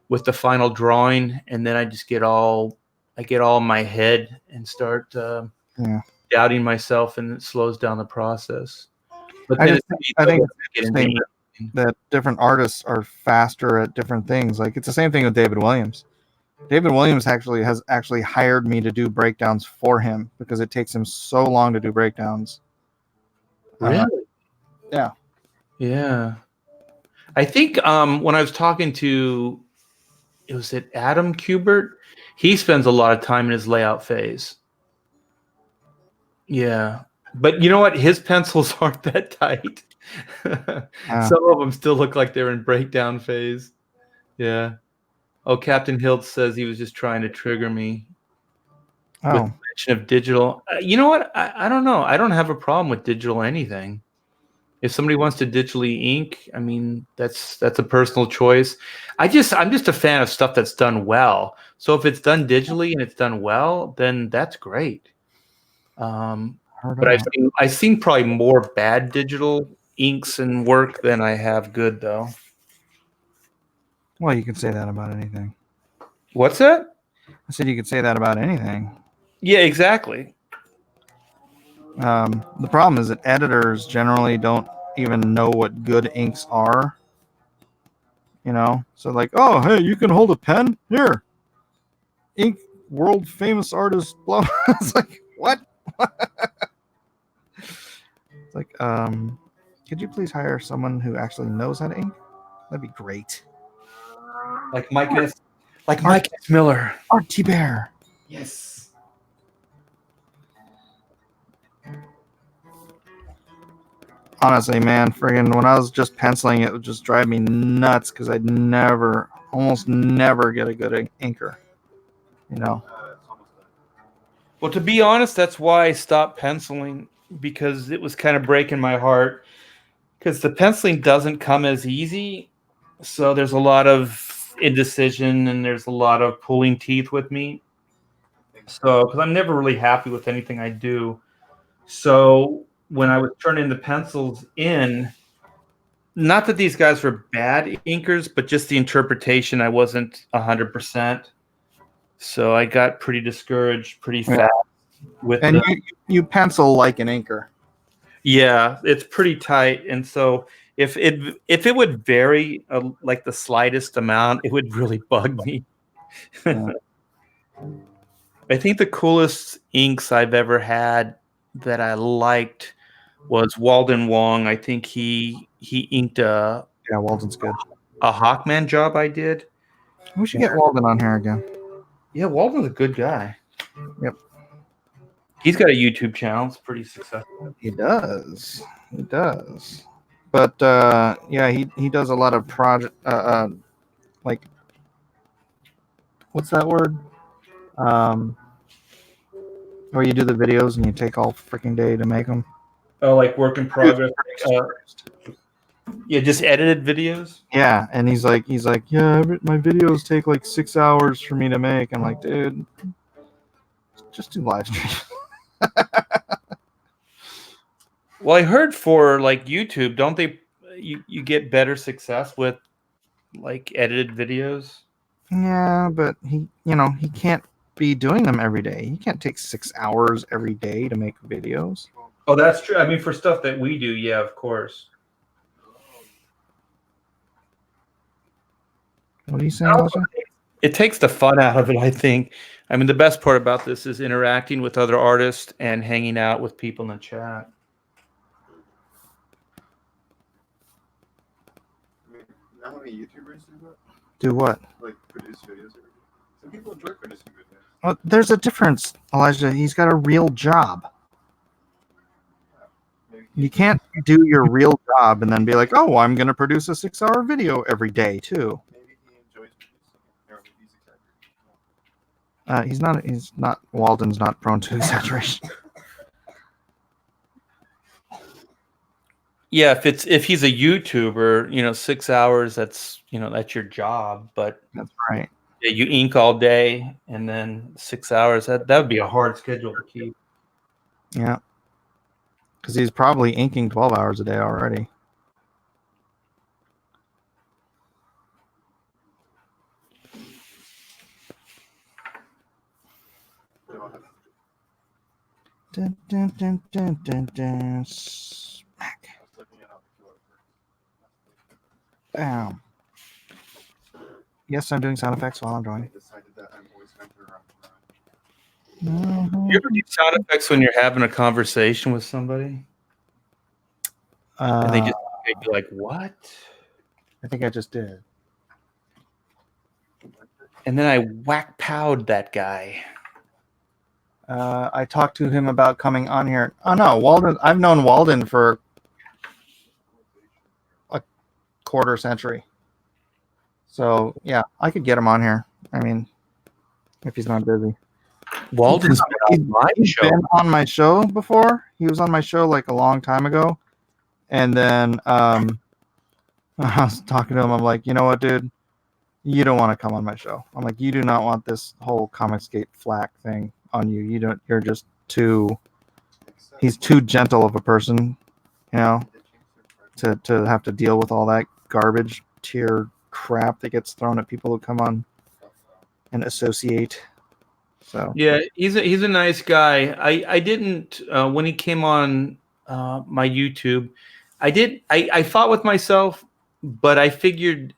with the final drawing, and then I just get all in my head and start doubting myself, and it slows down the process. But I then think it's interesting that different artists are faster at different things. Like it's the same thing with David Williams. David Williams has hired me to do breakdowns for him because it takes him so long to do breakdowns. Really? Yeah. Yeah. I think when I was talking to, was it Adam Kubert? He spends a lot of time in his layout phase. Yeah. But you know what? His pencils aren't that tight. Some of them still look like they're in breakdown phase. Yeah. Oh, Captain Hilt says he was just trying to trigger me with the mention of digital. You know what? I don't know. I don't have a problem with digital anything. If somebody wants to digitally ink, I mean, that's a personal choice. I'm just a fan of stuff that's done well. So if it's done digitally and it's done well, then that's great. But I've seen probably more bad digital inks and work than I have good, though. Well, you can say that about anything. What's that? I said you could say that about anything. Yeah, exactly. The problem is that editors generally don't even know what good inks are. You know, so like, oh, hey, you can hold a pen here. Ink world famous artist. Blah. It's like, what? It's like, could you please hire someone who actually knows how to ink? That'd be great. Like Mike Miller. Art T. Bear. Yes. Honestly, man, friggin' when I was just penciling, it would just drive me nuts because I'd almost never get a good inker. You know? Well, to be honest, that's why I stopped penciling, because it was kind of breaking my heart. Because the penciling doesn't come as easy. So there's a lot of indecision and there's a lot of pulling teeth with me. So, because I'm never really happy with anything I do. So when I was turning the pencils in, not that these guys were bad inkers, but just the interpretation, I wasn't 100%. So I got pretty discouraged pretty fast. And you pencil like an inker. Yeah, it's pretty tight. And so if it would vary like the slightest amount, it would really bug me. Yeah. I think the coolest inks I've ever had that I liked was Walden Wong. I think he inked Walden's good. A Hawkman job I did. We should get Walden on here again. Yeah, Walden's a good guy. Yep. He's got a YouTube channel. It's pretty successful. He does. But yeah, he does a lot of project like, what's that word? Where you do the videos and you take all freaking day to make them. Oh, like work in progress. Yeah, just edited videos. Yeah, and he's like, yeah, my videos take like 6 hours for me to make. I'm like, dude, just do live streams. Well, I heard for like YouTube, don't they? You get better success with like edited videos. Yeah, but he can't be doing them every day. You can't take 6 hours every day to make videos. Oh, that's true. I mean, for stuff that we do, yeah, of course. What are you saying, Alicia? It takes the fun out of it, I think. I mean, the best part about this is interacting with other artists and hanging out with people in the chat. I mean, not many YouTubers do that. Do what? Like produce videos. Some people enjoy producing videos. Well, there's a difference, Elijah. He's got a real job. Maybe You can't do your real job and then be like, oh, I'm going to produce a 6-hour video every day, too. maybe he enjoys producing it. Or maybe he's exaggerating. He's not, Walden's not prone to exaggeration. Yeah, if he's a YouTuber, 6 hours, that's your job. But That's right. yeah, you ink all day and then 6 hours. That would be a hard schedule to keep. Yeah. Because he's probably inking 12 hours a day already. Dun, dun, dun, dun, dun, dun. Smack. I was looking it up before. Bam. Yes, I'm doing sound effects while I'm I drawing. decided that I'm always going to run. You ever do sound effects when you're having a conversation with somebody and they'd be like, "What?" I think I just did. And then I whack powed that guy. I talked to him about coming on here. Oh no, Walden. I've known Walden for a quarter century. So yeah, I could get him on here. I mean, if he's not busy. Walden's been on my He's show. been on my show before. He was on my show like a long time ago, and then I was talking to him. I'm like, you know what, dude? You don't want to come on my show. I'm like, you do not want this whole Comicsgate flack thing on you. You don't. You're just too. He's too gentle of a person, to have to deal with all that garbage tier crap that gets thrown at people who come on and associate. So Yeah, he's a nice guy. I didn't when he came on my YouTube. I fought with myself, but I figured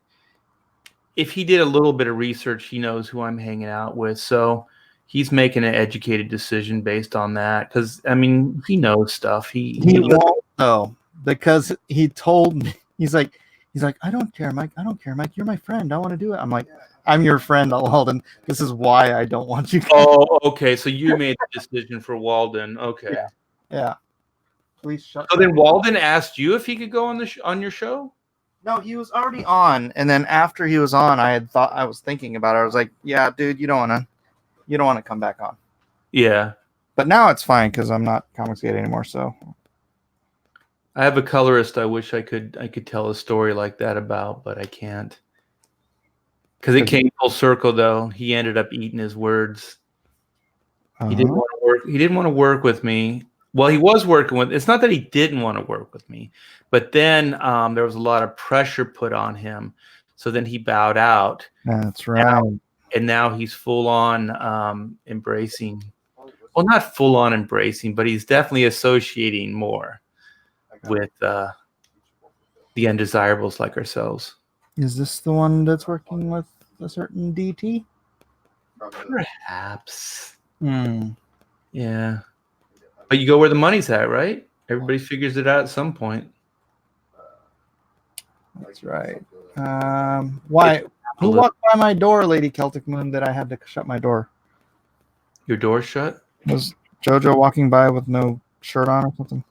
if he did a little bit of research, he knows who I'm hanging out with. So he's making an educated decision based on that. Because I mean, he knows stuff. He won't though, because he told me he's like, I don't care, Mike. I don't care, Mike. You're my friend. I want to do it. I'm like, I'm your friend, Walden. This is why I don't want you. Oh, okay. So you made the decision for Walden. Okay. Yeah. Please shut. So then Walden asked you if he could go on on your show. No, he was already on, and then after he was on, I was thinking about it. I was like, yeah, dude, you don't want to come back on. Yeah. But now it's fine because I'm not Comicsgate anymore. So I have a colorist I wish I could tell a story like that about, but I can't. Because it came full circle though. He ended up eating his words. He didn't want to work. He didn't want to work with me. Well, he was working with. It's not that he didn't want to work with me, but then there was a lot of pressure put on him. So then he bowed out. That's right. And now he's full on embracing. Well, not full on embracing, but he's definitely associating more with the undesirables like ourselves. Is this the one that's working with a certain DT? Perhaps. Yeah. But you go where the money's at, right? Everybody figures it out at some point. That's right. Why? Who walked by my door, Lady Celtic Moon, that I had to shut my door? Your door's shut? Was JoJo walking by with no shirt on or something?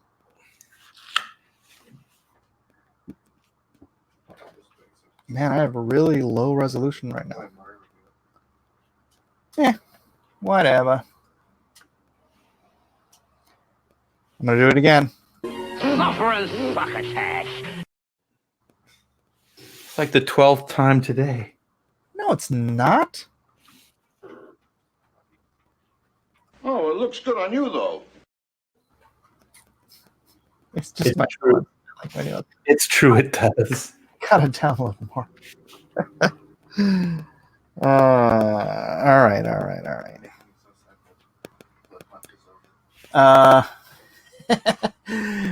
Man, I have a really low resolution right now. Whatever. I'm going to do it again. Suffering succotash. It's like the 12th time today. No, it's not. Oh, it looks good on you, though. It's just It's my true. video. It's true, it does. Gotta down a little more. All right. Uh,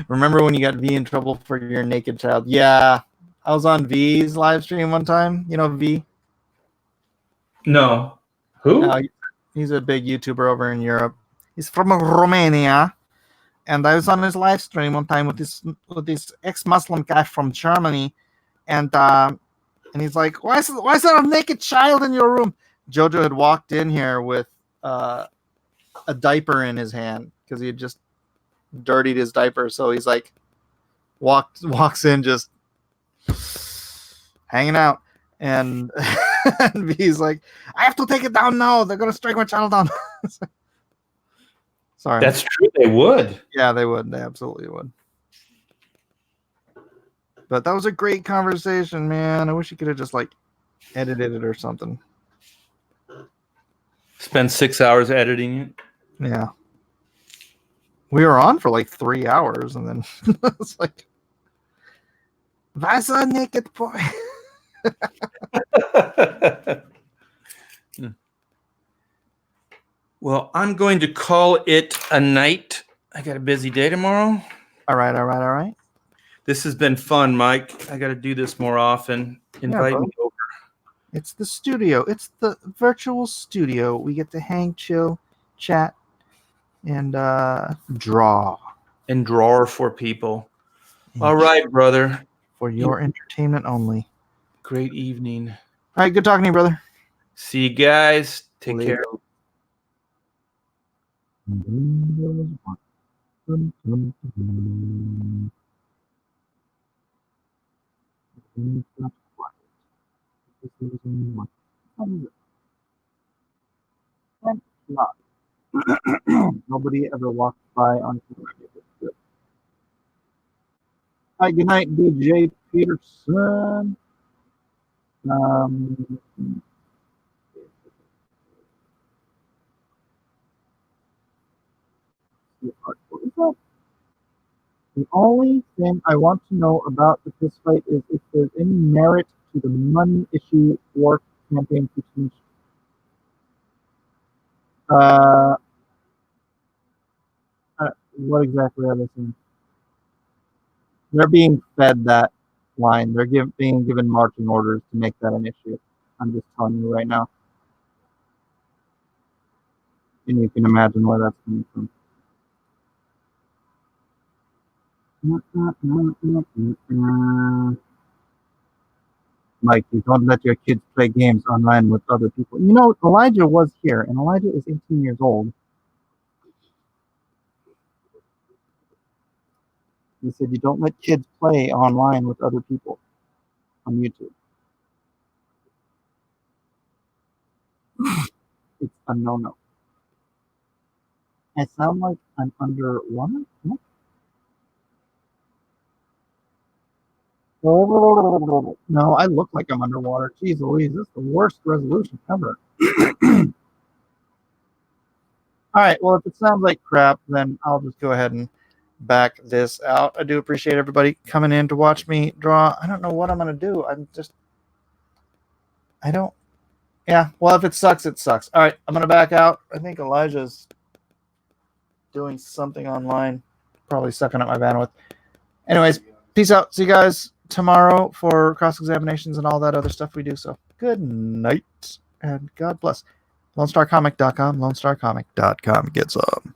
remember when you got V in trouble for your naked child? Yeah, I was on V's live stream one time. You know V? No. Who? He's a big YouTuber over in Europe. He's from Romania, and I was on his live stream one time with this ex-Muslim guy from Germany, and he's like, "Why is there a naked child in your room?" Jojo had walked in here with a diaper in his hand because he had just dirtied his diaper. So he's like, walks in just hanging out, and, and he's like, "I have to take it down now. They're gonna strike my channel down." Sorry. That's true. They would. Yeah, they would. They absolutely would. But that was a great conversation, man. I wish you could have just like edited it or something. Spend 6 hours editing it. Yeah. We were on for like 3 hours, and then it's like, "That's a naked boy." Well, I'm going to call it a night. I got a busy day tomorrow. All right. This has been fun, Mike. I got to do this more often. Invite bro. me over. It's the studio. It's the virtual studio. We get to hang, chill, chat, and draw. And drawer for people. All right, brother. For your entertainment only. Great evening. All right, good talking to you, brother. See you guys. Take Later. care. Nobody ever walked by on camera. Hi, good night, DJ Peterson. What is that? The only thing I want to know about the fist fight is if there's any merit to the money issue or campaign continuation. What exactly are they saying? They're being fed that line. They're being given marching orders to make that an issue. I'm just telling you right now. And you can imagine where that's coming from. Mike, you don't let your kids play games online with other people. You know, Elijah was here, and Elijah is 18 years old. He said you don't let kids play online with other people on YouTube. It's a no-no. I sound like I'm underwater? No? No, I look like I'm underwater. Jeez Louise, this is the worst resolution ever. All right, well, if it sounds like crap, then I'll just go ahead and back this out. I do appreciate everybody coming in to watch me draw. I don't know what I'm going to do. Yeah, well, if it sucks, it sucks. All right, I'm going to back out. I think Elijah's doing something online, probably sucking up my bandwidth. Anyways, peace out. See you guys tomorrow for cross-examinations and all that other stuff we do. So good night and God bless. LoneStarComic.com, LoneStarComic.com. Get some.